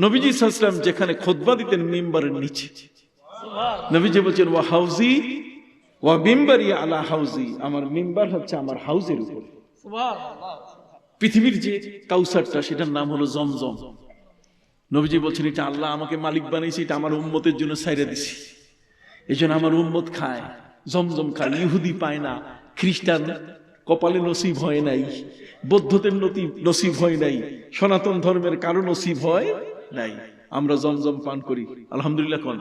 A: নবীজি সাল্লাল্লাহু আলাইহি ওয়াসাল্লাম যেখানে খুতবা দিতেন মিম্বারের নিচে। নবীজি বলেন ওয়া হাউজি ওয়া মিম্বারি আলা হাউজি, আমার মিম্বার হচ্ছে আমার হাউজের উপর। সুবহানাল্লাহ। পৃথিবীর যে কাউসারটা, সেটার নাম হলো জমজম। নবীজি বলছেন এটা আল্লাহ আমাকে মালিক বানাইছে, এটা আমার উম্মতের জন্য ছাইরা দিছি। এইজন্য আমার উম্মত খায়, জমজম খায়। ইহুদি পায় না, খ্রিস্টান কপালে নসিব হয় নাই, বৌদ্ধদের নসিব হয় নাই, সনাতন ধর্মের কারো নসিব হয় নাই। আমরা জমজম পান করি, আলহামদুলিল্লাহ। কোন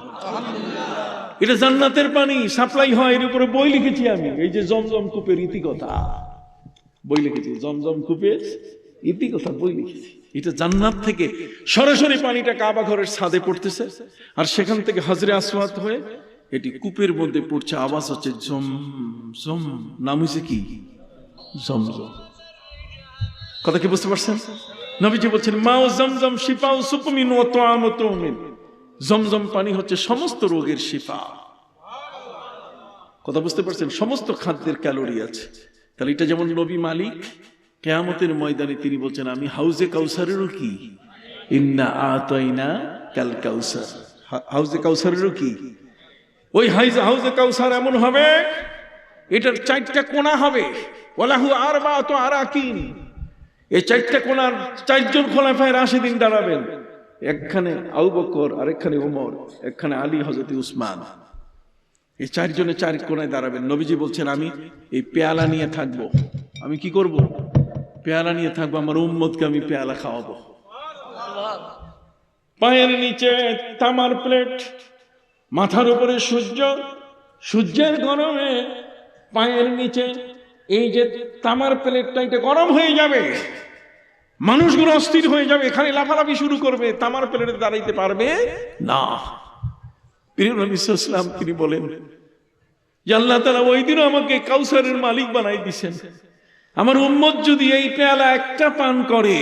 A: এটা জান্নাতের পানি, সাপ্লাই হয়। এর উপরে বই লিখেছি আমি, এই যে জমজম কূপের ইতিকথা বই লিখেছি, জমজম কূপের ইতিকথা বই লিখেছি। এটা জান্নাত থেকে সরাসরি পানিটা কাবা ঘরের ছাদে পড়তেছে, আর সেখান থেকে হজরে আসওয়াদ হয়ে এটি কূপের মধ্যে পড়ছে। আওয়াজ হচ্ছে জম জম, নাম হয়েছে কি? জমজম। কথা কি বুঝতে পারছেন? নবীজি বলছেন মাও জমজম শিফাউ সুকুমিন ওয়া তুআমু তুমিন, জমজম পানি হচ্ছে সমস্ত রোগের শিফা। কথা বুঝতে পারছেন? সমস্ত খাদ্যের ক্যালোরি আছে। তাহলে এটা যেমন নবী মালিক, কিয়ামতের ময়দানে তিনি বলছেন আমি হাউজে কাউসারেরও কি, ইন্না আতাইনা কাল কাউসার, হাউজে কাউসারেরও কি। ওই হাউজে কাউসার এমন হবে, এটার 4টা কোণা হবে। ওয়ালাহু আরবাতু আরাকিন, এই 4টা কোণার 4 জন খলিফায়ে রাশিদিন দাঁড়াবেন। একখানে আবু বকর, আরেকখানে ওমর, একখানে আলী, হযরত উসমান। এই 4 জনে 4 কোণায় দাঁড়াবেন। নবীজি বলছেন আমি এই পেয়ালা নিয়ে থাকবো। আমি কি করব? পেয়ালা নিয়ে থাকবো, আমার উম্মতকে আমি পেয়ালা খাওয়াবো। পায়ের নিচে তামার প্লেট, মাথার উপরে সূর্য, সূর্যের গরমে পায়ের নিচে এই যে তামার প্লেটটা, এটা গরম হয়ে যাবে, মানুষগুলো অস্থির হয়ে যাবে, এখানে লাফালাফি শুরু করবে, তামার প্লেটে দাঁড়াইতে পারবে না। প্রিয় নবী সাল্লাল্লাহু আলাইহি ওয়াসাল্লাম তিনি বলেন যে আল্লাহ তাআলা ওই দিনও আমাকে কাউসারের মালিক বানাই দিয়েছেন। আমার উম্মত যদি এই পেয়ালা একটা পান করে,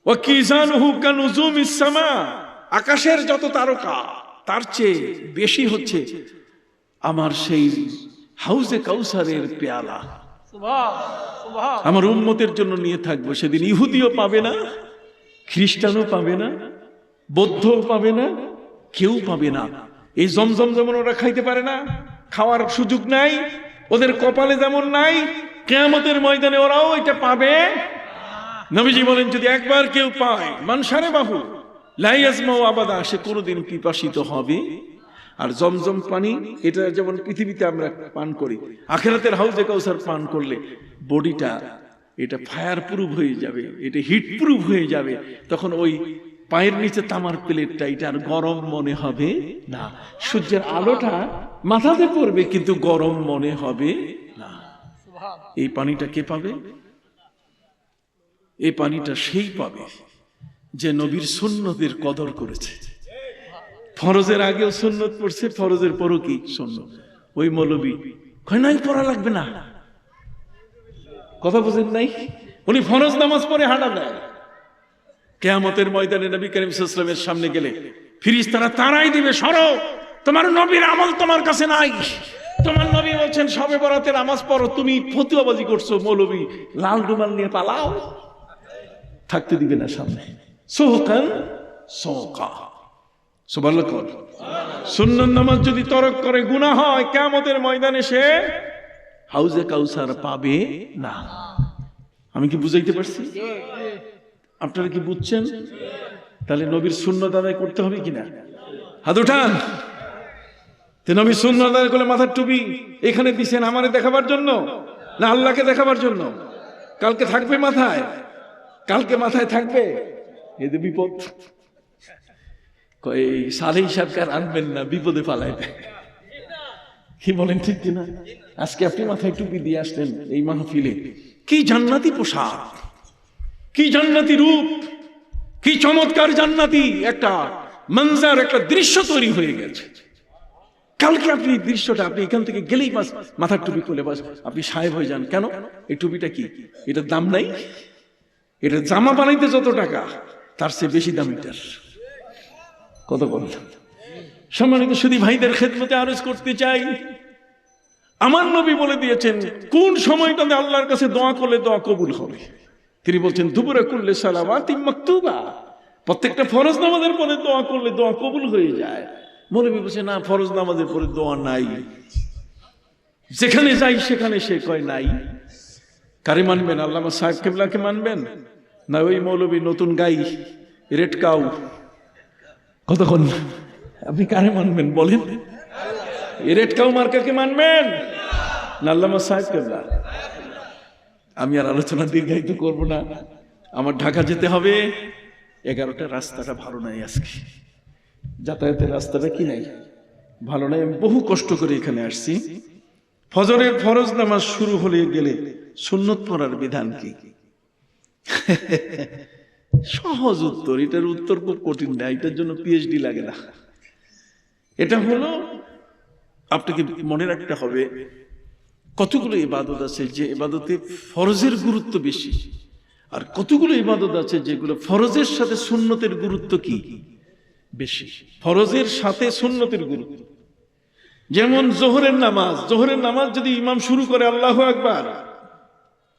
A: ওয়া কিজানুহু কানুজুমিস সামা, আকাশের যত তারকা তার চেয়ে বেশি হচ্ছে আমার সেই হাউজে কাউসারের পেয়ালা। সুবহান। আমার উম্মতের জন্য নিয়ে থাকবো। সেদিন ইহুদিও পাবে না, খ্রিস্টানও পাবে না, বৌদ্ধ পাবে না, কেউ পাবে না। এই জমজম যেমন ওরা খাইতে পারে না, খাওয়ার সুযোগ নাই, ওদের কপালে যেমন নাই, কিয়ামতের ময়দানে ওরাও এটা পাবে। নবীজি বলেন যদি একবার কেউ পায় মানসারে বাহু লা ইয়াজমাউ আবাদা, সে কোনোদিন পিপাসিত হবে। আর জমজম পানি এটা যেমন পৃথিবীতে আমরা পান করি, আখিরাতের হাউজে কাউসার পান করলে বডিটা এটা ফায়ার প্রুফ হয়ে যাবে, এটা হিট প্রুফ হয়ে যাবে। তখন ওই পায়ের নিচে তামার প্লেটটা এটা আর গরম মনে হবে না। সূর্যের আলোটা মাথাতে পড়বে কিন্তু গরম মনে হবে না। এই পানিটা কে পাবে? এই পানিটা সেই পাবে যে নবীর সুন্নতের কদর করেছে। ফরজের আগেও সুন্নত পড়ছে, ফরজের পরও কি সুন্নত। ওই মৌলবী কয় নাই পড়া লাগবে না, কথা বুঝেন নাই? উনি ফরজ নামাজ পড়ে হাঁটা দেয়। কিয়ামতের ময়দানে নবী করিম সাল্লাল্লাহু আলাইহি ওয়াসাল্লামের সামনে গেলে ফেরেশতারা তাড়াই দিবে, সরো, তোমার নবীর আমল তোমার কাছে নাই। তোমার নবী বলছেন শবে বরাতের নামাজ পড়ো, তুমি ফতুয়াবাজি করছো। মৌলবী লাল রুমাল নিয়ে পালাও, থাকতে দিবে না সামনে। সুহকান সুহকা, সুবহানাল্লাহ। সুন্নাত নামাজ যদি তরক করে গুনাহ হয়, কিয়ামতের ময়দানে সে হাউজে কাউসার পাবে না। আমি কি বুঝাইতে পারছি? আপনারা কি বুঝছেন? তাহলে নবীর সুন্নাত আদায় করতে হবে কিনা? হাত উঠান। নবীর সুন্নাত আদায় করলে মাথার টুপি এখানে দিছেন আমারে দেখাবার জন্য না আল্লাহকে দেখাবার জন্য? কালকে থাকবে মাথায়, কালকে মাথায় থাকবে, এতে বিপদ। এই সালেহ সাহেবকে আনবেন না, বিপদে পালাইবে। কি বলেন ঠিক কিনা? আজকে আপনি মাথায় টুপি দিয়ে আসলেন এই মাহফিলে, কি জান্নাতি পোশাক, কি জান্নাতি রূপ, কি চমৎকার জান্নাতি একটা মঞ্জার, একটা দৃশ্য তৈরি হয়ে গেছে। কালকে আপনি দৃশ্যটা, আপনি এখান থেকে গেলেই বাস মাথার টুপি খুলে বাস আপনি সাহেব হয়ে যান। কেন? এই টুপিটা কি, এটার দাম নাই? এটা জামা বানাইতে যত টাকা তার চেয়ে বেশি দাম এটার। কত বল। সম্মানিত সুধী ভাইদের খেদমতে আরজ করতে চাই, আমার নবী বলে দিয়েছেন কোন সময়টাতে আল্লাহর কাছে দোয়া করলে দোয়া কবুল হবে। তিনি বলছেন দুবুরা কুল্লি সালাওয়াতিন মাকতুবা, প্রত্যেকটা ফরজ নামাজের পরে দোয়া করলে দোয়া কবুল হয়ে যায়। মৌলবী বলছে না, ফরজ নামাজের পরে দোয়া নাই। যেখানে যাই সেখানে সে কয় নাই। কারে মানবেন? আল্লামা সাহেব কেবলাকে মানবেন না ওই মৌলবী নতুন গাই রেড কাউ? কতক্ষণ আপনি কারে মানবেন বলেন? রেড কাউ মার্কাকে মানবেন না আল্লামা সাহেব কেবলা? আমি আর আলোচনা দীর্ঘায়িত করব না, আমার ঢাকা যেতে হবে। 11টা রাস্তাটা ভালো নাই, আজকে যাতায়াতের রাস্তাটা কি নাই, ভালো নাই। আমি বহু কষ্ট করে এখানে আসছি। ফজরের ফরজ নামাজ শুরু হলে গেলে সুন্নত পড়ার বিধান কি? সহজ উত্তর, এটার উত্তর খুব কঠিন না, এটার জন্য পিএইচডি লাগে না। এটা হলো আপনাকে মনে রাখতে হবে কতগুলো ইবাদত আছে যে ইবাদতে ফরজের গুরুত্ব বেশি, আর কতগুলো ইবাদত আছে যেগুলো ফরজের সাথে সুন্নতের গুরুত্ব কি বেশি। ফরজের সাথে সুন্নতের গুরুত্ব, যেমন জোহরের নামাজ। জোহরের নামাজ যদি ইমাম শুরু করে আল্লাহু আকবার,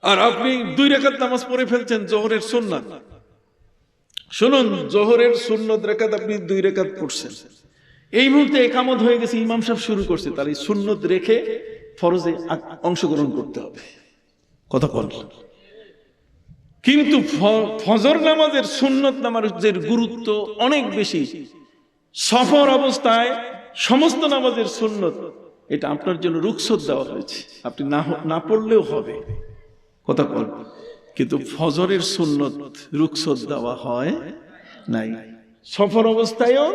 A: আর আপনি 2 রাকাত নামাজ পড়ে ফেলছেন জোহরের সুন্নাত। শুনুন, জোহরের সুন্নত রাকাত আপনি 2 রাকাত পড়ছেন, এই মুহূর্তে ইকামত হয়ে গেছে, ইমাম সাহেব শুরু করছে, তাহলে সুন্নত রেখে ফরজে অংশগ্রহণ করতে হবে। কথা বল। কিন্তু ফজর নামাজের সুন্নত নামাজের গুরুত্ব অনেক বেশি। সফর অবস্থায় সমস্ত নামাজের সুন্নত এটা আপনার জন্য রুখসত দেওয়া হয়েছে, আপনি না পড়লেও হবে। কথা বল। কিন্তু ফজরের সুন্নত রুখসত দেওয়া হয় নাই। সফর অবস্থায়ও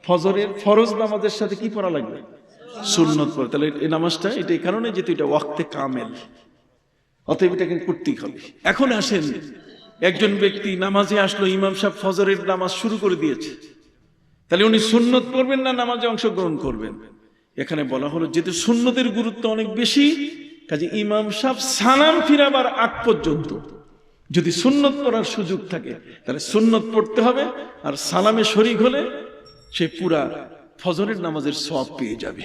A: ফজরের ফরজ নামাজের সাথে কি পড়া লাগবে? সুন্নত পড়ে। তাহলে এই নামাজটা এটা এই কারণে যেহেতু এটা ওয়াক্তে কামেল, অতএব এটাকে করতেই হবে। এখন আসেন, একজন ব্যক্তি নামাজে আসলো, ইমাম সাহেব ফজরের নামাজ শুরু করে দিয়েছে, তাহলে উনি সুন্নত পড়বেন না নামাজে অংশগ্রহণ করবেন? এখানে বলা হলো যেহেতু সুন্নতের গুরুত্ব অনেক বেশি, কাজে ইমাম সাহেব সালাম ফিরাবার আগ পর্যন্ত যদি সুন্নত পড়ার সুযোগ থাকে তাহলে সুন্নত পড়তে হবে, আর সালামে শরীক হলে সে পুরা ফজরের নামাজের সওয়াব পেয়ে যাবে।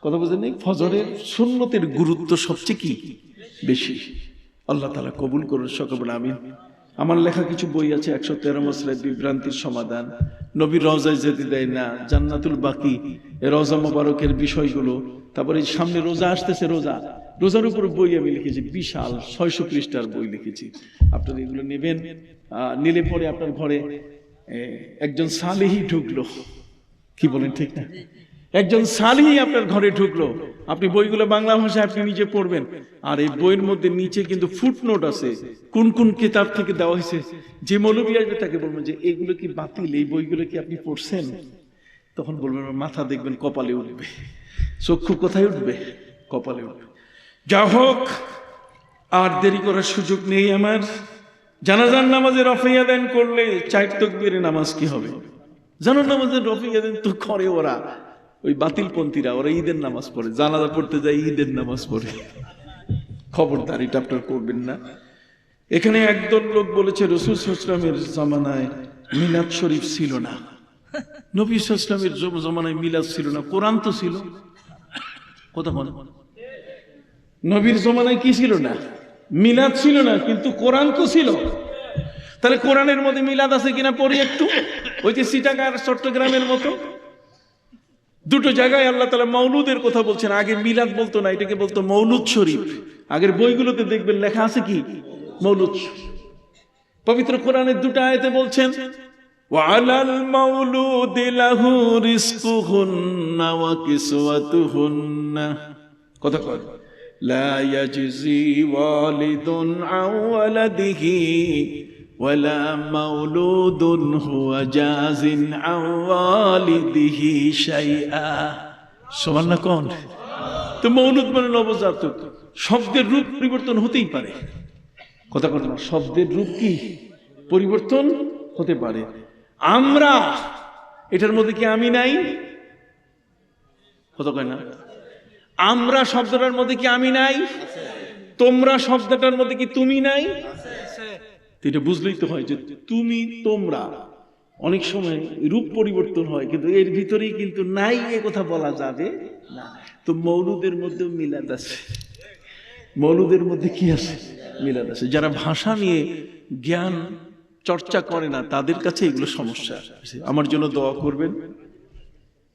A: কথা বুঝেন? ফজরের সুন্নতের গুরুত্ব সবচেয়ে কি বেশি। আল্লাহ তাআলা কবুল করুন, সকলে আমিন। আমার লেখা কিছু বই আছে, 113 মসলায় বিভ্রান্তির সমাধান, নবীর রওজায় যেতে দেয় না, জান্নাতুল বাকি, রওজা মোবারকের বিষয়গুলো। তারপরে সামনে রোজা আসতেছে, রোজার উপর বই আমি লিখেছি, বিশাল 600 পৃষ্ঠার বই লিখেছি। আপনারা এগুলো নেবেন, নিলে পরে আপনার ঘরে একজন সালেহি ঢুকলো, কি বলেন ঠিক না? একজন সালেহি আপনার ঘরে ঢুকলো, আপনি বইগুলো বাংলা ভাষায় আপনি নিজে পড়বেন। আর এই বইয়ের মধ্যে নিচে কিন্তু ফুটনোট আছে, কোন কোন কিতাব থেকে দেওয়া হয়েছে। যে মৌলবী আসবে তাকে বলবেন যে এগুলো কি বাতিল, এই বইগুলো কি আপনি পড়ছেন? তখন বলবেন, মাথা দেখবেন কপালে উঠবে, চক্ষু কোথায় উঠবে? কপালে উঠবে। যা হোক, আর দেরি করার সুযোগ নেই আমার। জানাজার নামাজে রফিয়া দেন করলে 4 তাকবীরের নামাজ কি হবে? জানাজার নামাজে রফিয়া দেন তো করে ওরা, ওই বাতিলপন্থীরা, ওরা ঈদের নামাজ পড়ে, জানাজা পড়তে যায় ঈদের নামাজ পড়ে। খবরদার, এটা আপনার করবেন না। এখানে একদল লোক বলেছে রাসূল সাল্লাল্লাহু আলাইহি ওয়াসাল্লামের জামানায় মিলাদ শরীফ ছিল না, নবী সাল্লাল্লাহু আলাইহি ওয়াসাল্লামের জামানায় মিলাদ ছিল না, কোরআন তো ছিল। কথা বল, নবীর জামানায় কি ছিল না? মিলাদ ছিল না, কিন্তু কোরআন তো ছিল। তাহলে কোরআনের মধ্যে মিলাদ আছে কিনা পড়ি একটু। ওই যে চিটাগাং আর চট্টগ্রামের মতো দুটো জায়গায় আল্লাহ তাআলা মৌলুদের কথা বলছেন। আগে মিলাদ বলতো না, এটাকে বলতো মৌলুদ শরীফ। আগের বইগুলোতে দেখবেন লেখা আছে কি? মৌলুদ। পবিত্র কোরআনের দুটো আয়াতে বলছেন, ওয়ালাল মাউলুদি লাহু রিজকুহুন্না ওয়া কিসওয়াতুহুন্না। কথা কয়, লা ইয়াজজি ওয়ালিদুন আন ওয়ালাদিহি ওয়ালা মাউলুদুন হুয়া জাযিন আন ওয়ালিদিহি শাইআ। সুবহানাল্লাহ কোন? তো মৌলুদ মানে নবজাতক, শব্দের রূপ পরিবর্তন হতেই পারে। কথা কথা না, শব্দের রূপ কি পরিবর্তন হতে পারে। আমরা এটার মধ্যে কি আমি নাই? কথা কয় না, আমরা শব্দটার মধ্যে কি আমি নাই? তোমরা শব্দটার মধ্যে কি তুমি নাই? এটা বুঝলেই তো হয় যে তুমি তোমরা অনেক সময় রূপ পরিবর্তন হয়, কিন্তু এর ভিতরেই কিন্তু নাই, এ কথা বলা যাবে না। তো মৌলুদের মধ্যেও মিলাদ আছে, মৌলুদের মধ্যে কি আছে? মিলাদ আছে। যারা ভাষা নিয়ে জ্ঞান চর্চা করে না তাদের কাছে এগুলো সমস্যা। আমার জন্য দোয়া করবেন,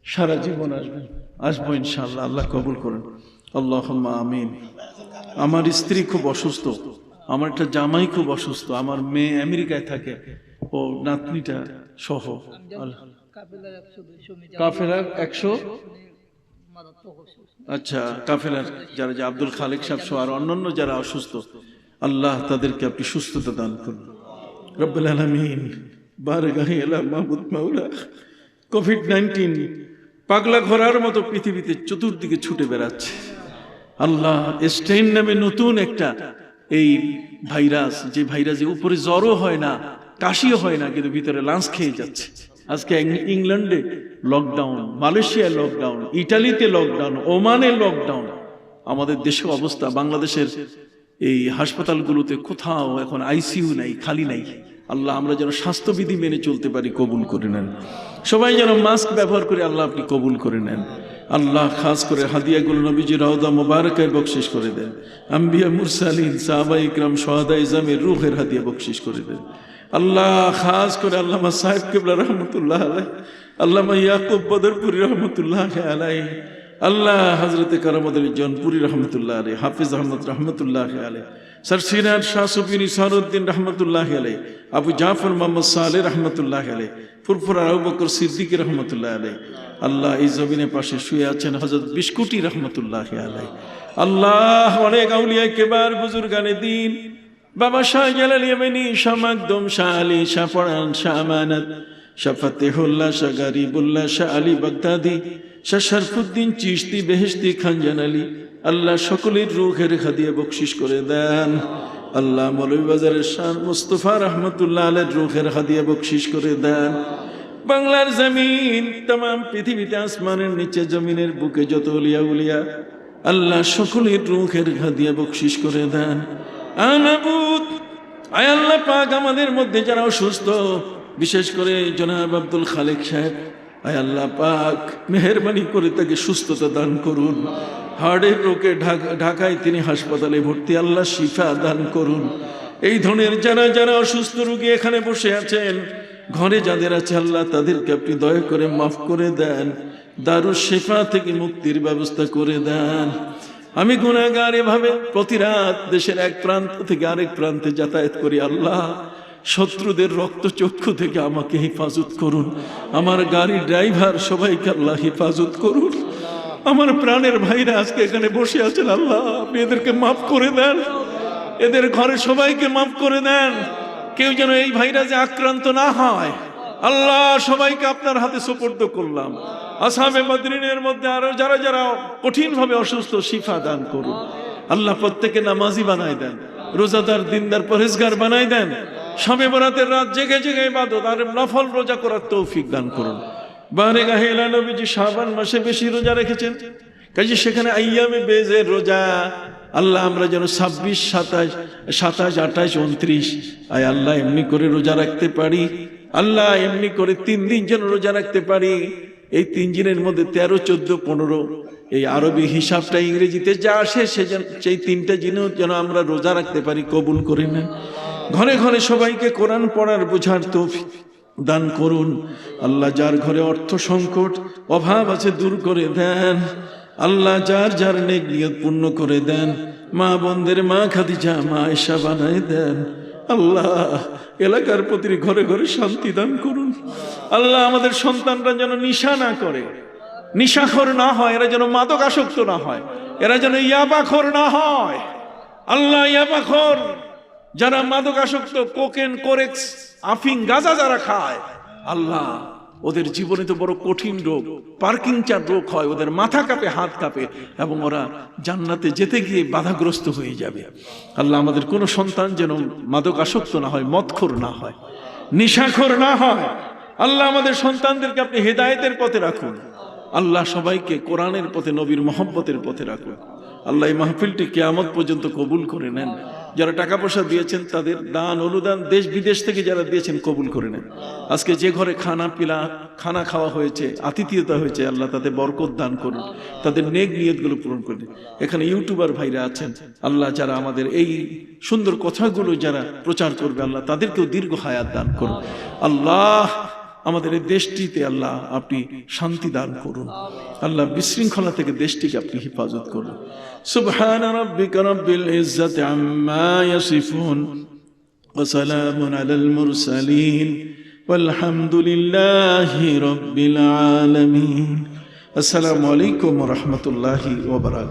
A: সারা জীবন আসবো ইনশাআল্লাহ, আল্লাহ কবুল করেন, আল্লাহুম্মা আমিন। আমার স্ত্রী খুব অসুস্থ, আমার একটা জামাই খুব অসুস্থ, আমার মেয়ে আমেরিকায় থাকে, ও নাতনিটা সহ কাফেলার 100, আচ্ছা কাফেলার যারা, যে আব্দুল খালেক সাহেব সহ আর অন্যান্য যারা অসুস্থ, আল্লাহ তাদেরকে আপনি সুস্থতা দান করুন রব্বুল আলামিন। বারগাহে আলা মাহমুদ মাওলা। কোভিড-19 পাগলা ঘোড়ার মতো পৃথিবীতে চতুর্দিকে ছুটে বেড়াচ্ছে। আল্লাহ, স্টেইন নামে নতুন একটা এই ভাইরাস, যে ভাইরাসের উপরে জ্বরও হয় না, কাশিও হয় না, কিন্তু ভিতরে লাঞ্চ খেয়ে যাচ্ছে। আজকে ইংল্যান্ডে লকডাউন, মালয়েশিয়ায় লকডাউন, ইটালিতে লকডাউন, ওমানে লকডাউন। আমাদের দেশের অবস্থা, বাংলাদেশের এই হাসপাতালগুলোতে কোথাও এখন আইসিইউ নাই, খালি নাই। আল্লাহ, আমরা যেন স্বাস্থ্যবিধি মেনে চলতে পারি, কবুল করে নেন। সবাই যেন মাস্ক ব্যবহার করে, আল্লাহ আপনি কবুল করে নেন। আল্লাহ খাস করে হাদিয়াগুলো নবীজি রওজা মুবারাকায় বকশিশ করে দেন। আম্বিয়া মুরসালিন সাহাবা ইকরাম শুহাদা ইজামের রূহের হাদিয়া বকশিশ করে দেন। আল্লাহ খাস করে আল্লামা সাহেব কিবলা রহমতুল্লাহ আলাইহি, আল্লামা ইয়াকুব বদরপুরি রহমতুল্লাহ আলাইহি, আল্লাহ হযরতে কারামতুল জনপুরি রহমতুল্লাহ আলাইহি, হাফিজ আহমদ রহমতুল্লাহ আলাইহি, সর সিরাজ শাহ সুফিনি সারউদ্দিন রহমতুল্লাহ আলাইহি, আবু জাফর মোহাম্মদ সালেহ রহমতুল্লাহ আলাইহি, ফুরফুরা আবু বকর সিদ্দিক রহমতুল্লাহ আলাইহি। আল্লাহ, এই জমিনের পাশে শুয়ে আছেন হযরত বিস্কুটি রহমতুল্লাহ আলাইহি। আল্লাহ, অনেক আউলিয়া কেবার বুজুর্গানে দিন, বাবা শাহ জালাল ইয়ামানি, শাহ মাকদুম, শাহ আলী, শাহ ফরান, শাহ আমানত, শাহ ফতেহুল্লাহ, শাহ গরিবুল্লাহ, শাহ আলী বাগদাদি, শাহ শরফুদ্দিন চিশতি, বেহেশতি, খান জানালি, আল্লাহ সকলের রূহের হাদিয়া বকশিশ করে দেন। আল্লাহ, মৌলভীবাজারের শাহ মুস্তফা রহমতুল্লাহ আলাইহির রূহের হাদিয়া বকশিশ করে দেন। বাংলার জমিন, तमाम পৃথিবীতে, আসমানের নিচে, জমিনের বুকে যত ওলিয়া উলিয়া, আল্লাহ সকলের রূহের হাদিয়া বকশিশ করে দেন। মাবুদ, আয় আল্লাহ পাক, আমাদের মধ্যে যারা অসুস্থ, বিশেষ করে জনাব আব্দুল খালেক সাহেব, আয় আল্লাহ পাক মেহেরবানি করে তাকে সুস্থতা দান করুন। হার্টের রোগে ঢাকায় তিনি হাসপাতালে ভর্তি, আল্লাহ শিফা দান করুন। এই ধরনের যারা যারা অসুস্থ রোগী এখানে বসে আছেন, ঘরে যাদের আছে আল্লাহ তাদেরকে আপনি দয়া করে মাফ করে দেন, দারুশ শিফা থেকে মুক্তির ব্যবস্থা করে দেন। আমি গুনাহগার, এভাবে প্রতি রাত দেশের এক প্রান্ত থেকে আরেক প্রান্তে যাতায়াত করি। আল্লাহ, শত্রুদের রক্তচক্ষু থেকে আমাকে হেফাজত করুন, আমার গাড়ির ড্রাইভার সবাইকে আল্লাহ হেফাজত করুন। আমার প্রাণের ভাইরা আজকে এখানে বসে আছেন, আল্লাহ আপনি এদেরকে মাফ করে দেন, এদের ঘরে সবাইকে মাফ করে দেন। কেউ যেন এই ভাইরাসে আক্রান্ত না হয়। আল্লাহ সবাইকে আপনার হাতে সুপর্দ করলাম। আসহাবে বদরিনের মধ্যে আরো যারা যারা কঠিন ভাবে অসুস্থ, শিফা দান করুন। আল্লাহ প্রত্যেকে নামাজি বানাই দেন, রোজাদার, দিনদার, পরহেজগার বানাই দেন। শবে বরাতের রাত জেগে জেগে ইবাদত আর নফল রোজা করার তৌফিক দান করুন। বারেগাহে ইলা নবীজি শাবান মাসে বেশি রোজা রেখেছেন, কাজে সেখানে আইয়ামে বেজের রোজা। আল্লাহ আমরা যেন 26, 27, 28, 29 আয় আল্লাহ এমনি করে রোজা রাখতে পারি। আল্লাহ এমনি করে 3 দিন যেন রোজা রাখতে পারি। এই 3 দিনের মধ্যে 13, 14, 15 এই আরবি হিসাবটা ইংরেজিতে যা আসে সেই 3টা দিনও যেন আমরা রোজা রাখতে পারি, কবুল করে নেন। ঘরে ঘরে সবাইকে কোরআন পড়ার বোঝার তৌফিক দান করুন। আল্লাহ যার ঘরে অর্থ সংকট অভাব আছে দূর করে দেন। আল্লাহ যার যার নেক নিয়ত পূর্ণ করে দেন। মা বোনদের মা খাদিজা, মা আয়েশা বানায় দেন। আল্লাহ এলাকার প্রতিটি ঘরে ঘরে শান্তি দান করুন। আল্লাহ আমাদের সন্তানরা যেন নিশা না করে, নিশাখোর না হয়, এরা যেন মাদক আসক্ত না হয়, এরা যেন ইয়াবাখোর না হয়। আল্লাহ ইয়াবাখোর যারা মাদক আসক্ত, কোকেন, কোরেক্স, আফিং, গাঁজা যারা খায়, আল্লাহ ওদের জীবনে তো বড় কঠিন রোগ, পার্কিংচার রোগ হয়, ওদের মাথা কাঁপে, হাত কাঁপে, এবং ওরা জান্নাতে যেতে গিয়ে বাধাগ্রস্ত হয়ে যাবে। আল্লাহ আমাদের কোনো সন্তান যেন মাদক আসক্ত না হয়, মদখোর না হয়, নিশাখোর না হয়। আল্লাহ আমাদের সন্তানদেরকে আপনি হেদায়েতের পথে রাখুন। আল্লাহ সবাইকে কোরআনের পথে, নবীর মহব্বতের পথে রাখুন। আল্লাহ এই মাহফিলটি কিয়ামত পর্যন্ত কবুল করে নেন। যারা টাকা পয়সা দিয়েছেন তাদের দান অনুদান, দেশ বিদেশ থেকে যারা দিয়েছেন কবুল করে নেন। আজকে যে ঘরে খানা খাওয়া হয়েছে, আতিথেয়তা হয়েছে, আল্লাহ তাদের বরকত দান করুন, তাদের নেক নিয়তগুলো পূরণ করুন। এখানে ইউটিউবার ভাইরা আছেন, আল্লাহ যারা আমাদের এই সুন্দর কথাগুলো যারা প্রচার করবে, আল্লাহ তাদেরকেও দীর্ঘ হায়াত দান করুন। আল্লাহ আমাদের এই দেশটিতে আল্লাহ আপনি শান্তি দান করুন। আল্লাহ বিশৃঙ্খলা থেকে দেশটিকে আপনি হেফাজত করুন। সুবহান রাব্বিকা রাব্বিল ইজ্জাতি আম্মা ইয়াসিফুন ওয়া সালামুন আলাল মুরসালিন ওয়ালহামদুলিল্লাহি রাব্বিল আলামিন। আসসালামু আলাইকুম ওয়া রাহমাতুল্লাহি ওয়া বারাকাতুহু।